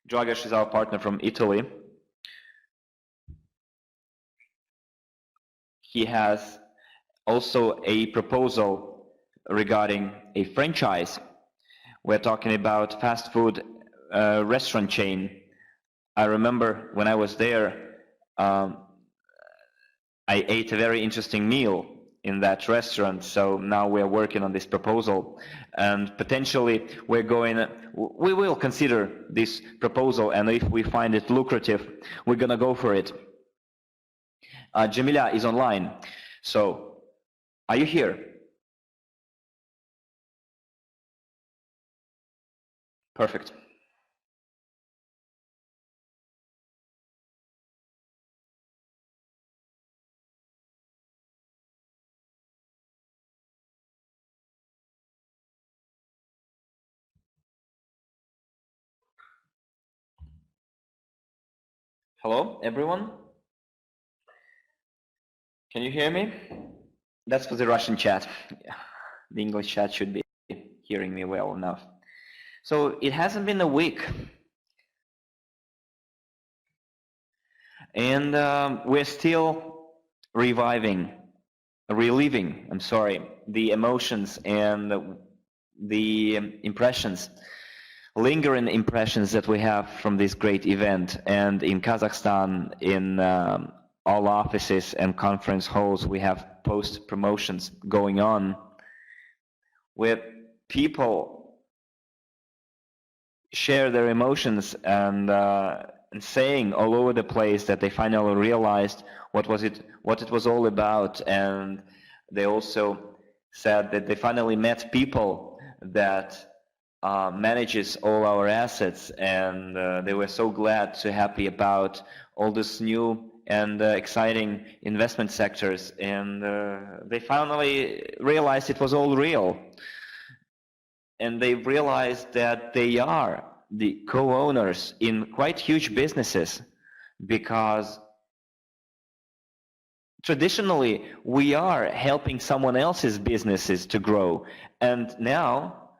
Dragoš is our partner from Italy. He has also a proposal regarding a franchise. We're talking about fast food restaurant chain. I remember when I was there, I ate a very interesting meal in that restaurant. So now we're working on this proposal, and potentially we will consider this proposal, and if we find it lucrative, we're gonna go for it. Jamila is online. So are you here? Perfect. Hello, everyone? Can you hear me? That's for the Russian chat. The English chat should be hearing me well enough. So it hasn't been a week. And we're still reliving, the emotions and the impressions, lingering impressions that we have from this great event. And in Kazakhstan, in all offices and conference halls, we have post promotions going on, where people share their emotions and saying all over the place that they finally realized what it was all about, and they also said that they finally met people that manages all our assets, and they were so glad, so happy about all this new and exciting investment sectors, and they finally realized it was all real, and they realized that they are the co-owners in quite huge businesses, because traditionally we are helping someone else's businesses to grow, and now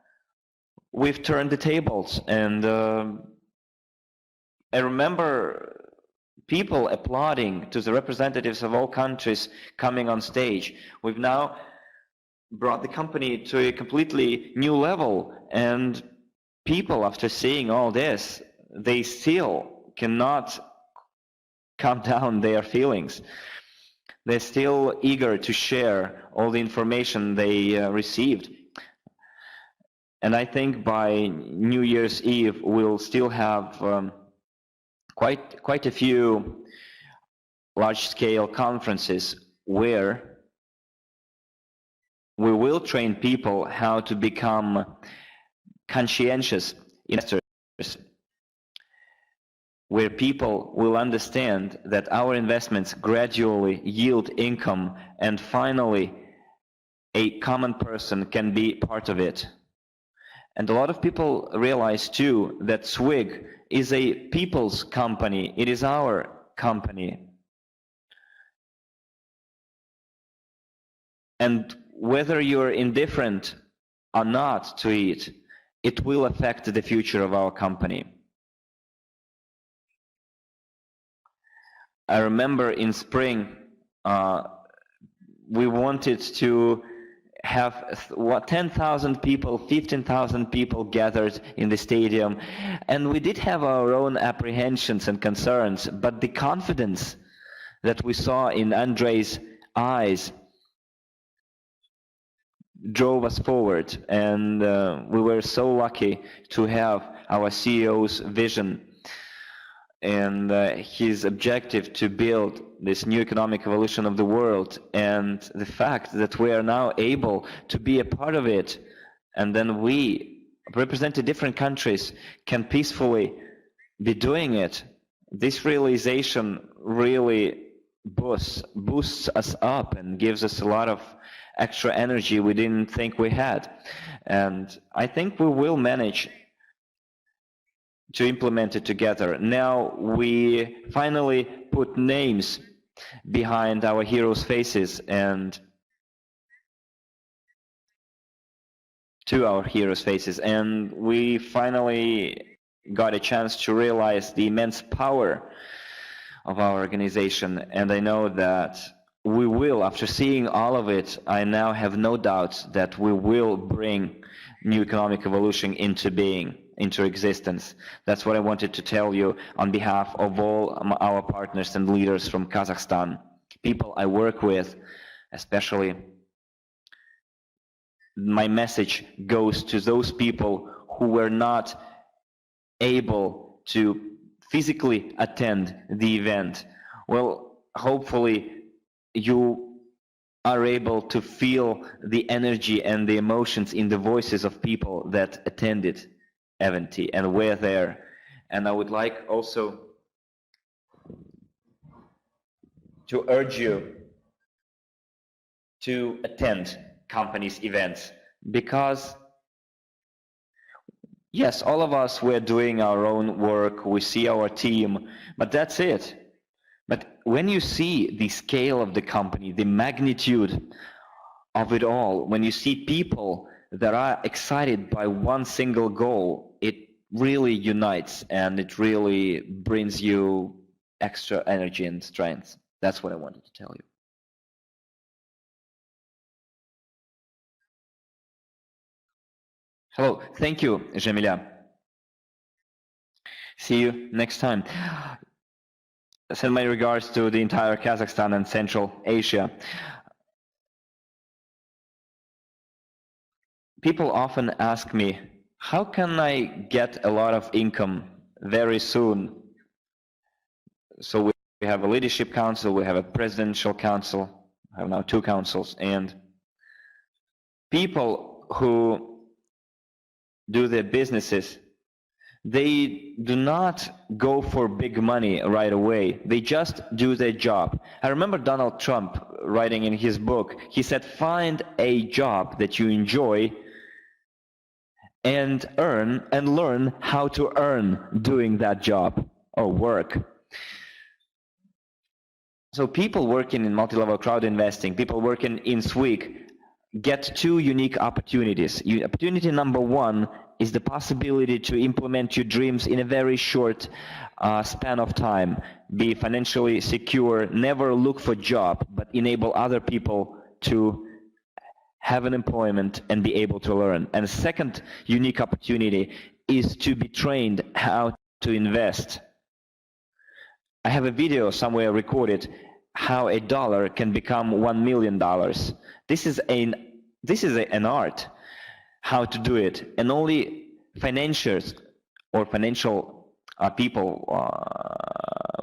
we've turned the tables. And I remember people applauding to the representatives of all countries coming on stage. We've now brought the company to a completely new level, and people, after seeing all this, they still cannot calm down their feelings. They're still eager to share all the information they received. And I think by New Year's Eve, we'll still have quite a few large-scale conferences where we will train people how to become conscientious investors, where people will understand that our investments gradually yield income, and finally a common person can be part of it. And a lot of people realize too that SWIG is a people's company. It is our company. And whether you're indifferent or not to it, it will affect the future of our company. I remember in spring, we wanted to have 10,000 people, 15,000 people gathered in the stadium, and we did have our own apprehensions and concerns, but the confidence that we saw in Andrei's eyes drove us forward, and we were so lucky to have our CEO's vision and his objective to build this new economic evolution of the world, and the fact that we are now able to be a part of it, and then we, representing different countries, can peacefully be doing it. This realization really boosts us up and gives us a lot of extra energy we didn't think we had. And I think we will manage to implement it together. Now we finally put names behind our heroes' faces and to our heroes' faces, and we finally got a chance to realize the immense power of our organization. And I know that we will, after seeing all of it, I now have no doubts that we will bring new economic evolution into being, into existence. That's what I wanted to tell you on behalf of all our partners and leaders from Kazakhstan, people I work with, especially. My message goes to those people who were not able to physically attend the event. Well, hopefully you are able to feel the energy and the emotions in the voices of people that attended EVENTI and were there. And I would like also to urge you to attend companies' events, because yes, all of us, we're doing our own work, we see our team, but that's it. But when you see the scale of the company, the magnitude of it all, when you see people that are excited by one single goal, it really unites and it really brings you extra energy and strength. That's what I wanted to tell you. Hello, thank you, Jamila. See you next time. Send my regards to the entire Kazakhstan and Central Asia. People often ask me, how can I get a lot of income very soon? So we have a leadership council, we have a presidential council, I have now 2 councils, and people who do their businesses, they do not go for big money right away. They just do their job. I remember Donald Trump writing in his book, he said, find a job that you enjoy and earn and learn how to earn doing that job or work. So people working in multi-level crowd investing, people working in SWIG get 2 unique opportunities. Opportunity number 1 is the possibility to implement your dreams in a very short span of time. Be financially secure, never look for a job, but enable other people to have an employment and be able to learn. And the second unique opportunity is to be trained how to invest. I have a video somewhere recorded how a dollar can become $1 million. This is an art, how to do it, and only financiers or financial people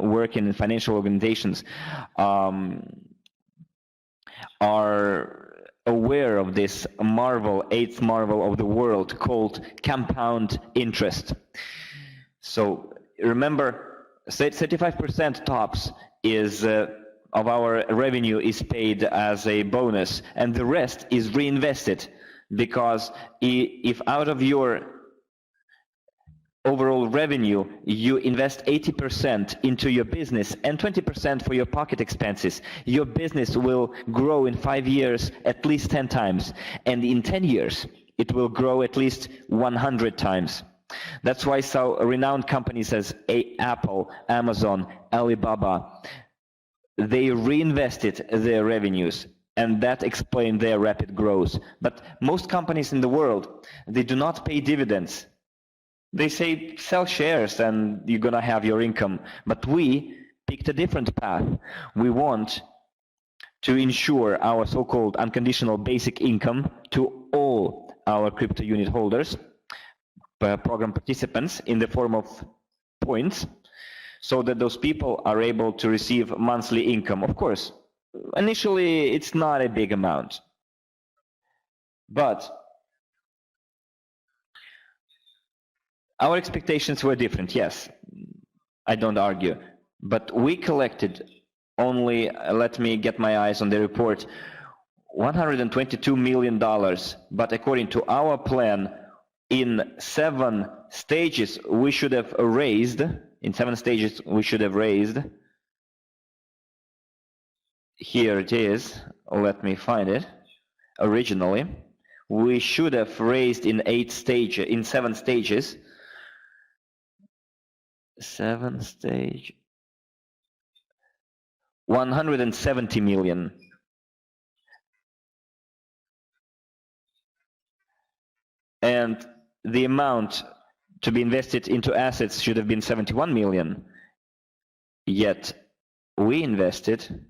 working in financial organizations are aware of this marvel, 8th marvel of the world called compound interest. So remember, 35% tops is of our revenue is paid as a bonus, and the rest is reinvested, because if out of your overall revenue you invest 80% into your business and 20% for your pocket expenses, your business will grow in 5 years at least 10 times, and in 10 years it will grow at least 100 times. That's why so renowned companies as Apple, Amazon, Alibaba, they reinvested their revenues, and that explained their rapid growth. But most companies in the world, they do not pay dividends. They say sell shares and you're gonna have your income. But we picked a different path. We want to ensure our so-called unconditional basic income to all our crypto unit holders, program participants, in the form of points, so that those people are able to receive monthly income. Of course, initially it's not a big amount, but our expectations were different, yes, I don't argue, but we collected only, let me get my eyes on the report, $122 million, but according to our plan, in 7 stages we should have raised, here it is, let me find it, originally, we should have raised in 7 stages, 170 million. And the amount to be invested into assets should have been 71 million. Yet we invested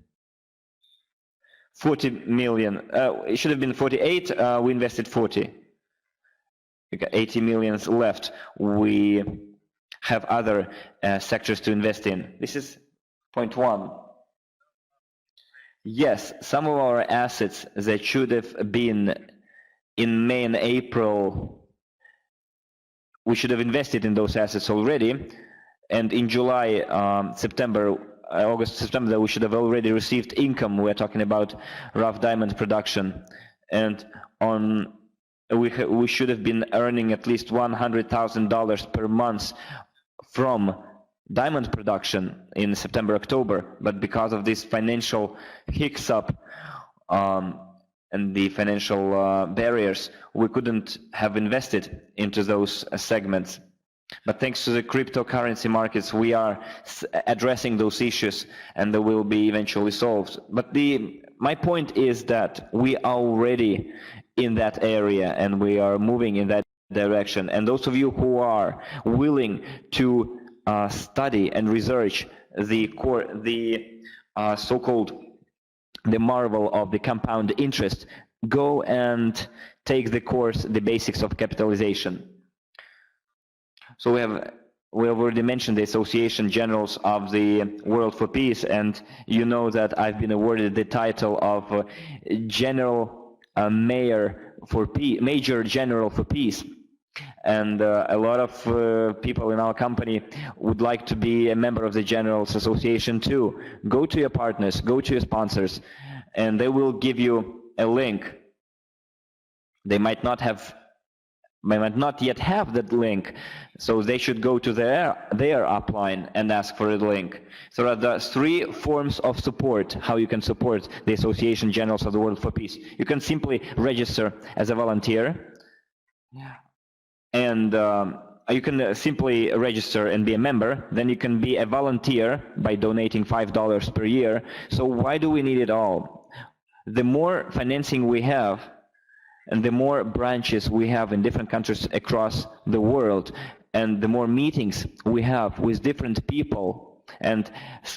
40 million. It should have been 48. We invested 40. We got 80 millions left. We have other sectors to invest in. This is point 1. Yes, some of our assets that should have been in May and April, we should have invested in those assets already. And in July, August, September, we should have already received income. We're talking about rough diamond production. And we should have been earning at least $100,000 per month from diamond production in September, October. But because of this financial hiccup and the financial barriers, we couldn't have invested into those segments. But thanks to the cryptocurrency markets, we are addressing those issues, and they will be eventually solved. But my point is that we are already in that area, and we are moving in that direction. And those of you who are willing to study and research the so-called the marvel of the compound interest, go and take the course, the basics of capitalization. So we have already mentioned the Association Generals of the World for Peace, and you know that I've been awarded the title of General Mayor for Peace, Major General for Peace. And a lot of people in our company would like to be a member of the Generals Association too. Go to your partners, go to your sponsors, and they will give you a link. They might not yet have that link, so they should go to their upline and ask for a link. So there are 3 forms of support, how you can support the Association Generals of the World for Peace. You can simply register as a volunteer, and you can simply register and be a member. Then you can be a volunteer by donating $5 per year. So why do we need it all? The more financing we have, and the more branches we have in different countries across the world, and the more meetings we have with different people, and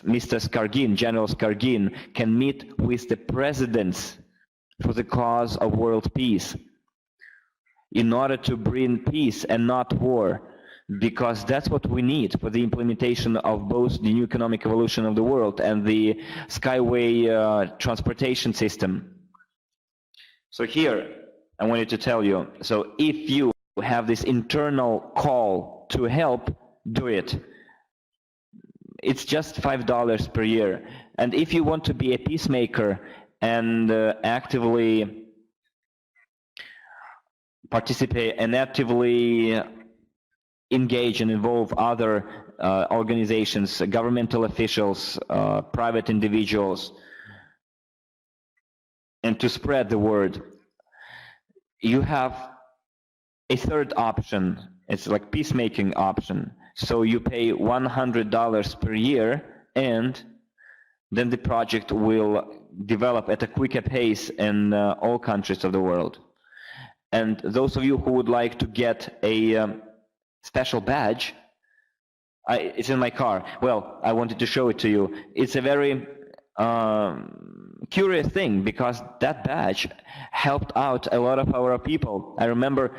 Mr. Skargin, General Skargin, can meet with the presidents for the cause of world peace in order to bring peace and not war, because that's what we need for the implementation of both the new economic evolution of the world and the skyway transportation system. So here, I wanted to tell you, so if you have this internal call to help, do it. It's just $5 per year. And if you want to be a peacemaker and actively participate and actively engage and involve other organizations, governmental officials, private individuals, and to spread the word, you have a 3rd option. It's like peacemaking option. So you pay $100 per year, and then the project will develop at a quicker pace in all countries of the world. And those of you who would like to get a special badge, it's in my car. Well, I wanted to show it to you. It's a very curious thing, because that badge helped out a lot of our people. I remember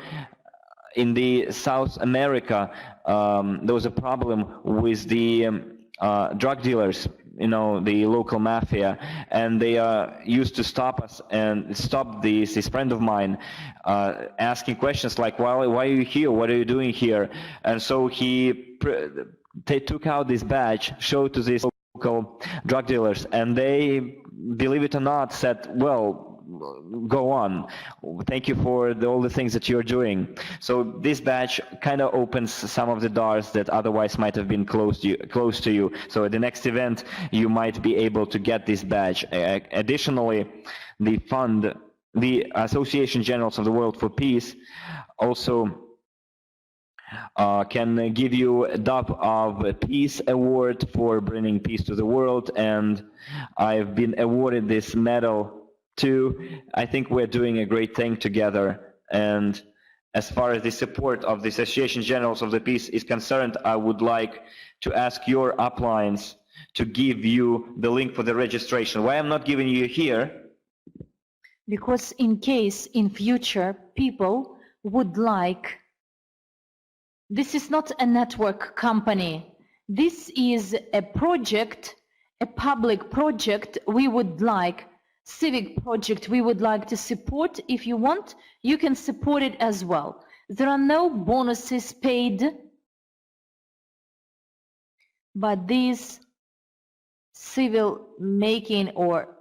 in the South America, there was a problem with the drug dealers, you know, the local mafia, and they used to stop us and stop this friend of mine, asking questions like, why are you here? What are you doing here? And so they took out this badge, showed to these local drug dealers, and they, believe it or not, said, well, go on. Thank you for all the things that you're doing. So this badge kind of opens some of the doors that otherwise might have been close to you. So at the next event, you might be able to get this badge. Additionally, the Association Generals of the World for Peace also can give you a Dove of Peace Award for bringing peace to the world, and I've been awarded this medal too. I think we're doing a great thing together, and as far as the support of the Association Generals of the Peace is concerned, I would like to ask your uplines to give you the link for the registration. Why I'm not giving you here? Because in case in future people would like, this is not a network company. This is a project, a public project we would like, civic project we would like to support. If you want, you can support it as well. There are no bonuses paid, but this civil making or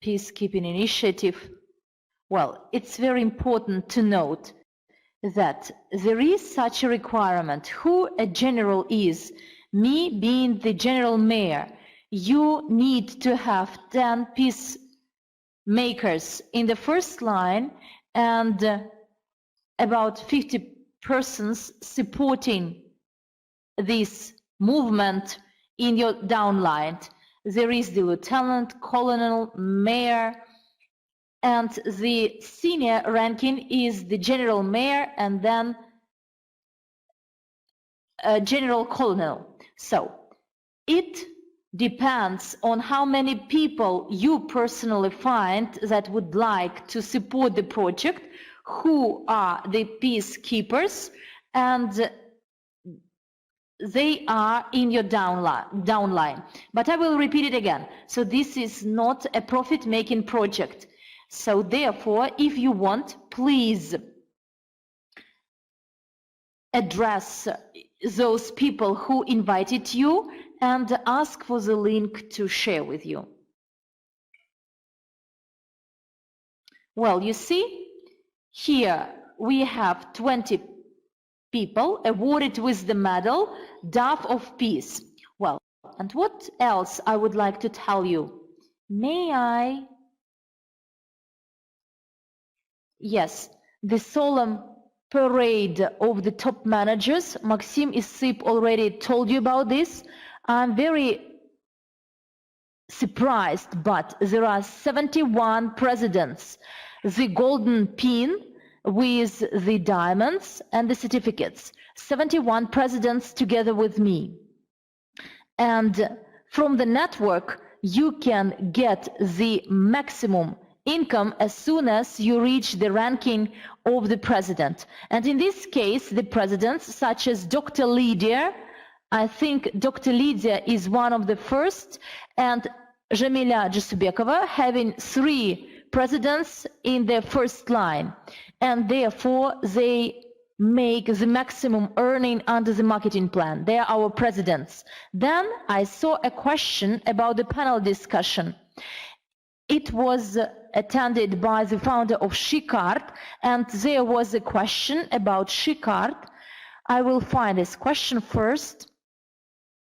peacekeeping initiative, well, it's very important to note that there is such a requirement. Who a general is, me being the general mayor, you need to have 10 peacemakers in the first line and about 50 persons supporting this movement in your downline. There is the lieutenant, colonel, mayor, and the senior ranking is the general mayor and then general colonel. So it depends on how many people you personally find that would like to support the project, who are the peacekeepers, and they are in your downline. But I will repeat it again. So this is not a profit-making project. So therefore, if you want, please address those people who invited you and ask for the link to share with you. Well, you see, here we have 20 people awarded with the medal Dove of Peace. Well, and what else I would like to tell you? May I? Yes, the solemn parade of the top managers. Maxim Isip already told you about this. I'm very surprised, but there are 71 presidents. The golden pin with the diamonds and the certificates. 71 presidents together with me. And from the network, you can get the maximum income as soon as you reach the ranking of the president. And in this case, the presidents such as Dr. Lydia, I think Dr. Lydia is one of the first, and Jamila Jasubekova, having 3 presidents in their first line, and therefore they make the maximum earning under the marketing plan. They are our presidents. Then I saw a question about the panel discussion. It was attended by the founder of Shicard, and there was a question about Shicard. I will find this question first.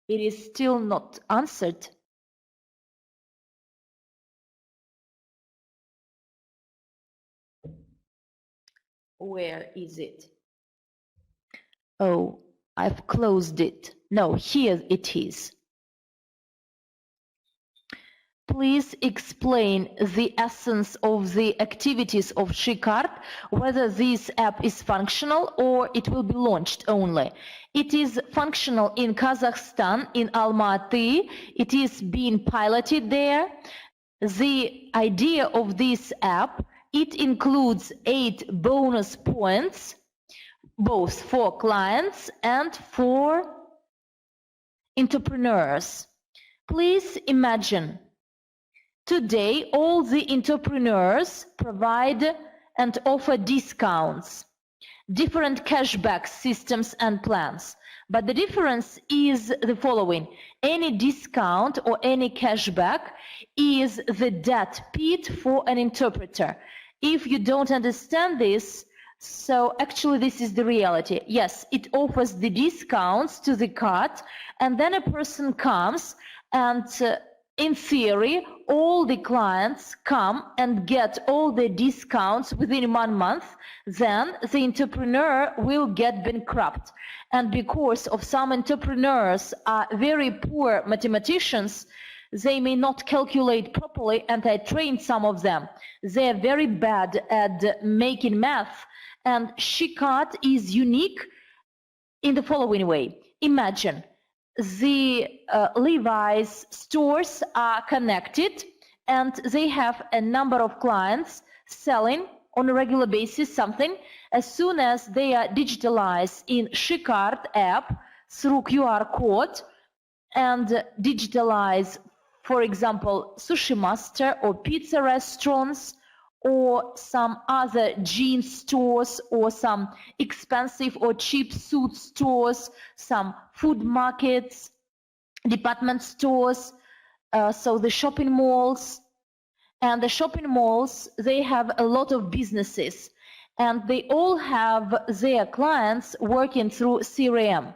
It is still not answered. Where is it? Oh, I've closed it. No, here it is. Please explain the essence of the activities of Shicard, whether this app is functional or it will be launched only. It is functional in Kazakhstan, in Almaty. It is being piloted there. The idea of this app, it includes 8 bonus points, both for clients and for entrepreneurs. Please imagine, today all the entrepreneurs provide and offer discounts, different cashback systems and plans. But the difference is the following. Any discount or any cashback is the dead pit for an interpreter. If you don't understand this, so actually this is the reality. Yes, it offers the discounts to the card, and then a person comes and in theory, all the clients come and get all the discounts within 1 month, then the entrepreneur will get bankrupt. And because of some entrepreneurs are very poor mathematicians, they may not calculate properly, and I trained some of them. They are very bad at making math, and Shicard is unique in the following way. Imagine the Levi's stores are connected and they have a number of clients selling on a regular basis something. As soon as they are digitalized in Shicard app through QR code and digitalize, for example, Sushi Master or pizza restaurants or some other jeans stores or some expensive or cheap suit stores, some food markets, department stores, so the shopping malls. And the shopping malls, they have a lot of businesses and they all have their clients working through CRM.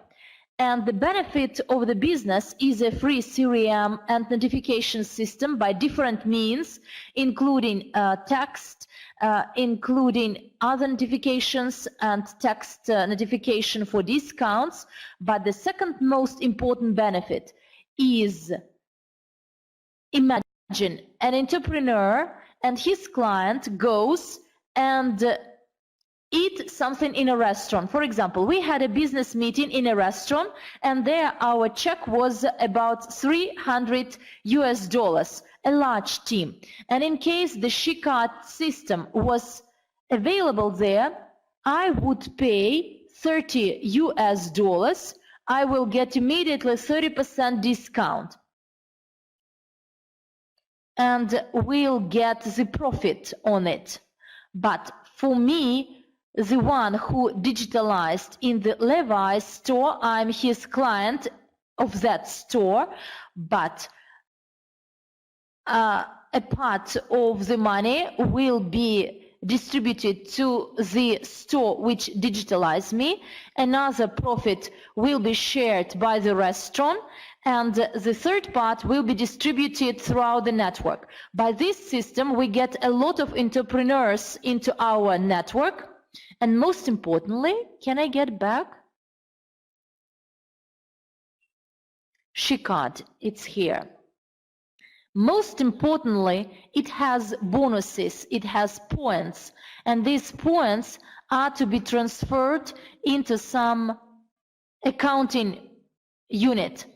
And the benefit of the business is a free CRM and notification system by different means, including text, including other notifications and text notification for discounts. But the second most important benefit is, imagine an entrepreneur and his client goes and eat something in a restaurant. For example, we had a business meeting in a restaurant, and there our check was about $300 US, a large team. And in case the SheCard system was available there, I would pay $30 US. I will get immediately 30% discount. And we'll get the profit on it. But for me, the one who digitalized in the Levi's store, I'm his client of that store, but a part of the money will be distributed to the store which digitalized me. Another profit will be shared by the restaurant, and the third part will be distributed throughout the network. By this system, we get a lot of entrepreneurs into our network. And most importantly, can I get back? SheCard, it's here. Most importantly, it has bonuses, it has points, and these points are to be transferred into some accounting unit,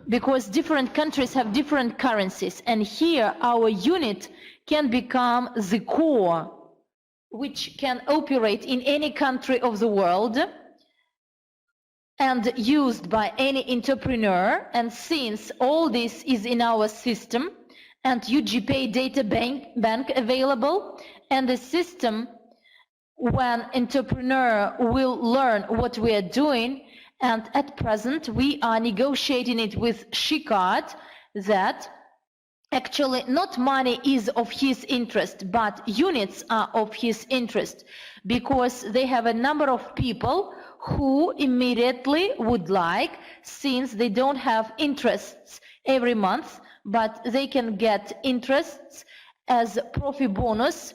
because different countries have different currencies, and here our unit can become the core, which can operate in any country of the world and used by any entrepreneur. And since all this is in our system and UGPay data bank available, and the system, when entrepreneur will learn what we are doing, and at present we are negotiating it with SheCard that actually not money is of his interest, but units are of his interest, because they have a number of people who immediately would like, since they don't have interests every month, but they can get interests as profi bonus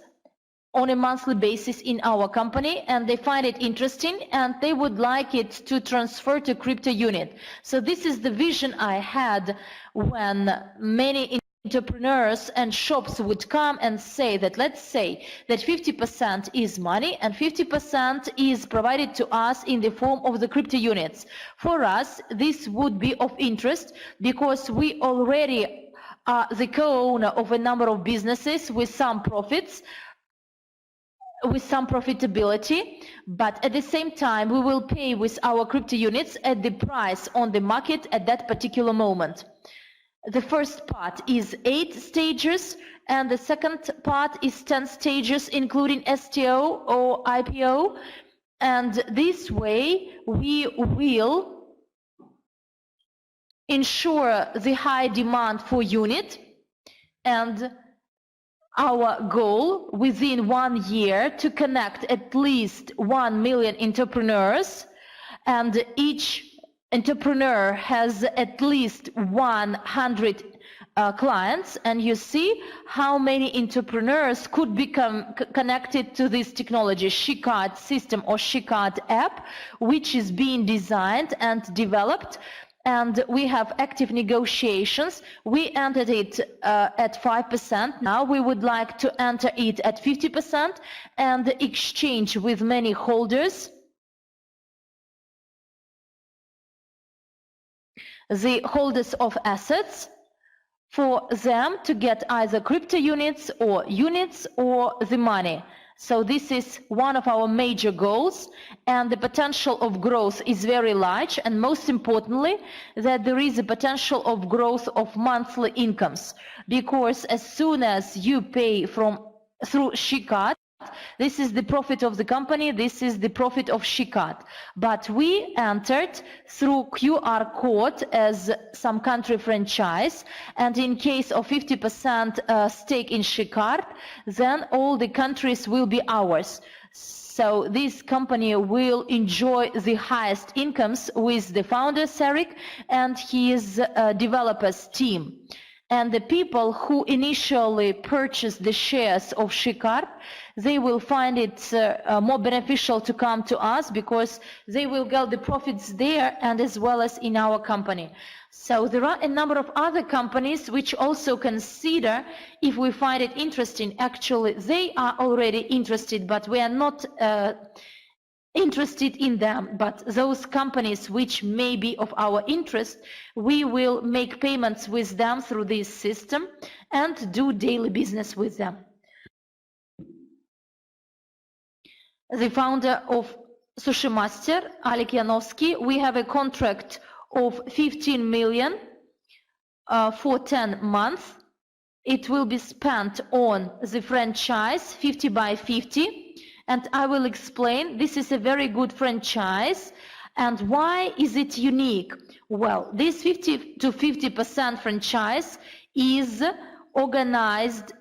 on a monthly basis in our company, and they find it interesting and they would like it to transfer to crypto unit. So this is the vision I had when many entrepreneurs and shops would come and say that, let's say that 50% is money and 50% is provided to us in the form of the crypto units. For us, this would be of interest because we already are the co-owner of a number of businesses with some profits, with some profitability, but at the same time we will pay with our crypto units at the price on the market at that particular moment. The first part is 8 stages, and the second part is 10 stages, including STO or IPO. And this way, we will ensure the high demand for unit, and our goal within 1 year to connect at least 1 million entrepreneurs, and each entrepreneur has at least 100 clients, and you see how many entrepreneurs could become connected to this technology, SheCard system or SheCard app, which is being designed and developed. And we have active negotiations. We entered it at 5%. Now we would like to enter it at 50% and exchange with many holders. The holders of assets, for them to get either crypto units or the money. So this is one of our major goals, and the potential of growth is very large, and most importantly that there is a potential of growth of monthly incomes, because as soon as you pay through SheCard, this is the profit of the company, this is the profit of SheCard. But we entered through QR code as some country franchise, and in case of 50% stake in SheCard, then all the countries will be ours. So this company will enjoy the highest incomes with the founder, Sarek, and his developers team. And the people who initially purchased the shares of Shikarp, they will find it more beneficial to come to us because they will get the profits there and as well as in our company. So there are a number of other companies which also consider if we find it interesting. Actually, they are already interested, but we are not interested in them. But those companies which may be of our interest, we will make payments with them through this system and do daily business with them. The founder of Sushi Master, Alek Yanovsky, we have a contract of 15 million for 10 months. It will be spent on the franchise 50 by 50. And I will explain, this is a very good franchise. And why is it unique? Well, this 50 to 50% franchise is organized.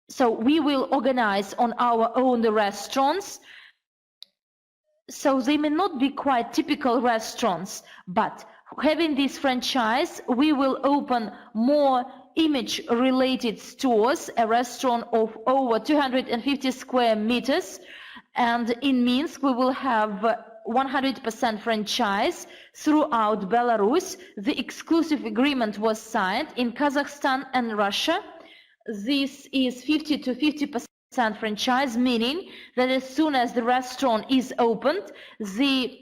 So we will organize on our own the restaurants. So they may not be quite typical restaurants, but having this franchise, we will open more image-related stores, a restaurant of over 250 square meters, and in Minsk we will have 100% franchise throughout Belarus. The exclusive agreement was signed in Kazakhstan and Russia. This is 50 to 50% franchise, meaning that as soon as the restaurant is opened, the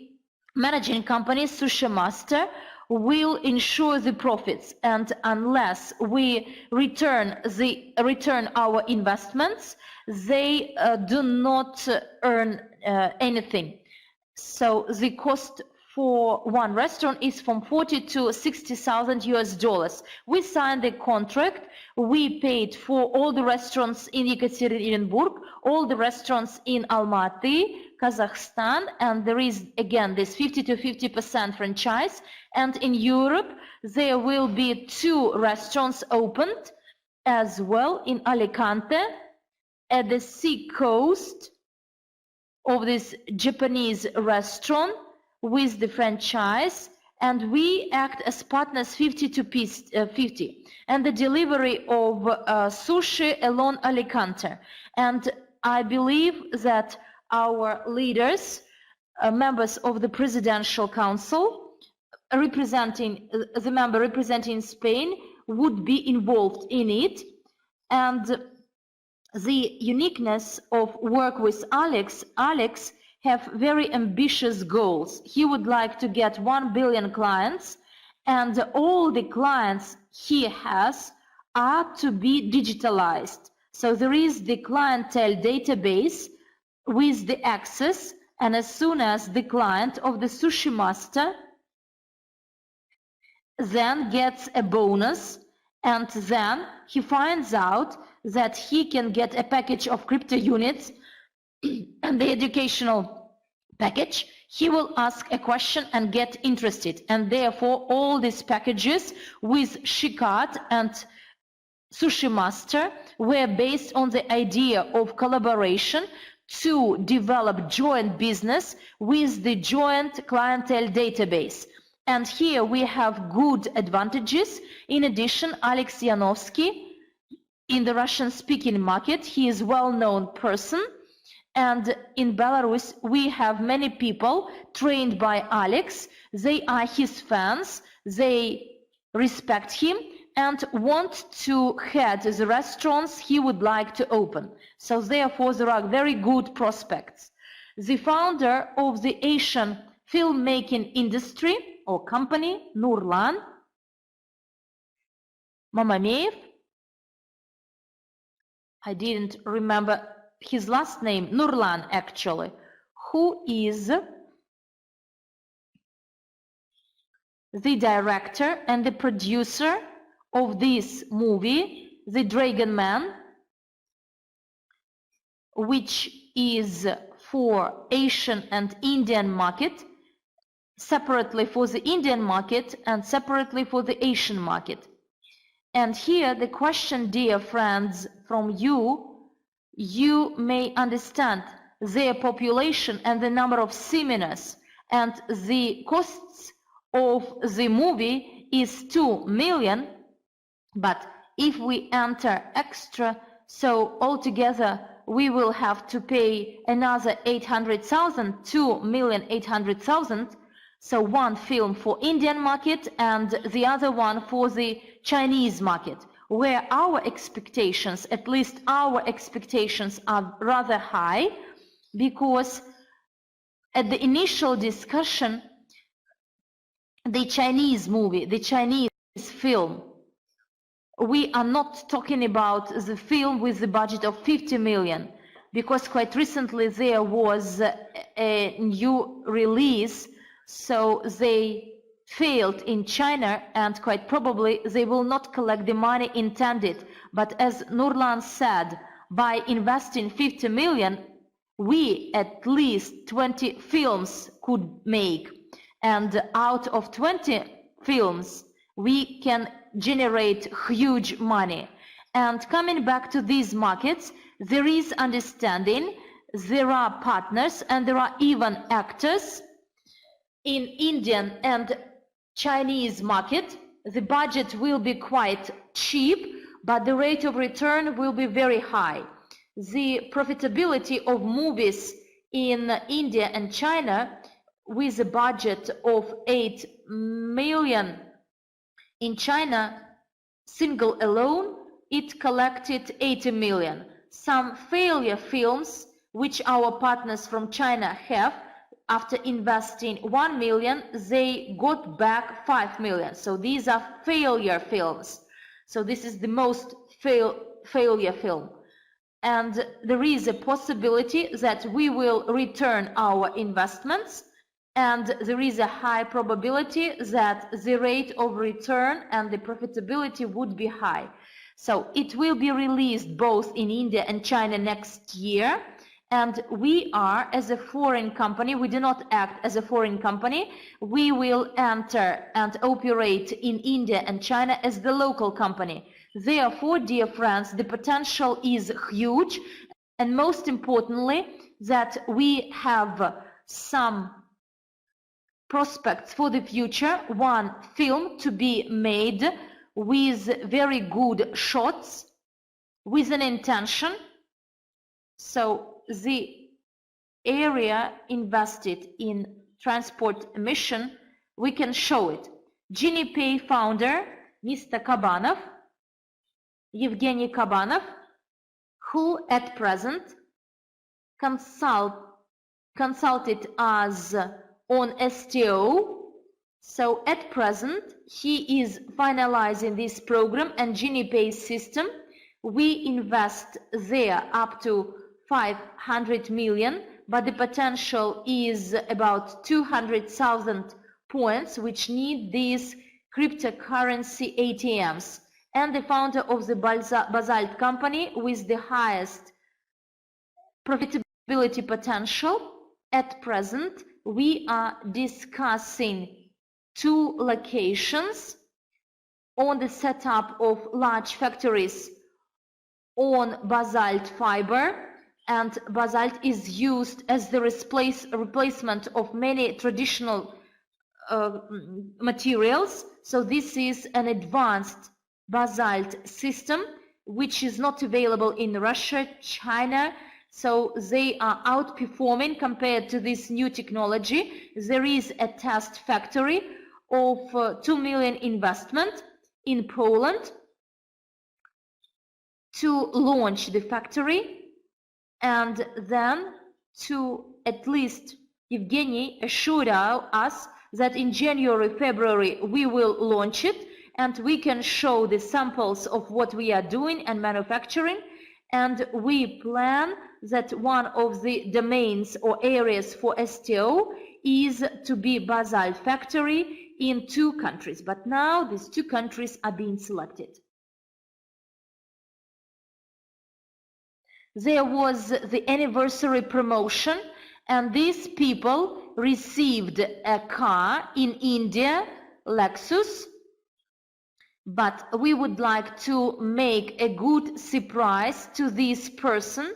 managing company, Sushi Master, will ensure the profits, and unless we return our investments, they do not earn anything. So the cost for one restaurant is from 40 to 60,000 US dollars. We signed the contract. We paid for all the restaurants in Yekaterinburg, all the restaurants in Almaty, Kazakhstan, and there is again this 50 to 50% franchise. And in Europe, there will be 2 restaurants opened as well in Alicante at the sea coast of this Japanese restaurant with the franchise, and we act as partners 50 to 50, and the delivery of sushi along Alicante. And I believe that our leaders, members of the Presidential Council, the member representing Spain, would be involved in it. And the uniqueness of work with Alex have very ambitious goals. He would like to get 1 billion clients, and all the clients he has are to be digitalized. So there is the clientele database with the access, and as soon as the client of the Sushi Master then gets a bonus, and then he finds out that he can get a package of crypto units and the educational package, he will ask a question and get interested. And therefore, all these packages with Shikarp and Sushi Master were based on the idea of collaboration to develop joint business with the joint clientele database. And here we have good advantages. In addition, Alex Yanovsky, in the Russian-speaking market, he is a well-known person. And in Belarus, we have many people trained by Alex. They are his fans. They respect him and want to head the restaurants he would like to open. So therefore, there are very good prospects. The founder of the Asian filmmaking industry or company, Nurlan Mamameev, I didn't remember his last name, Nurlan actually, who is the director and the producer of this movie, The Dragon Man, which is for Asian and Indian market, separately for the Indian market and separately for the Asian market. And here the question, dear friends, from you may understand their population and the number of seminars, and the costs of the movie is 2 million But if we enter extra, so altogether we will have to pay another 800,000, 2,800,000. So one film for Indian market and the other one for the Chinese market, where our expectations, at least our expectations, are rather high, because at the initial discussion, the Chinese movie, the Chinese film, we are not talking about the film with the budget of 50 million, because quite recently there was a new release, so they failed in China and quite probably they will not collect the money intended. But as Nurlan said, by investing 50 million, we at least 20 films could make. And out of 20 films, we can generate huge money. And coming back to these markets, there is understanding, there are partners, and there are even actors in Indian and Chinese market. The budget will be quite cheap, but the rate of return will be very high. The profitability of movies in India and China, with a budget of 8 million in China, single alone, it collected 80 million. Some failure films, which our partners from China have, after investing 1 million, they got back 5 million. So these are failure films. So this is the most failure film. And there is a possibility that we will return our investments, and there is a high probability that the rate of return and the profitability would be high. So it will be released both in India and China next year. And we are, as a foreign company, we do not act as a foreign company. We will enter and operate in India and China as the local company. Therefore, dear friends, the potential is huge. And most importantly, that we have some prospects for the future. One film to be made with very good shots, with an intention. So the area invested in transport emission, we can show it. GeniePay founder, Mr. Kabanov, Evgeny Kabanov, who at present consulted us on STO. So at present, he is finalizing this program and GeniePay system. We invest there up to 500 million, but the potential is about 200,000 points, which need these cryptocurrency ATMs. And the founder of the Basalt company with the highest profitability potential. At present, we are discussing 2 locations on the setup of large factories on basalt fiber. And basalt is used as the replacement of many traditional materials. So this is an advanced basalt system, which is not available in Russia, China. So they are outperforming compared to this new technology. There is a test factory of 2 million investment in Poland to launch the factory. And then to at least Evgeny assured us that in January, February, we will launch it and we can show the samples of what we are doing and manufacturing. And we plan that one of the domains or areas for STO is to be basalt factory in 2 countries. But now these 2 countries are being selected. There was the anniversary promotion, and these people received a car in India, Lexus. But we would like to make a good surprise to this person,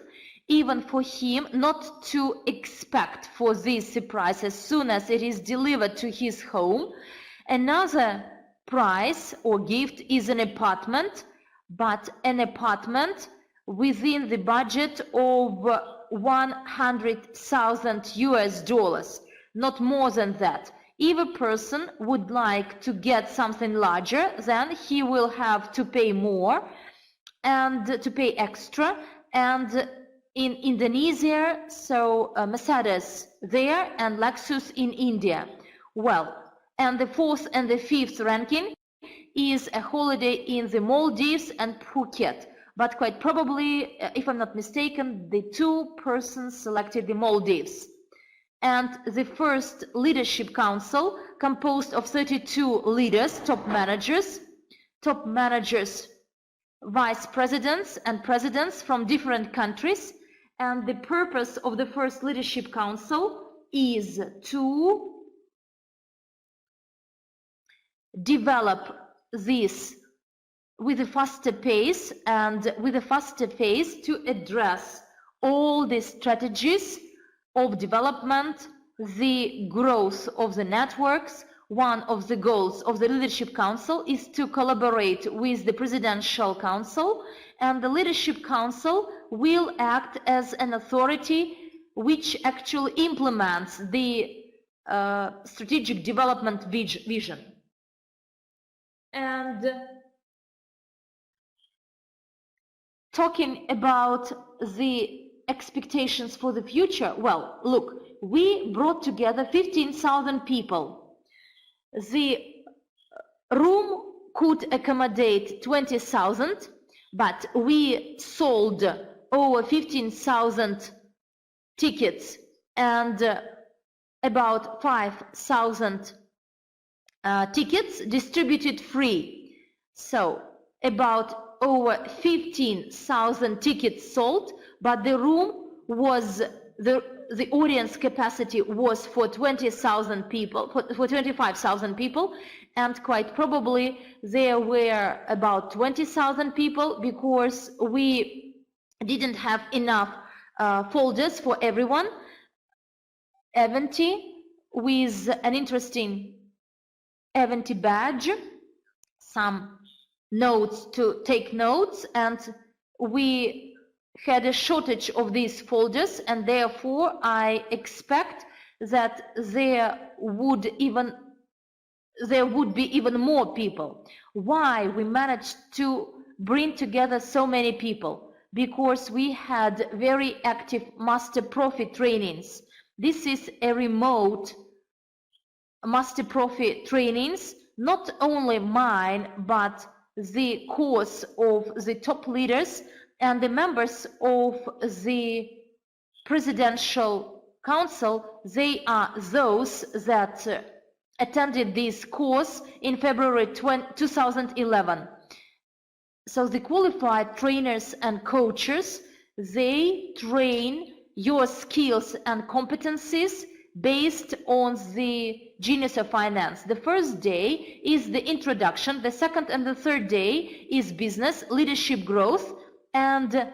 even for him not to expect for this surprise as soon as it is delivered to his home. Another prize or gift is an apartment, but an apartment within the budget of $100,000, not more than that. If a person would like to get something larger, then he will have to pay more and to pay extra. And in Indonesia, so Mercedes there and Lexus in India. Well, and the 4th and the 5th ranking is a holiday in the Maldives and Phuket. But quite probably, if I'm not mistaken, the 2 persons selected the Maldives. And the first leadership council, composed of 32 leaders, top managers, vice presidents and presidents from different countries. And the purpose of the first leadership council is to develop this with a faster pace to address all the strategies of development, the growth of the networks. One of the goals of the Leadership Council is to collaborate with the Presidential Council, and the Leadership Council will act as an authority which actually implements the strategic development vision. And talking about the expectations for the future, well, look, we brought together 15,000 people. The room could accommodate 20,000, but we sold over 15,000 tickets and about 5,000 tickets distributed free. So about over 15,000 tickets sold, but the room was, the audience capacity was for 20,000 people, for 25,000 people, and quite probably there were about 20,000 people because we didn't have enough folders for everyone. EVENTI with an interesting EVENTI badge, some notes to take notes, and we had a shortage of these folders, and therefore I expect that there would be even more people. Why we managed to bring together so many people? Because we had very active master-profi trainings. This is a remote master-profi trainings, not only mine, but the course of the top leaders and the members of the Presidential Council. They are those that attended this course in February 2011. So the qualified trainers and coaches, they train your skills and competencies based on the Genius of Finance. The first day is the introduction, the second and the third day is business, leadership growth, and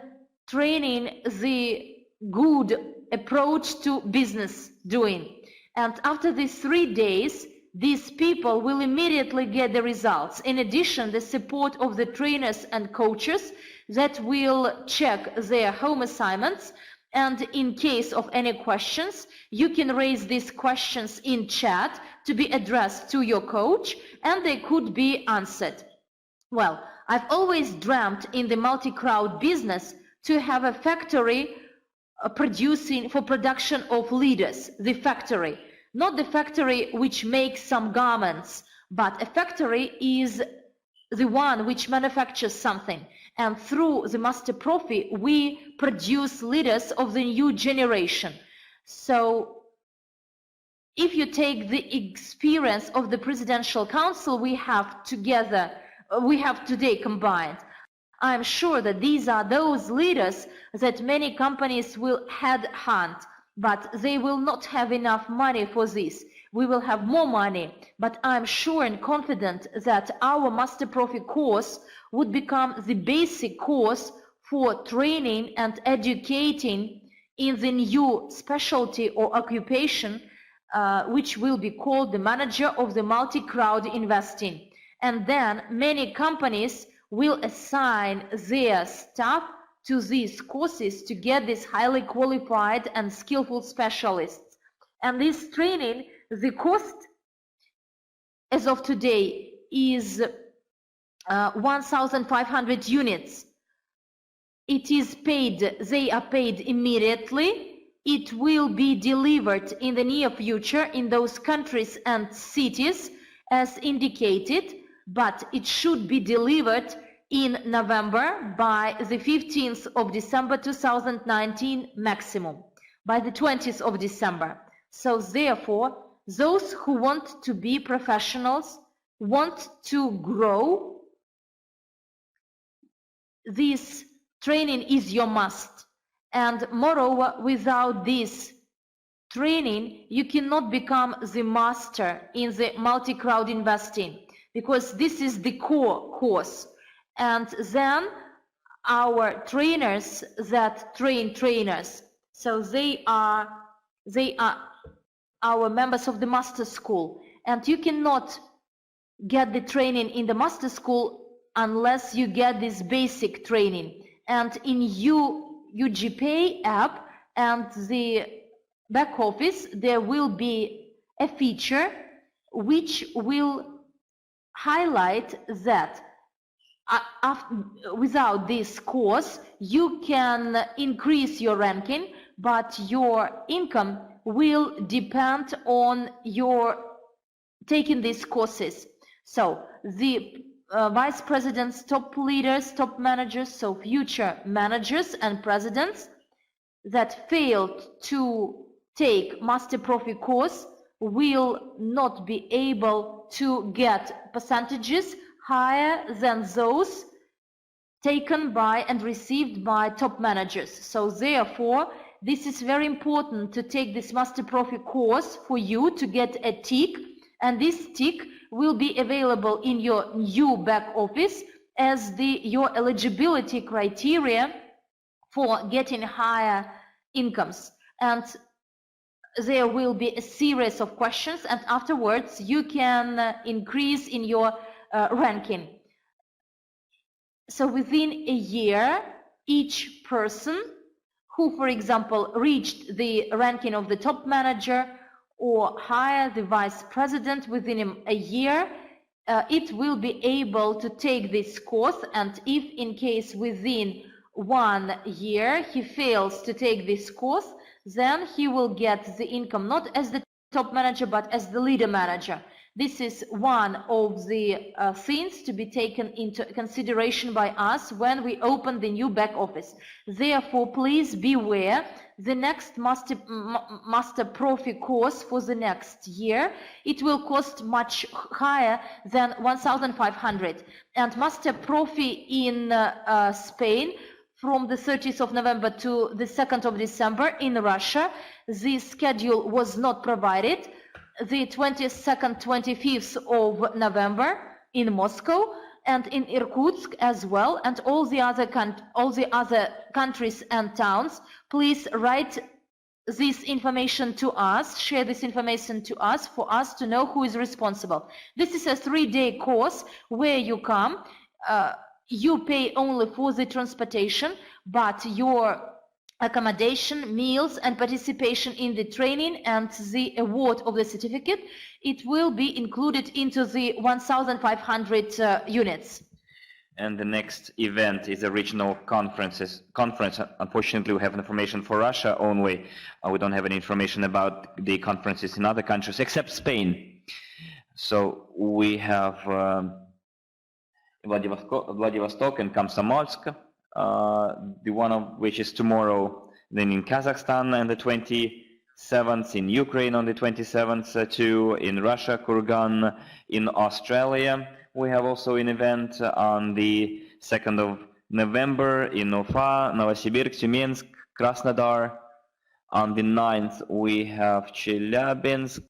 training the good approach to business doing. And after these 3 days, these people will immediately get the results. In addition, the support of the trainers and coaches that will check their home assignments, and in case of any questions, you can raise these questions in chat to be addressed to your coach, and they could be answered. Well, I've always dreamt in the multi-crowd business to have a factory for production of leaders, the factory. Not the factory which makes some garments, but a factory is the one which manufactures something. And through the master-profi, we produce leaders of the new generation. So if you take the experience of the Presidential Council we have today combined, I'm sure that these are those leaders that many companies will headhunt, but they will not have enough money for this. We will have more money, but I'm sure and confident that our master-profi course would become the basic course for training and educating in the new specialty or occupation, which will be called the manager of the multi-crowd investing. And then many companies will assign their staff to these courses to get these highly qualified and skillful specialists. And this training, the cost as of today is 1,500 units. It is paid, they are paid immediately. It will be delivered in the near future in those countries and cities as indicated, but it should be delivered in November by the 15th of December 2019 maximum, by the 20th of December. So therefore, those who want to be professionals, want to grow, this training is your must. And moreover, without this training, you cannot become the master in the multi-crowd investing, because this is the core course. And then our trainers that train trainers, so they are our members of the master school. And you cannot get the training in the master school unless you get this basic training. And in UGPay app and the back office, there will be a feature which will highlight that without this course, you can increase your ranking, but your income will depend on your taking these courses. So the vice presidents, top leaders, top managers, so future managers and presidents that failed to take Master Profi course will not be able to get percentages higher than those taken by and received by top managers. So therefore, this is very important to take this Master Profi course for you to get a tick, and this tick will be available in your new back office as your eligibility criteria for getting higher incomes. And there will be a series of questions, and afterwards you can increase in your ranking. So within a year, each person who, for example, reached the ranking of the top manager or higher, the vice president, within a year, it will be able to take this course. And if in case within 1 year he fails to take this course, then he will get the income not as the top manager but as the leader manager. This is one of the things to be taken into consideration by us when we open the new back office. Therefore, please beware. The next Master Profi course for the next year, it will cost much higher than 1,500. And Master Profi in Spain, from the 30th of November to the 2nd of December in Russia, the schedule was not provided. The 22nd, 25th of November in Moscow and in Irkutsk as well, and all the other countries and towns. Please write this information to us, share this information to us for us to know who is responsible. This is a 3-day course where you come. You pay only for the transportation, but your accommodation, meals, and participation in the training and the award of the certificate, it will be included into the 1,500 units. And the next event is a regional conference. Unfortunately, we have information for Russia only. We don't have any information about the conferences in other countries except Spain. So we have Vladivostok and Komsomolsk, the one of which is tomorrow, then in Kazakhstan on the 27th, in Ukraine on the 27th too, in Russia, Kurgan, in Australia. We have also an event on the 2nd of November in Ufa, Novosibirsk, Tyumensk, Krasnodar. On the 9th we have Chelyabinsk.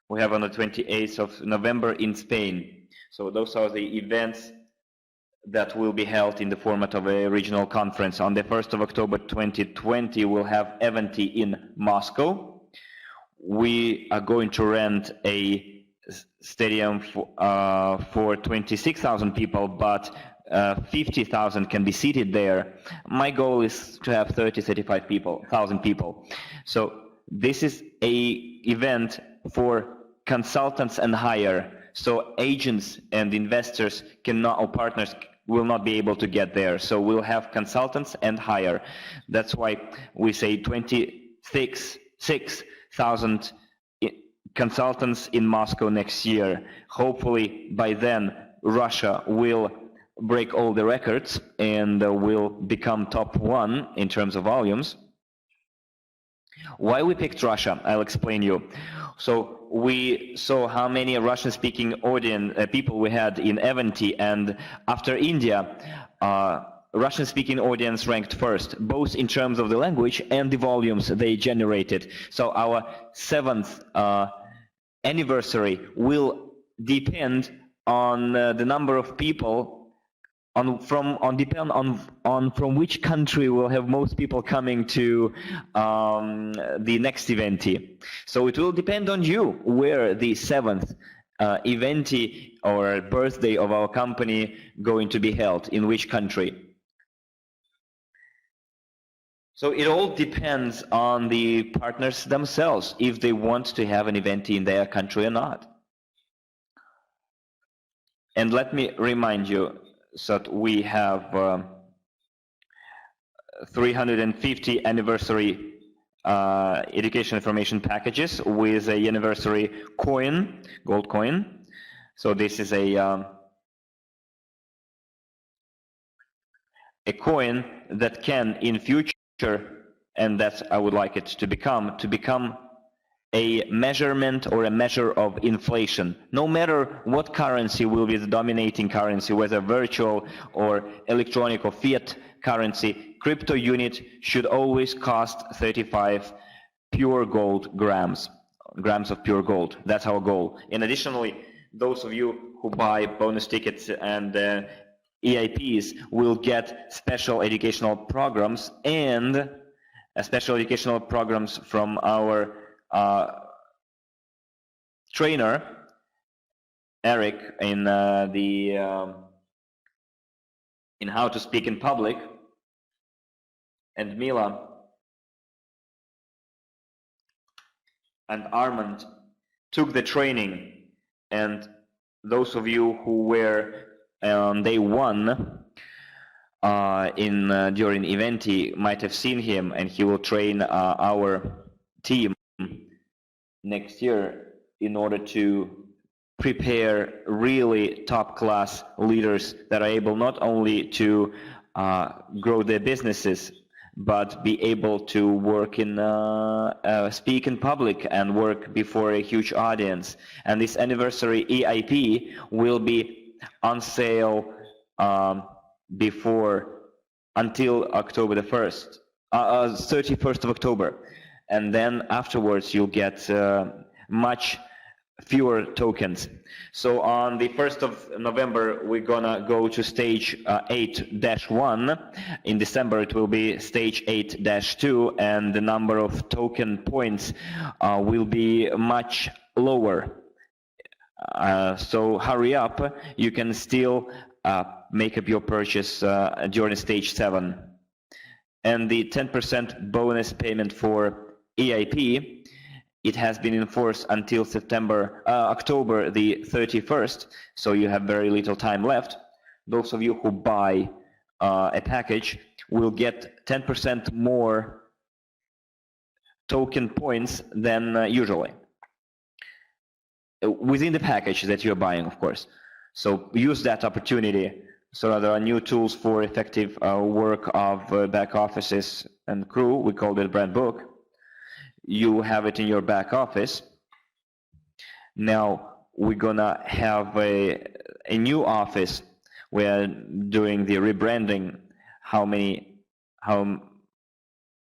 We have on the 28th of November in Spain. So those are the events that will be held in the format of a regional conference. On the 1st of October 2020, we'll have EVENTI in Moscow. We are going to rent a stadium for 26,000 people, but 50,000 can be seated there. My goal is to have 35,000 people. So this is a event for consultants and higher. So agents and investors cannot, or partners will not be able to get there. So we'll have consultants and higher. That's why we say 26,000 consultants in Moscow next year. Hopefully by then Russia will break all the records and will become top one in terms of volumes. Why we picked Russia, I'll explain you. So we saw how many Russian-speaking people we had in EVENTI, and after India, Russian-speaking audience ranked first, both in terms of the language and the volumes they generated. So our 7th anniversary will depend on the number of people, from which country will have most people coming to the next EVENTI. So it will depend on you where the 7th EVENTI or birthday of our company going to be held, in which country. So it all depends on the partners themselves, if they want to have an EVENTI in their country or not. And let me remind you, so that we have 350 anniversary education information packages with a anniversary coin, gold coin. So this is a coin that can in future, and that I would like it to become a measurement or a measure of inflation. No matter what currency will be the dominating currency, whether virtual or electronic or fiat currency, crypto unit should always cost 35 pure gold grams of pure gold. That's our goal. And additionally, those of you who buy bonus tickets and EIPs will get special educational programs and special educational programs from our trainer Eric in in how to speak in public, and Mila and Armand took the training, and those of you who were on day one during EVENTI might have seen him, and he will train our team next year in order to prepare really top-class leaders that are able not only to grow their businesses, but be able to work in speak in public and work before a huge audience. And this anniversary EIP will be on sale until October the 1st, 31st of October. And then afterwards you'll get much fewer tokens. So on the 1st of November we're gonna go to stage 8-1. In December it will be stage 8-2, and the number of token points will be much lower. So hurry up, you can still make up your purchase during stage 7. And the 10% bonus payment for EIP, it has been enforced until October the 31st, so you have very little time left. Those of you who buy a package will get 10% more token points than usually, within the package that you're buying, of course. So use that opportunity. So there are new tools for effective work of back offices and crew. We called it brand book. You have it in your back office. Now we're gonna have a new office. We're doing the rebranding.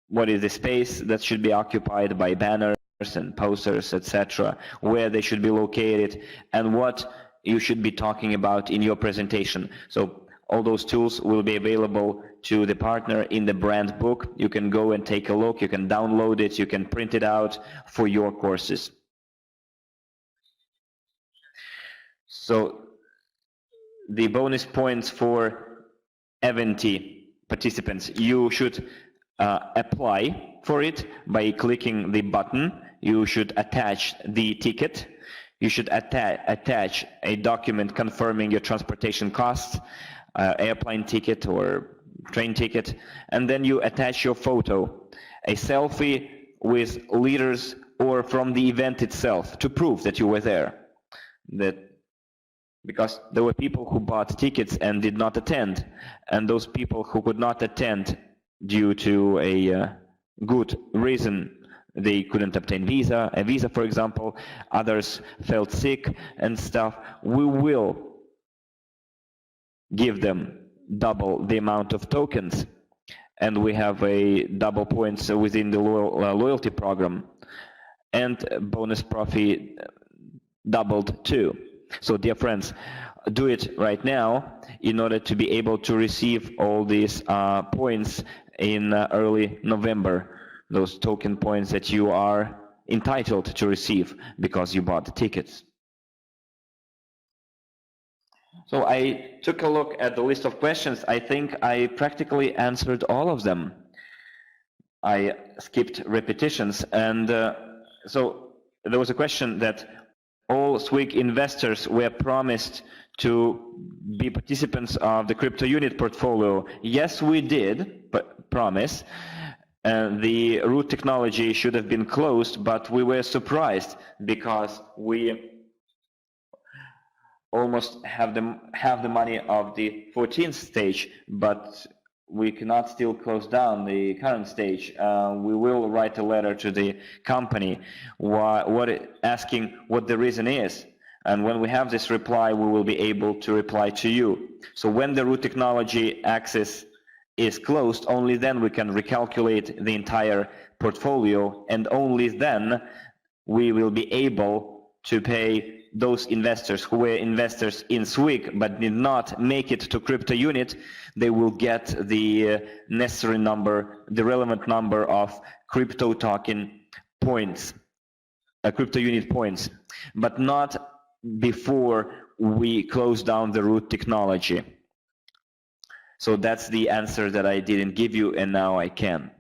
What is the space that should be occupied by banners and posters, etc., where they should be located, and what you should be talking about in your presentation. So all those tools will be available to the partner in the brand book. You can go and take a look, you can download it, you can print it out for your courses. So the bonus points for EVENTI participants, you should apply for it by clicking the button. You should attach the ticket. You should attach a document confirming your transportation costs, airplane ticket or train ticket, and then you attach your photo, a selfie with leaders or from the event itself to prove that you were there. Because there were people who bought tickets and did not attend, and those people who could not attend due to a good reason, they couldn't obtain a visa for example, others felt sick and stuff, we will give them double the amount of tokens, and we have a double points within the loyalty program, and bonus-profi doubled too. So dear friends, do it right now in order to be able to receive all these points in early November, those token points that you are entitled to receive because you bought the tickets. So I took a look at the list of questions. I think I practically answered all of them. I skipped repetitions, and so there was a question that all SWIG investors were promised to be participants of the crypto unit portfolio. Yes, we did promise. The root technology should have been closed, but we were surprised because we almost have the money of the 14th stage, but we cannot still close down the current stage. We will write a letter to the company asking what the reason is. And when we have this reply, we will be able to reply to you. So when the root technology access is closed, only then we can recalculate the entire portfolio, and only then we will be able to pay those investors who were investors in SWIG but did not make it to crypto unit. They will get the necessary number, the relevant number of crypto token points, crypto unit points, but not before we close down the root technology. So that's the answer that I didn't give you, and now I can.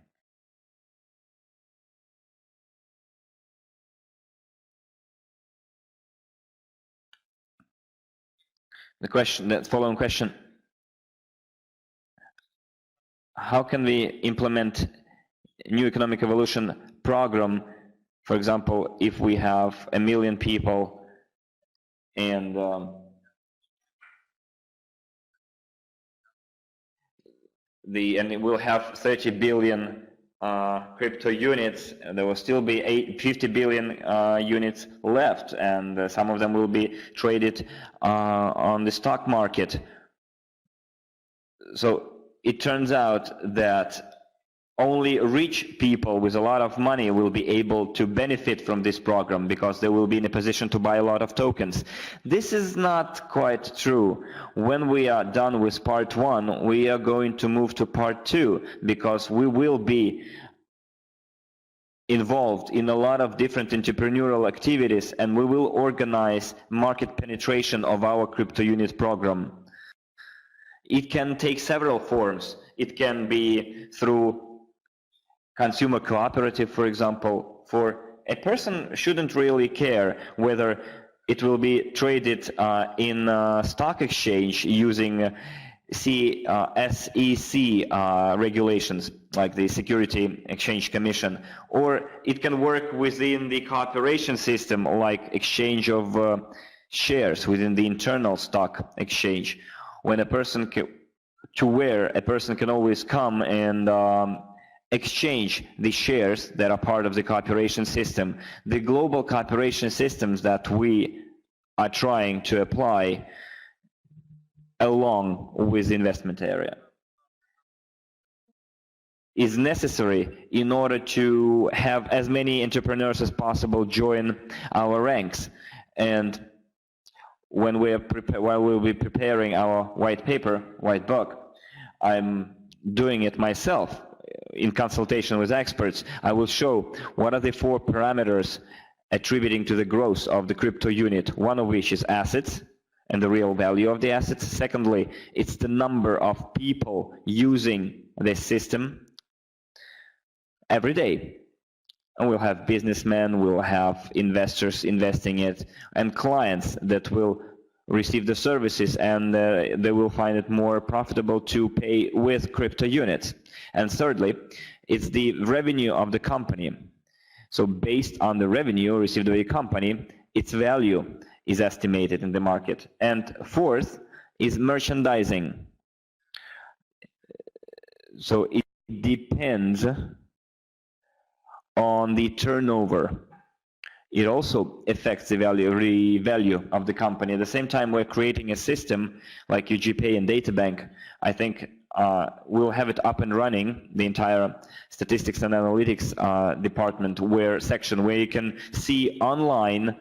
The following question: how can we implement new economic evolution program, for example, if we have 1 million people and we'll have 30 billion crypto units, and there will still be 50 billion units left, and some of them will be traded on the stock market. So it turns out that only rich people with a lot of money will be able to benefit from this program because they will be in a position to buy a lot of tokens. This is not quite true. When we are done with part 1, we are going to move to part 2 because we will be involved in a lot of different entrepreneurial activities, and we will organize market penetration of our crypto unit program. It can take several forms. It can be through consumer cooperative, for example. For a person shouldn't really care whether it will be traded in stock exchange using SEC regulations, like the Security Exchange Commission, or it can work within the cooperation system, like exchange of shares within the internal stock exchange. When a person can always come and exchange the shares that are part of the cooperation system. The global cooperation systems that we are trying to apply along with the investment area is necessary in order to have as many entrepreneurs as possible join our ranks. And when while we'll be preparing our white book, I'm doing it myself in consultation with experts. I will show what are the 4 parameters attributing to the growth of the crypto unit, one of which is assets, and the real value of the assets. Secondly, it's the number of people using this system every day. And we'll have businessmen, we'll have investors investing it, and clients that will receive the services, and they will find it more profitable to pay with crypto units. And thirdly, it's the revenue of the company. So based on the revenue received by the company, its value is estimated in the market. And fourth is merchandising. So it depends on the turnover. It also affects the value of the company. At the same time, we're creating a system like UGPay and Databank. I think we'll have it up and running, the entire statistics and analytics department, section where you can see online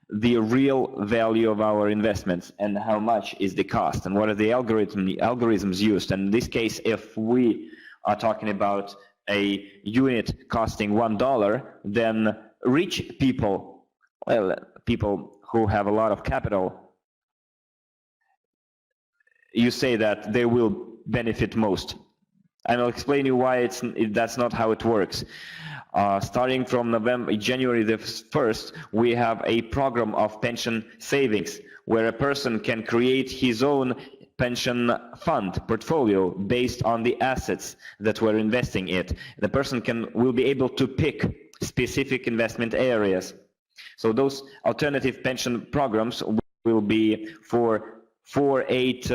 the real value of our investments and how much is the cost and what are the algorithms used. And in this case, if we are talking about a unit costing $1, then rich people, well, people who have a lot of capital, you say that they will benefit most. And I'll explain you why that's not how it works. Starting from January the 1st, we have a program of pension savings where a person can create his own pension fund portfolio based on the assets that we're investing in. The person will be able to pick specific investment areas. So those alternative pension programs will be for 4, 8,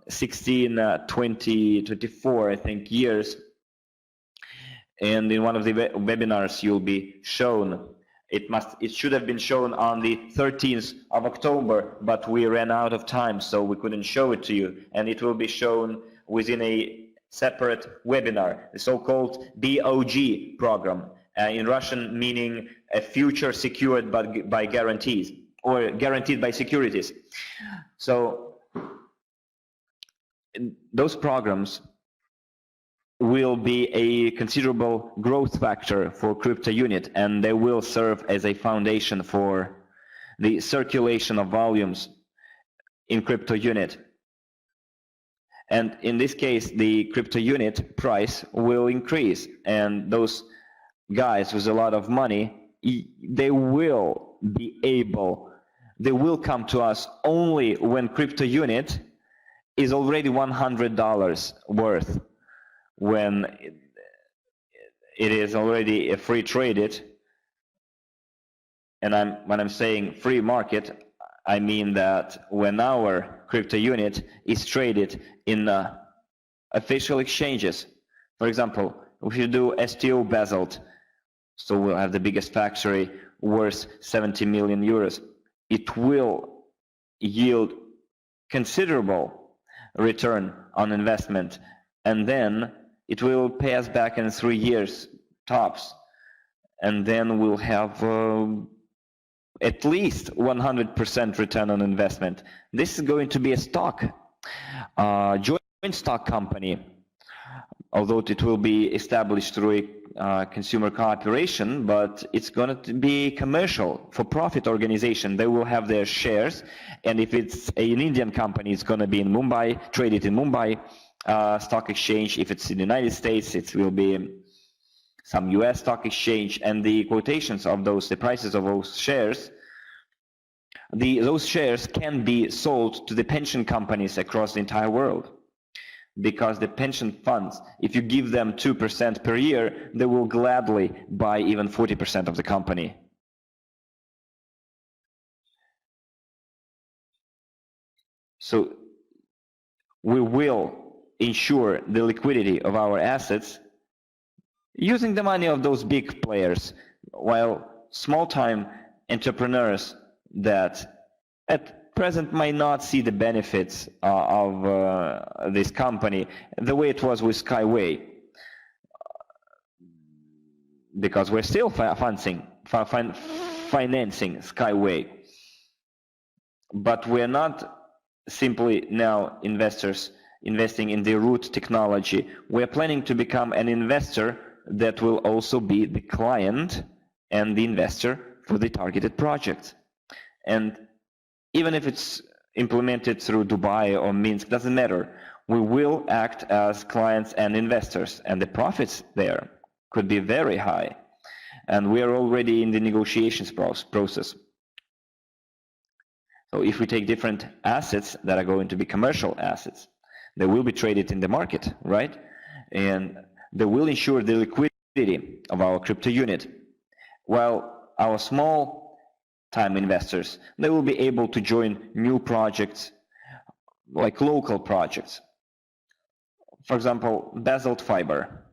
16, 20, 24, I think, years. And in one of the webinars you'll be shown. It should have been shown on the 13th of October, but we ran out of time, so we couldn't show it to you. And it will be shown within a separate webinar, the so-called BOG program, in Russian meaning a future secured by guarantees, or guaranteed by securities. So those programs will be a considerable growth factor for crypto unit, and they will serve as a foundation for the circulation of volumes in crypto unit. And in this case, the crypto unit price will increase, and those guys with a lot of money, they will come to us only when crypto unit is already $100 worth. When it is already a free traded, and when I'm saying free market, I mean that when our crypto unit is traded in official exchanges. For example, if you do STO Basel, so we'll have the biggest factory worth 70 million euros, it will yield considerable return on investment, and then it will pay us back in 3 years tops, and then we'll have at least 100% return on investment. This is going to be a stock, joint stock company, although it will be established through a consumer cooperation, but it's going to be commercial, for-profit organization. They will have their shares, and if it's an Indian company, it's going to be in Mumbai, traded in Mumbai stock exchange. If it's in the United States, it will be some US stock exchange, and the quotations of the prices of those shares, those shares can be sold to the pension companies across the entire world. Because the pension funds, if you give them 2% per year, they will gladly buy even 40% of the company. So we will ensure the liquidity of our assets using the money of those big players, while small-time entrepreneurs that at present might not see the benefits of this company the way it was with Skyway, because we're still financing Skyway, but we're not simply now investing in the root technology. We're planning to become an investor that will also be the client and the investor for the targeted project. And even if it's implemented through Dubai or Minsk, doesn't matter. We will act as clients and investors, and the profits there could be very high. And we are already in the negotiations process. So if we take different assets that are going to be commercial assets, they will be traded in the market, right? And they will ensure the liquidity of our crypto unit. While our small time investors, they will be able to join new projects, like local projects. For example, basalt fiber.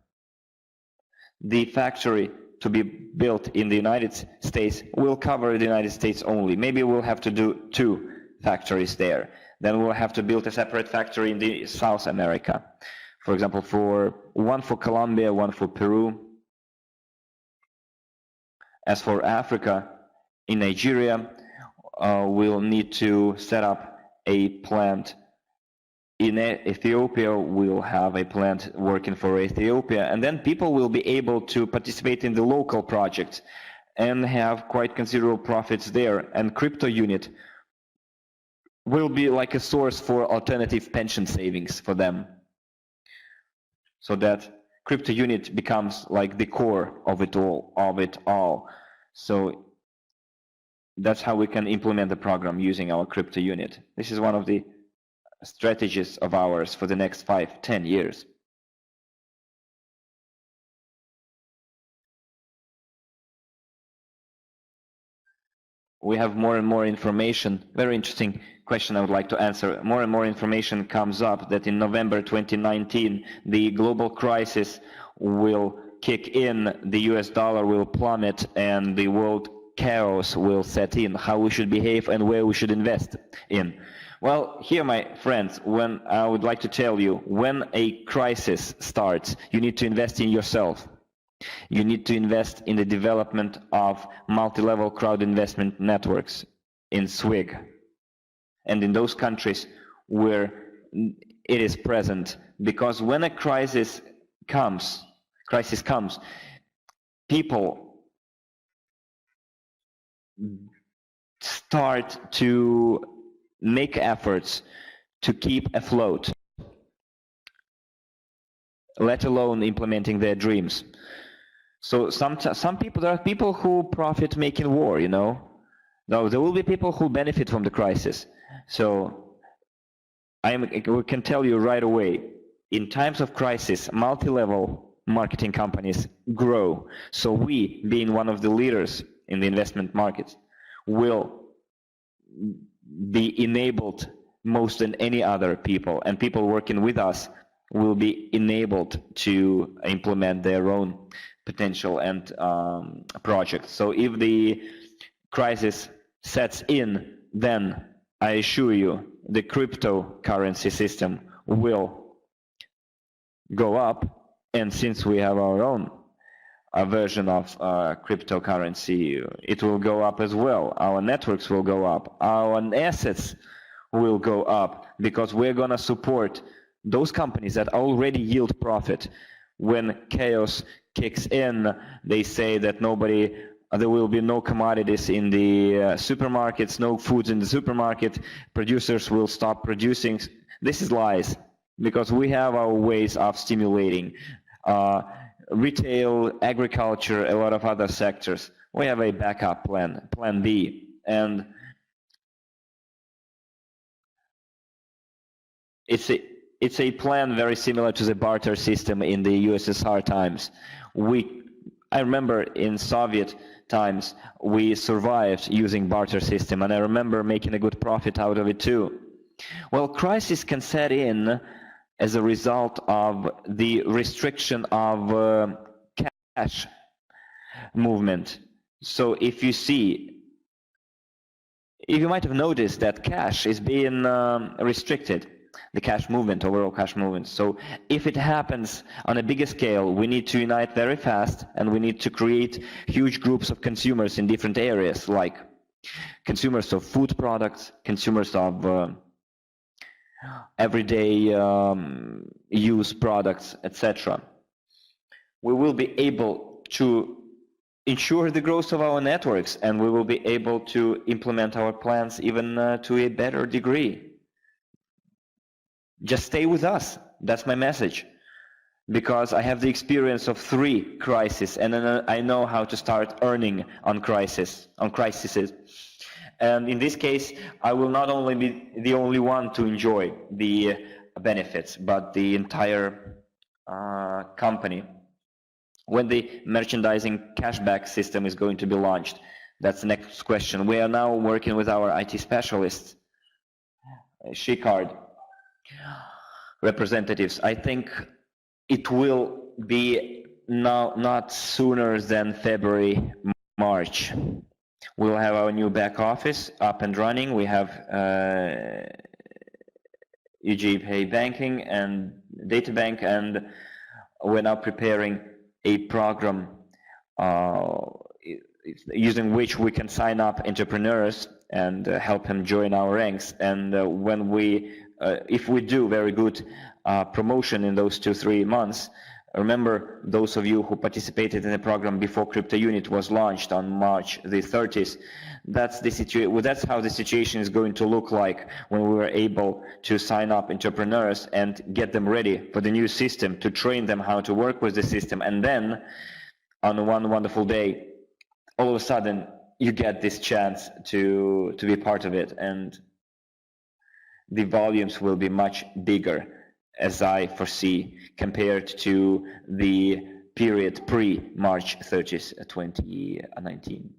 The factory to be built in the United States will cover the United States only. Maybe we'll have to do 2 factories there. Then we'll have to build a separate factory in the South America. For example, one for Colombia, one for Peru. As for Africa, in Nigeria, we'll need to set up a plant. In Ethiopia, we'll have a plant working for Ethiopia, and then people will be able to participate in the local project and have quite considerable profits there. And crypto unit will be like a source for alternative pension savings for them, so that crypto unit becomes like the core of it all. So that's how we can implement the program using our crypto unit. This is one of the strategies of ours for the next 5-10 years. We have more and more information. Very interesting question I would like to answer. More and more information comes up that in November 2019 the global crisis will kick in, the US dollar will plummet, and the world chaos will set in. How we should behave and where we should invest in. Well, here, my friends, when I would like to tell you, when a crisis starts, you need to invest in yourself. You need to invest in the development of multi-level crowd investment networks in SWIG and in those countries where it is present. Because when a crisis comes, people start to make efforts to keep afloat, let alone implementing their dreams. So some people, there are people who profit making war, you know. Now, there will be people who benefit from the crisis. So we can tell you right away, in times of crisis, multi-level marketing companies grow. So we, being one of the leaders in the investment markets, will be enabled most than any other people, and people working with us will be enabled to implement their own potential and projects. So if the crisis sets in, then I assure you the cryptocurrency system will go up, and since we have our own version of cryptocurrency, it will go up as well. Our networks will go up, our assets will go up, because we're going to support those companies that already yield profit. When chaos kicks in, they say that there will be no commodities in the supermarkets, no foods in the supermarket, producers will stop producing. This is lies, because we have our ways of stimulating retail, agriculture, a lot of other sectors. We have a backup plan, Plan B, and it's a plan very similar to the barter system in the USSR times. I remember in Soviet times we survived using barter system, and I remember making a good profit out of it too. Well, crisis can set in as a result of the restriction of cash movement. So if you might have noticed that cash is being restricted, the cash movement, overall cash movement. So if it happens on a bigger scale, we need to unite very fast, and we need to create huge groups of consumers in different areas, like consumers of food products, consumers of everyday use products, etc. We will be able to ensure the growth of our networks, and we will be able to implement our plans even to a better degree. Just stay with us. That's my message. Because I have the experience of 3 crises, and I know how to start earning on crises. And in this case, I will not only be the only one to enjoy the benefits, but the entire company. When the merchandising cashback system is going to be launched, that's the next question. We are now working with our IT specialists, She-Card representatives. I think it will be now not sooner than February, March. We'll have our new back office up and running. We have UG Pay Banking and Data Bank, and we're now preparing a program using which we can sign up entrepreneurs and help them join our ranks. And when if we do very good promotion in those 2-3 months, remember those of you who participated in the program before Crypto Unit was launched on March the 30th, that's the situation. Well, that's how the situation is going to look like when we were able to sign up entrepreneurs and get them ready for the new system, to train them how to work with the system, and then on one wonderful day, all of a sudden you get this chance to be part of it, and the volumes will be much bigger, as I foresee, compared to the period pre-March 30th, 2019.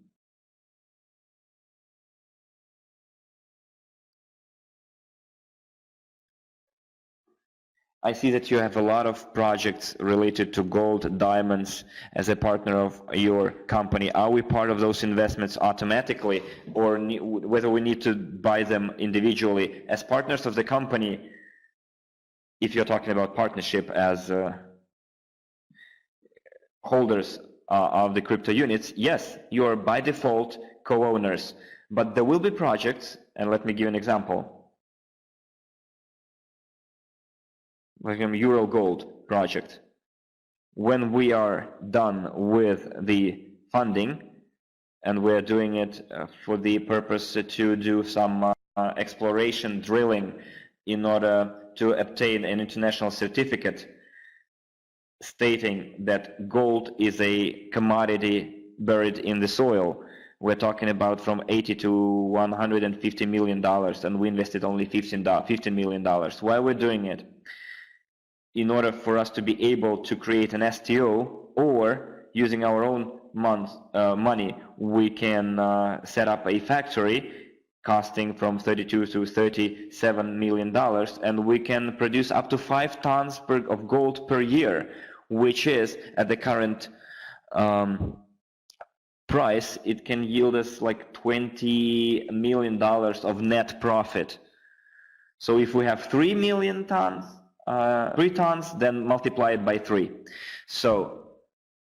I see that you have a lot of projects related to gold, diamonds as a partner of your company. Are we part of those investments automatically, or whether we need to buy them individually? As partners of the company, if you're talking about partnership as holders of the crypto units, yes, you are by default co-owners. But there will be projects, and let me give you an example. Like an Euro Gold project. When we are done with the funding, and we're doing it for the purpose to do some exploration drilling in order to obtain an international certificate stating that gold is a commodity buried in the soil. We're talking about from $80 to $150 million, and we invested only $15 million. Why we're doing it? In order for us to be able to create an STO, or using our own money, we can set up a factory costing from $32 to $37 million, and we can produce up to 5 tons of gold per year, which is, at the current price, it can yield us like $20 million of net profit. So if we have 3 million tons, 3 tons, then multiply it by 3. So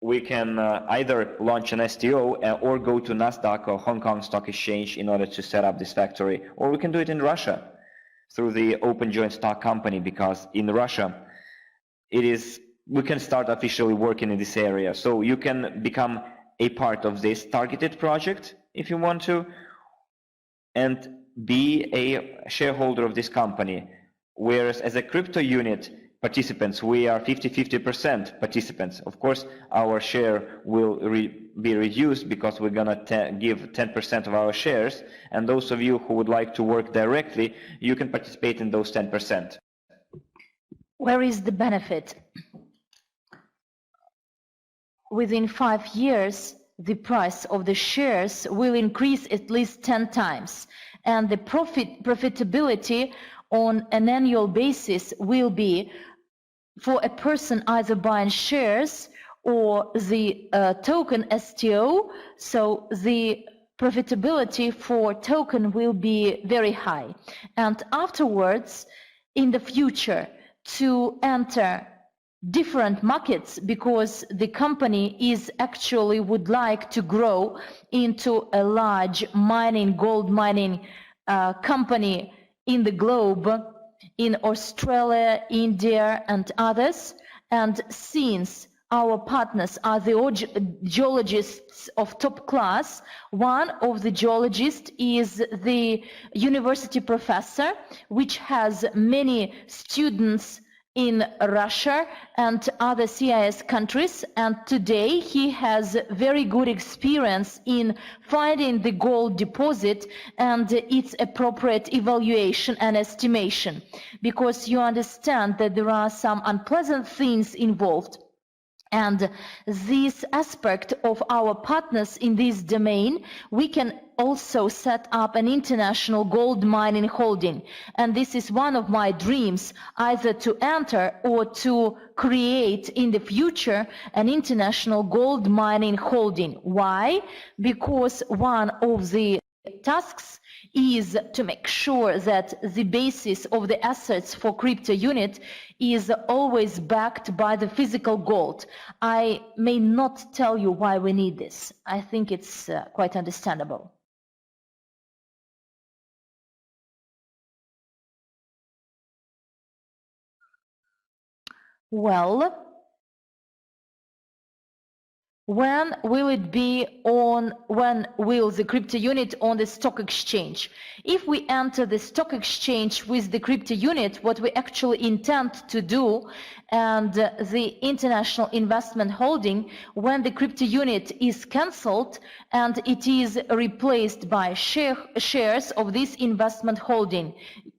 we can either launch an STO or go to NASDAQ or Hong Kong Stock Exchange in order to set up this factory, or we can do it in Russia through the Open Joint Stock Company, because in Russia we can start officially working in this area. So you can become a part of this targeted project if you want to, and be a shareholder of this company. Whereas as a crypto unit participants, we are 50-50% participants. Of course, our share will be reduced because we're gonna give 10% of our shares, and those of you who would like to work directly, you can participate in those 10%. Where is the benefit? Within 5 years, the price of the shares will increase at least 10 times, and the profitability on an annual basis will be, for a person either buying shares or the token STO, so the profitability for token will be very high. And afterwards, in the future, to enter different markets, because the company is actually would like to grow into a large gold mining company in the globe, in Australia, India, and others. And since Our partners are the geologists of top class. One of the geologists is the university professor, which has many students in Russia and other CIS countries, and today he has very good experience in finding the gold deposit and its appropriate evaluation and estimation, because you understand that there are some unpleasant things involved. And this aspect of our partners in this domain, we can also set up an international gold mining holding. And this is one of my dreams, either to enter or to create in the future an international gold mining holding. Why? Because one of the tasks is to make sure that the basis of the assets for crypto unit is always backed by the physical gold. I may not tell you why we need this. I think it's quite understandable. Well, when will it be on, when will the crypto unit on the stock exchange? If we enter the stock exchange with the crypto unit, what we actually intend to do, and the international investment holding, when the crypto unit is cancelled and it is replaced by shares of this investment holding.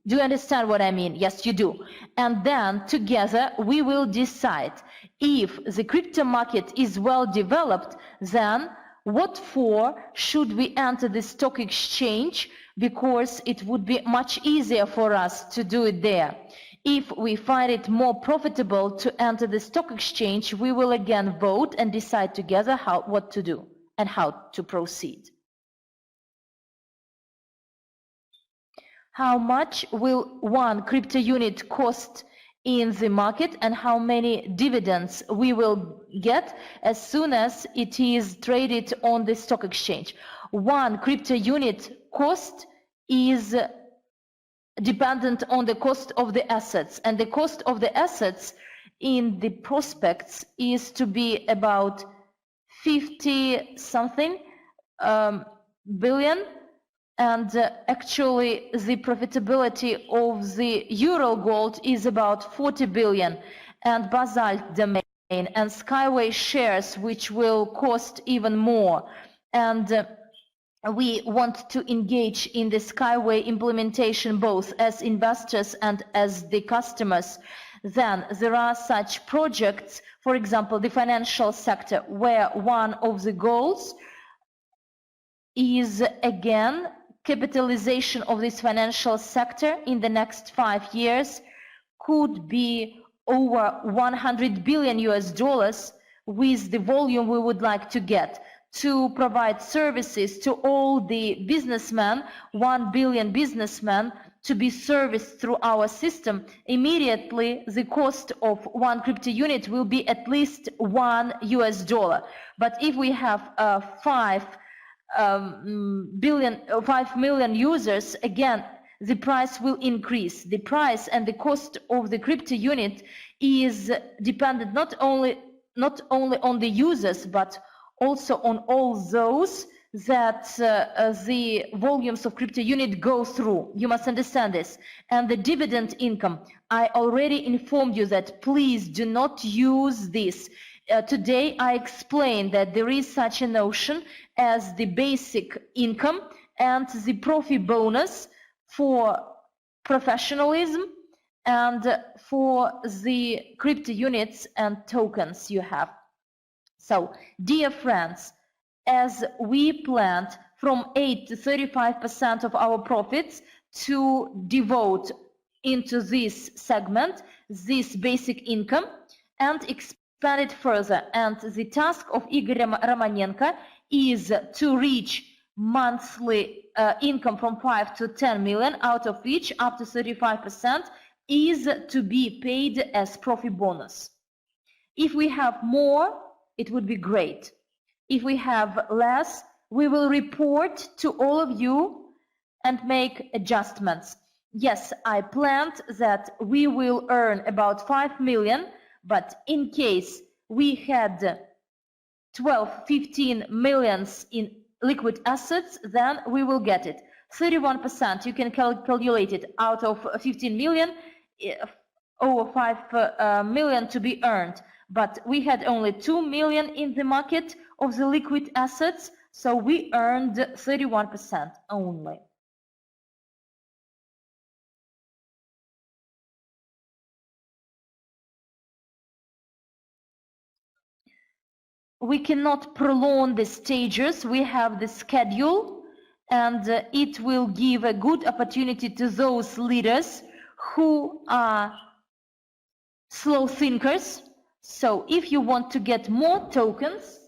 Do you understand what I mean? Yes, you do. And then together we will decide if the crypto market is well developed, then what for should we enter the stock exchange? Because it would be much easier for us to do it there. If we find it more profitable to enter the stock exchange, we will again vote and decide together what to do and how to proceed. How much will one crypto unit cost in the market, and how many dividends we will get as soon as it is traded on the stock exchange? One crypto unit cost is dependent on the cost of the assets, and the cost of the assets in the prospects is to be about 50 something billion. And actually the profitability of the Euro gold is about 40 billion, and basalt domain and Skyway shares, which will cost even more. And we want to engage in the Skyway implementation both as investors and as the customers. Then there are such projects, for example, the financial sector, where one of the goals is again capitalization of this financial sector in the next 5 years could be over 100 billion US dollars with the volume we would like to get to provide services to all the businessmen, 1 billion businessmen, to be serviced through our system. Immediately the cost of one crypto unit will be at least $1 US. But if we have 5 million users, again the price will increase. The price and the cost of the crypto unit is dependent not only on the users, but also on all those that the volumes of crypto unit go through. You must understand this. And the dividend income, I already informed you that please do not use this. Today I explained that there is such a notion as the basic income and the profi bonus for professionalism and for the crypto units and tokens you have. So, dear friends, as we planned from 8 to 35% of our profits to devote into this segment, this basic income, and expand it further. And the task of Igor Romanenko is to reach monthly income from 5 to 10 million, out of which up to 35% is to be paid as profit bonus. If we have more, it would be great. If we have less, we will report to all of you and make adjustments. Yes, I planned that we will earn about 5 million, but in case we had 12-15 millions in liquid assets, then we will get it. 31%, you can calculate it, out of 15 million, over 5 million to be earned. But we had only 2 million in the market of the liquid assets, so we earned 31% only. We cannot prolong the stages. We have the schedule, and it will give a good opportunity to those leaders who are slow thinkers. So if you want to get more tokens,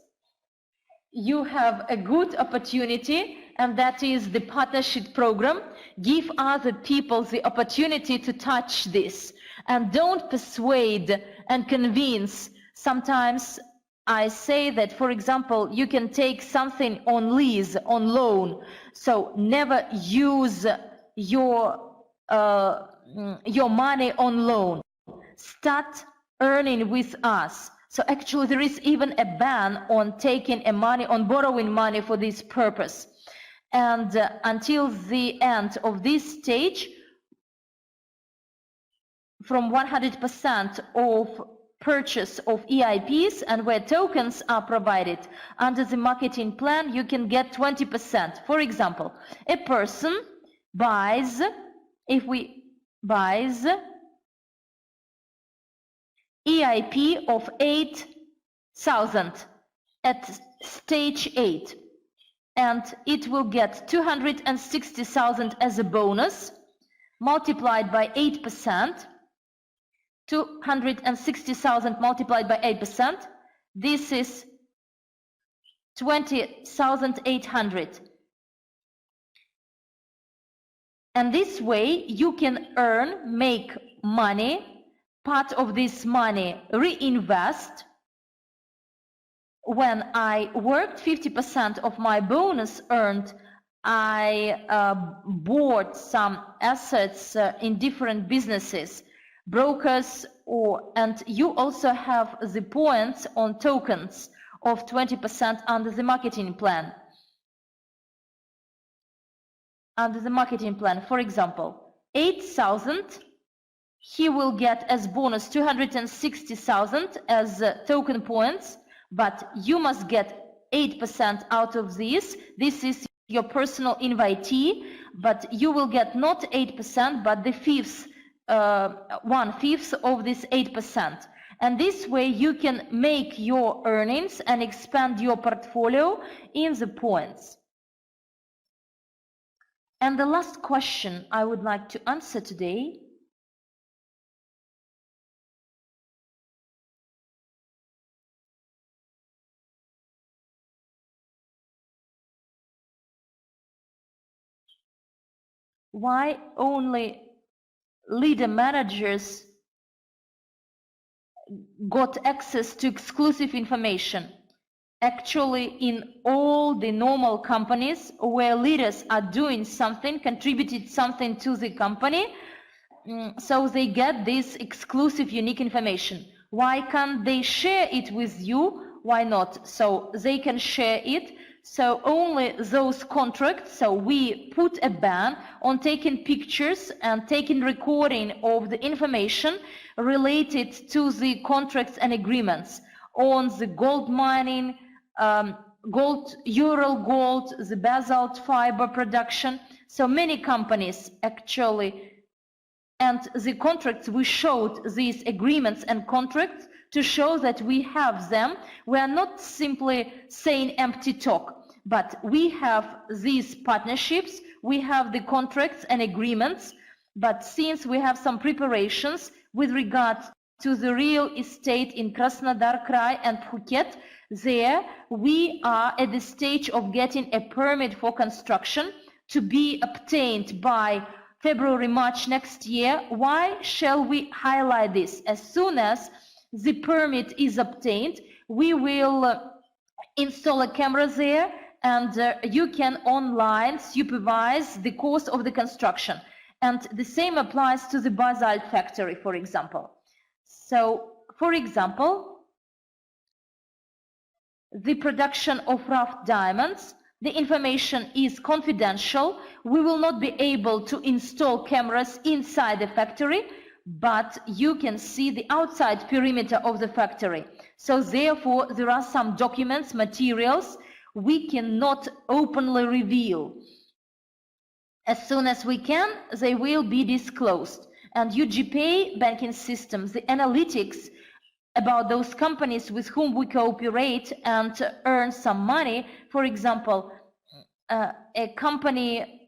you have a good opportunity, and that is the partnership program. Give other people the opportunity to touch this, and don't persuade and convince. Sometimes I say that, for example, you can take something on lease, on loan, so never use your money on loan. Start earning with us. So actually there is even a ban on taking money, on borrowing money for this purpose. And until the end of this stage, from 100% of purchase of EIPs and where tokens are provided under the marketing plan, you can get 20%. For example, a person buys, buys EIP of 8,000 at stage 8, and it will get 260,000 as a bonus, multiplied by 8%, 260,000 multiplied by 8%, this is 20,800. And this way you can earn, make money, part of this money reinvest. When I worked, 50% of my bonus earned, I bought some assets in different businesses, brokers, and you also have the points on tokens of 20% under the marketing plan. Under the marketing plan, for example, 8,000, he will get as bonus 260,000 as token points, but you must get 8% out of this. This is your personal invitee, but you will get not 8%, but the 1/5 of this 8%. And this way you can make your earnings and expand your portfolio in the points. And the last question I would like to answer today . Why only leader managers got access to exclusive information? Actually, in all the normal companies where leaders are doing something, contributed something to the company, so they get this exclusive, unique information. Why can't they share it with you? Why not? So they can share it. So only those contracts, so we put a ban on taking pictures and taking recording of the information related to the contracts and agreements on the gold mining, Ural gold, the basalt fiber production. So many companies actually, and the contracts, we showed these agreements and contracts to show that we have them. We are not simply saying empty talk, but we have these partnerships, we have the contracts and agreements, but since we have some preparations with regard to the real estate in Krasnodar Krai and Phuket, there we are at the stage of getting a permit for construction to be obtained by February, March next year. Why shall we highlight this? As soon as the permit is obtained, we will install a camera there, and you can online supervise the course of the construction. And the same applies to the basalt factory, for example. So, for example, the production of rough diamonds. The information is confidential. We will not be able to install cameras inside the factory, but you can see the outside perimeter of the factory. So therefore, there are some documents, materials we cannot openly reveal. As soon as we can, they will be disclosed. And UGPay banking systems, the analytics about those companies with whom we cooperate and earn some money, for example, a company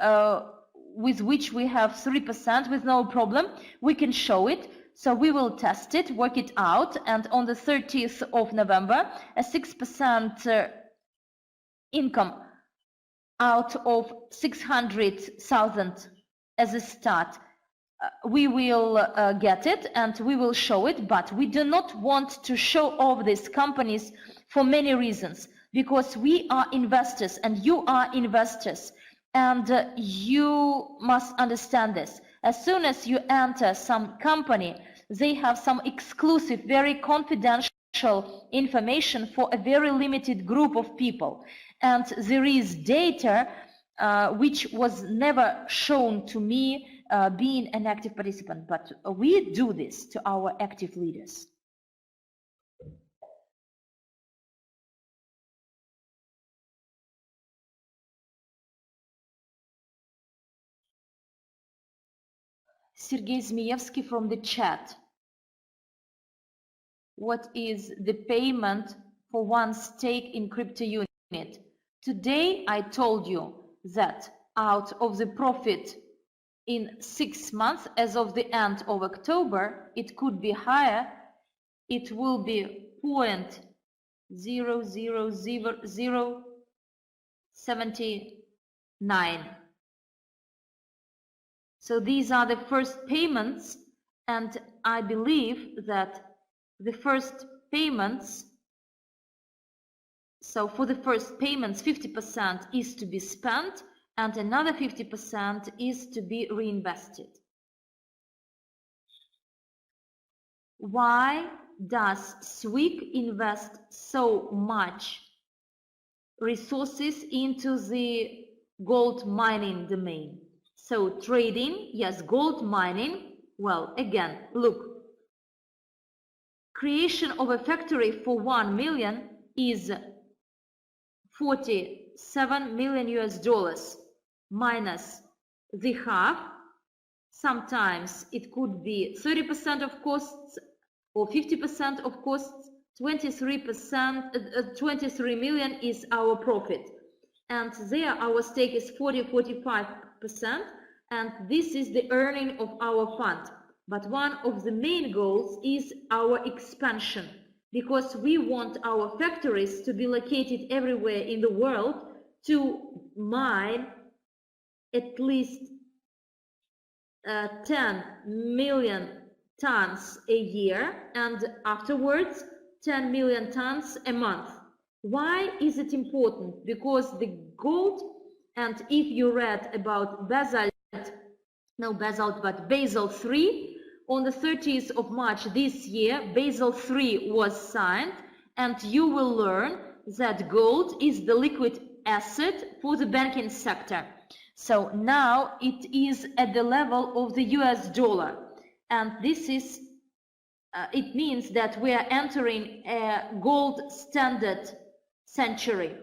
with which we have 3% with no problem, we can show it. So we will test it, work it out, and on the 30th of November, a 6% income out of 600,000 as a start. We will get it and we will show it, but we do not want to show off these companies for many reasons, because we are investors and you are investors, and you must understand this. As soon as you enter some company, they have some exclusive, very confidential information for a very limited group of people. And there is data which was never shown to me being an active participant, but we do this to our active leaders. Sergei Zmeyevsky from the chat. What is the payment for one stake in crypto unit? Today I told you that out of the profit in 6 months, as of the end of October, it could be higher. It will be 0.00079. So these are the first payments, and I believe that the first payments, so for the first payments, 50% is to be spent and another 50% is to be reinvested. Why does SWIG invest so much resources into the gold mining domain? So trading, yes, gold mining, well, again, look, creation of a factory for 1 million is 47 million US dollars minus the half. Sometimes it could be 30% of costs or 50% of costs. 23 million is our profit, and there our stake is 45%, and this is the earning of our fund. But one of the main goals is our expansion, because we want our factories to be located everywhere in the world to mine at least 10 million tons a year, and afterwards 10 million tons a month. Why is it important? Because the gold, and if you read about Basel 3, on the 30th of March this year, Basel 3 was signed, and you will learn that gold is the liquid asset for the banking sector. So now it is at the level of the US dollar, and this is it means that we are entering a gold standard century.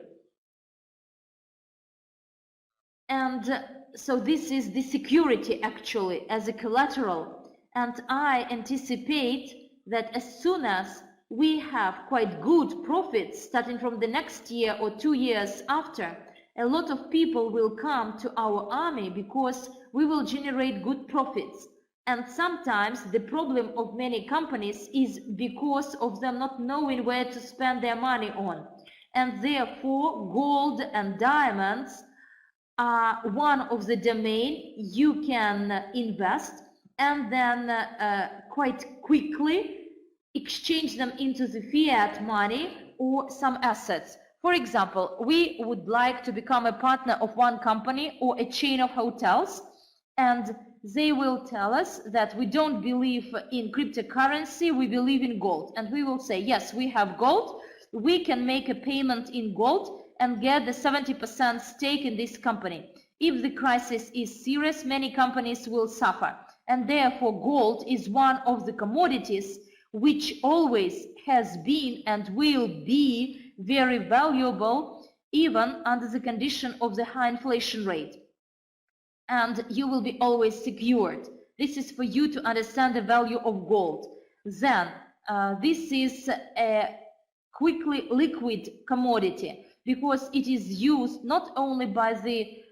And so this is the security actually as a collateral, and I anticipate that as soon as we have quite good profits starting from the next year or 2 years after, a lot of people will come to our army because we will generate good profits. And sometimes the problem of many companies is because of them not knowing where to spend their money on. And therefore, gold and diamonds are one of the domain you can invest and then quite quickly exchange them into the fiat money or some assets. For example, we would like to become a partner of one company or a chain of hotels, and they will tell us that we don't believe in cryptocurrency, we believe in gold. And we will say, yes, we have gold, we can make a payment in gold and get the 70% stake in this company. If the crisis is serious, many companies will suffer, and therefore gold is one of the commodities which always has been and will be very valuable even under the condition of the high inflation rate. And you will be always secured. This is for you to understand the value of gold. Then, this is a quickly liquid commodity because it is used not only by the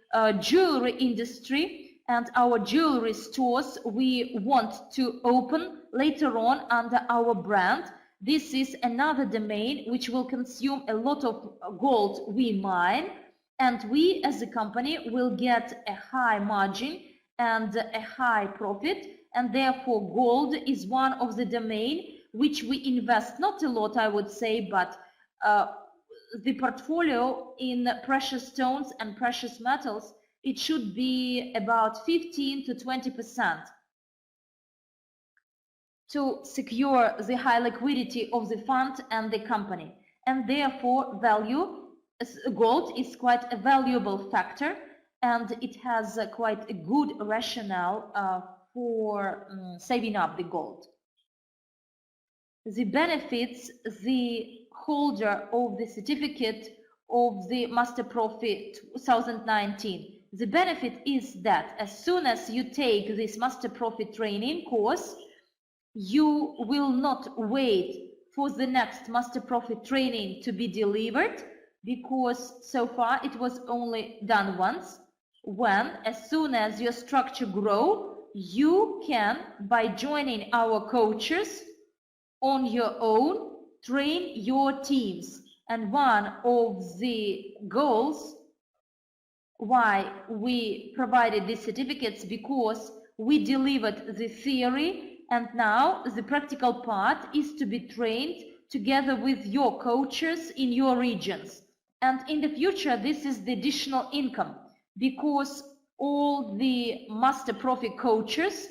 jewelry industry and our jewelry stores we want to open later on under our brand. This is another domain which will consume a lot of gold we mine, and we as a company will get a high margin and a high profit, and therefore gold is one of the domain which we invest not a lot, I would say, but the portfolio in precious stones and precious metals, it should be about 15 to 20% to secure the high liquidity of the fund and the company. And therefore gold is quite a valuable factor, and it has quite a good rationale for saving up the gold. The benefits the holder of the certificate of the bonus-profi 2019. The benefit is that as soon as you take this bonus-profi training course, you will not wait for the next bonus-profi training to be delivered, because so far it was only done once. When, as soon as your structure grows, you can, by joining our coaches on your own, train your teams. And one of the goals why we provided these certificates, because we delivered the theory, and now the practical part is to be trained together with your coaches in your regions. And in the future, this is the additional income, because all the bonus-profi coaches,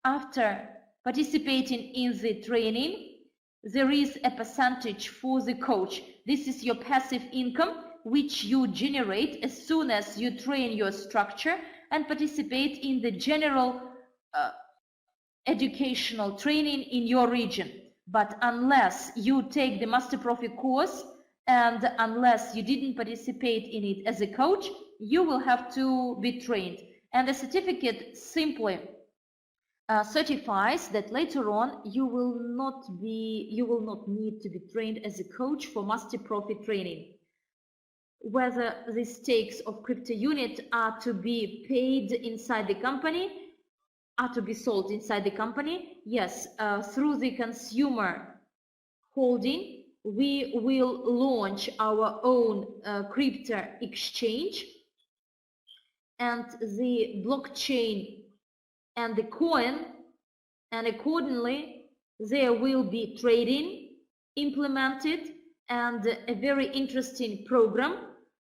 after participating in the training, there is a percentage for the coach. This is your passive income, which you generate as soon as you train your structure and participate in the general educational training in your region. But unless you take the bonus-profi course and unless you didn't participate in it as a coach, you will have to be trained. And the certificate simply certifies that later on you will not need to be trained as a coach for bonus-profi training. Whether the stakes of crypto unit are to be paid inside the company, are to be sold inside the company, yes, through the consumer holding, we will launch our own crypto exchange, and the blockchain and the coin, and accordingly there will be trading implemented and a very interesting program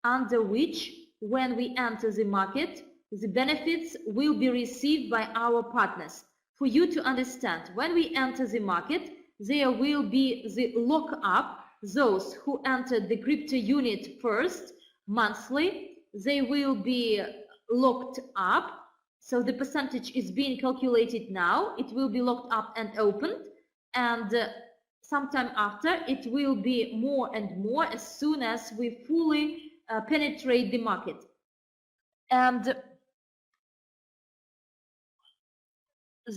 under which, when we enter the market, the benefits will be received by our partners. For you to understand, when we enter the market, there will be the lock-up. Those who entered the crypto unit first, monthly, they will be locked up. So the percentage is being calculated now. It will be locked up and opened, and sometime after it will be more and more as soon as we fully penetrate the market. And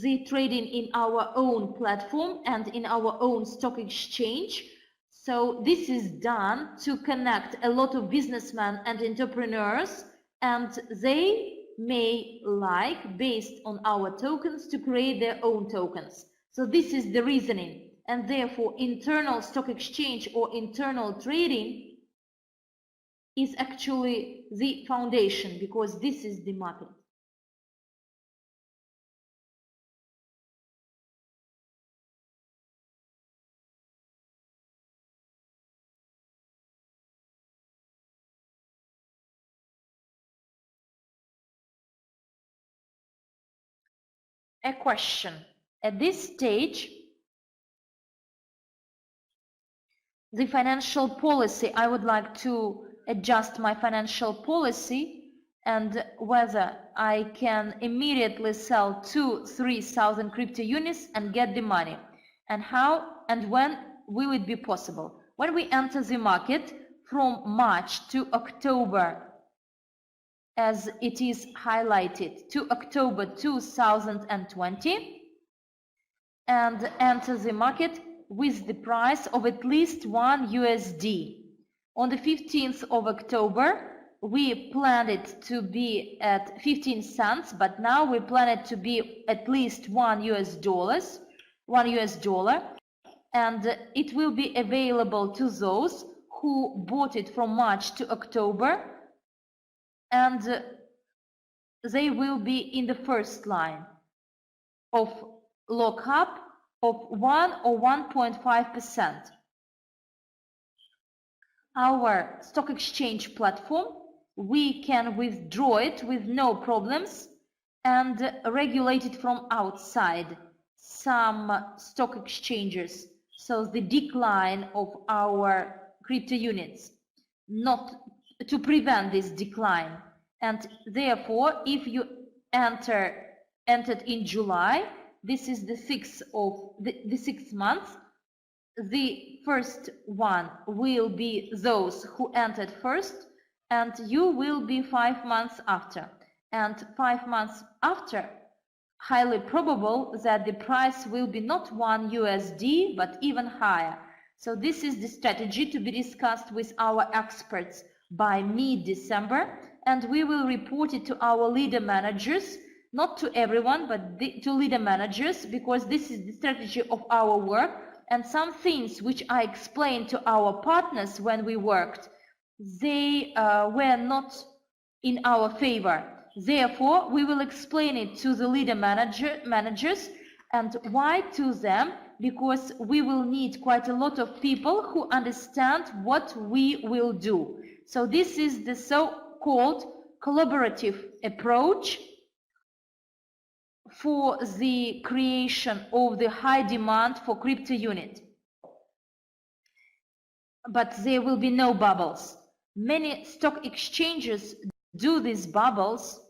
the trading in our own platform and in our own stock exchange. So this is done to connect a lot of businessmen and entrepreneurs, and they may like, based on our tokens, to create their own tokens. So this is the reasoning, and therefore internal stock exchange or internal trading is actually the foundation, because this is the market. A question. At this stage, The financial policy, I would like to adjust my financial policy and whether I can immediately sell 2,000-3,000 crypto units and get the money. And how and when will it be possible? When we enter the market from March to October, as it is highlighted, to October 2020, and enter the market with the price of at least $1. On the 15th of October, we planned it to be at 15 cents, but now we plan it to be at least $1, and it will be available to those who bought it from March to October, and they will be in the first line of lockup of 1 or 1.5%. Our stock exchange platform, we can withdraw it with no problems and regulate it from outside some stock exchanges. So the decline of our crypto units, not to prevent this decline. And therefore, if you entered in July, this is the sixth month. The first one will be those who entered first, and you will be 5 months after. And 5 months after, highly probable that the price will be not $1, but even higher. So this is the strategy to be discussed with our experts by mid-December, and we will report it to our leader managers, not to everyone, but to leader managers, because this is the strategy of our work, and some things which I explained to our partners when we worked, they were not in our favor. Therefore, we will explain it to the leader managers. And why to them? Because we will need quite a lot of people who understand what we will do. So this is the so-called collaborative approach for the creation of the high demand for crypto unit. But there will be no bubbles. Many stock exchanges do these bubbles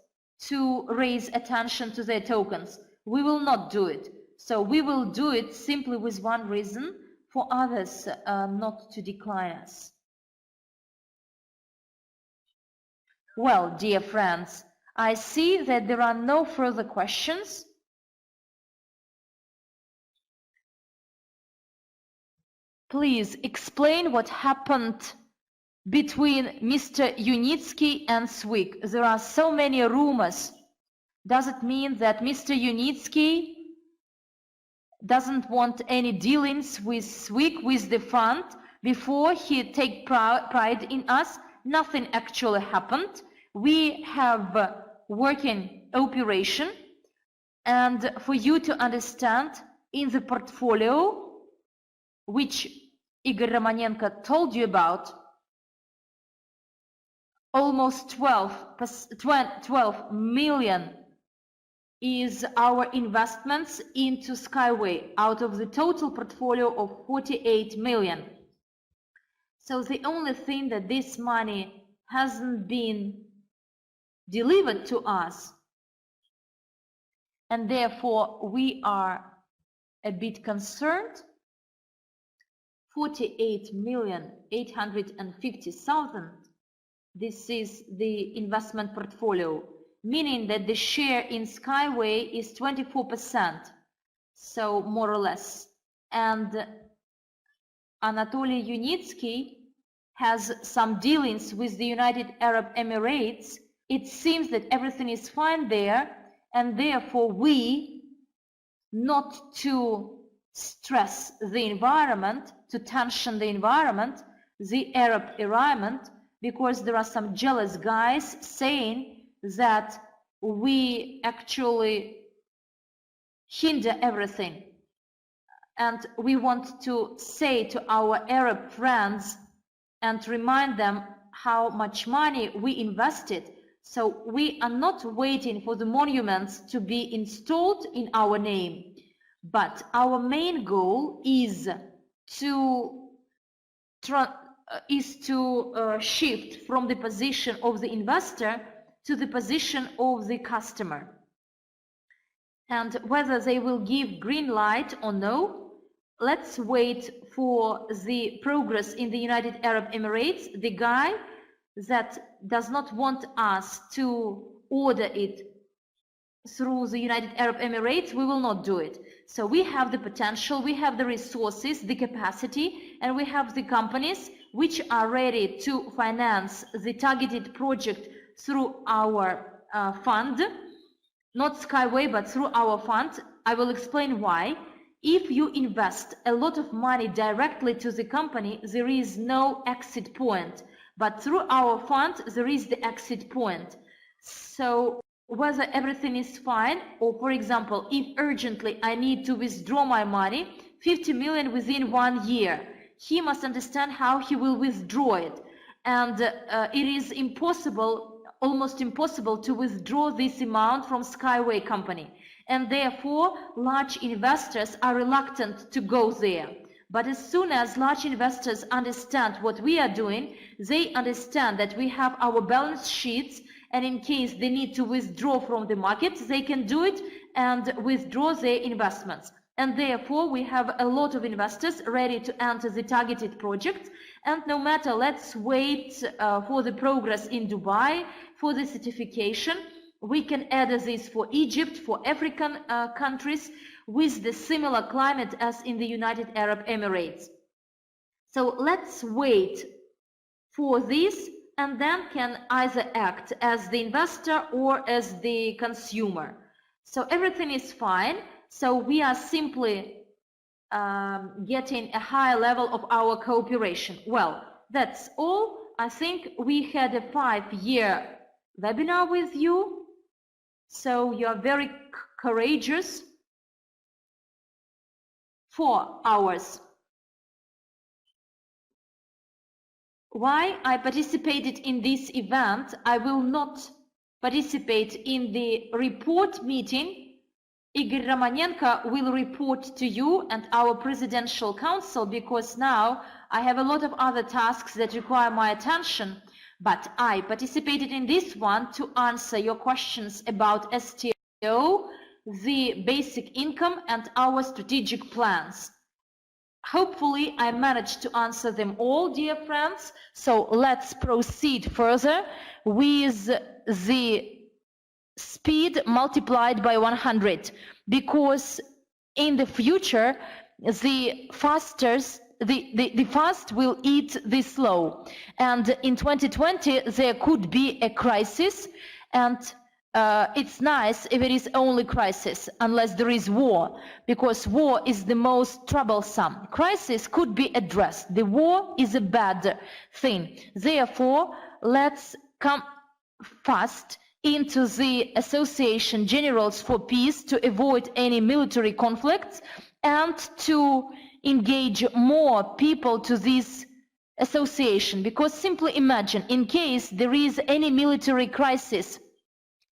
to raise attention to their tokens. We will not do it. So we will do it simply with one reason, for others not to decline us. Well, dear friends, I see that there are no further questions. Please explain what happened between Mr. Yunitsky and SWIG. There are so many rumors. Does it mean that Mr. Yunitsky doesn't want any dealings with SWIG, with the fund, before he take pride in us? Nothing actually happened. We have a working operation, and for you to understand, in the portfolio, which Igor Romanenko told you about, almost 12 million is our investments into Skyway out of the total portfolio of 48 million. So the only thing that this money hasn't been delivered to us, and therefore we are a bit concerned. 48,850,000. This is the investment portfolio, meaning that the share in Skyway is 24%, so more or less. And Anatoly Yunitsky has some dealings with the United Arab Emirates. It seems that everything is fine there, and therefore we, not to stress the environment, to tension the environment, the Arab environment, because there are some jealous guys saying that we actually hinder everything. And we want to say to our Arab friends and remind them how much money we invested. So we are not waiting for the monuments to be installed in our name, but our main goal is to shift from the position of the investor to the position of the customer. And whether they will give green light or no, let's wait for the progress in the United Arab Emirates. The guy that does not want us to order it through the United Arab Emirates, we will not do it. So we have the potential, we have the resources, the capacity, and we have the companies which are ready to finance the targeted project through our fund, not Skyway, but through our fund. I will explain why. If you invest a lot of money directly to the company, there is no exit point. But through our fund, there is the exit point. So whether everything is fine, or for example, if urgently I need to withdraw my money, 50 million within 1 year, he must understand how he will withdraw it. And it is impossible, almost impossible to withdraw this amount from Skyway company. And therefore, large investors are reluctant to go there. But as soon as large investors understand what we are doing, they understand that we have our balance sheets, and in case they need to withdraw from the market, they can do it and withdraw their investments. And therefore, we have a lot of investors ready to enter the targeted project. And no matter, let's wait for the progress in Dubai, for the certification. We can add this for Egypt, for African countries with the similar climate as in the United Arab Emirates. So let's wait for this, and then can either act as the investor or as the consumer. So everything is fine. So we are simply getting a higher level of our cooperation. Well, that's all. I think we had a 5-year webinar with you. So you are very courageous. 4 hours. Why I participated in this event? I will not participate in the report meeting. Igor Romanenko will report to you and our Presidential Council, because now I have a lot of other tasks that require my attention. But I participated in this one to answer your questions about STO, the basic income, and our strategic plans. Hopefully, I managed to answer them all, dear friends. So let's proceed further with the speed multiplied by 100, because in the future, the fast will eat the slow. And in 2020, there could be a crisis, and it's nice if it is only crisis, unless there is war, because war is the most troublesome. Crisis could be addressed. The war is a bad thing. Therefore, let's come fast into the Association Generals for Peace to avoid any military conflicts and to engage more people to this association. Because simply imagine, in case there is any military crisis,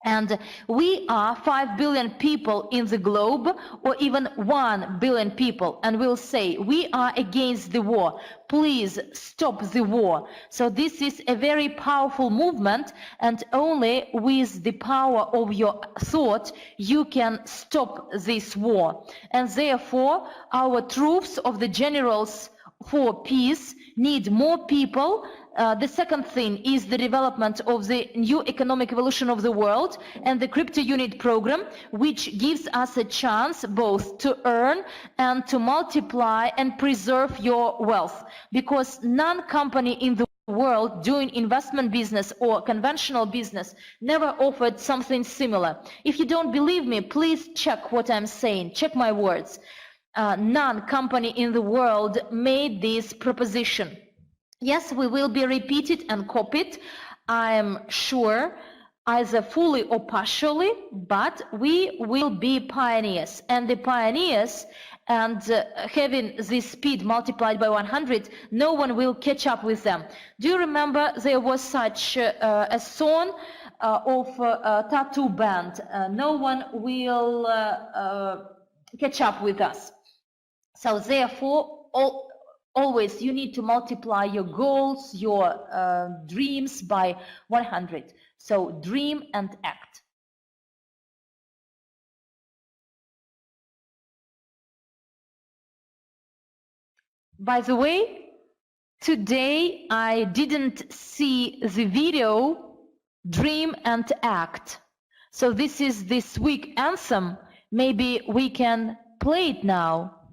and we are 5 billion people in the globe, or even 1 billion people, and we'll say we are against the war, please stop the war. So this is a very powerful movement, and only with the power of your thought you can stop this war. And therefore our troops of the Generals for Peace need more people. The second thing is the development of the new economic evolution of the world and the crypto unit program, which gives us a chance both to earn and to multiply and preserve your wealth, because none company in the world doing investment business or conventional business never offered something similar. If you don't believe me, please check what I'm saying, check my words. None company in the world made this proposition. Yes, we will be repeated and copied, I am sure, either fully or partially, but we will be pioneers. And the pioneers, and having this speed multiplied by 100, no one will catch up with them. Do you remember there was such a song of a tattoo band? No one will catch up with us. So therefore, Always you need to multiply your goals, your dreams by 100. So dream and act. By the way, today I didn't see the video Dream and Act. So this is this week anthem. Maybe we can play it now.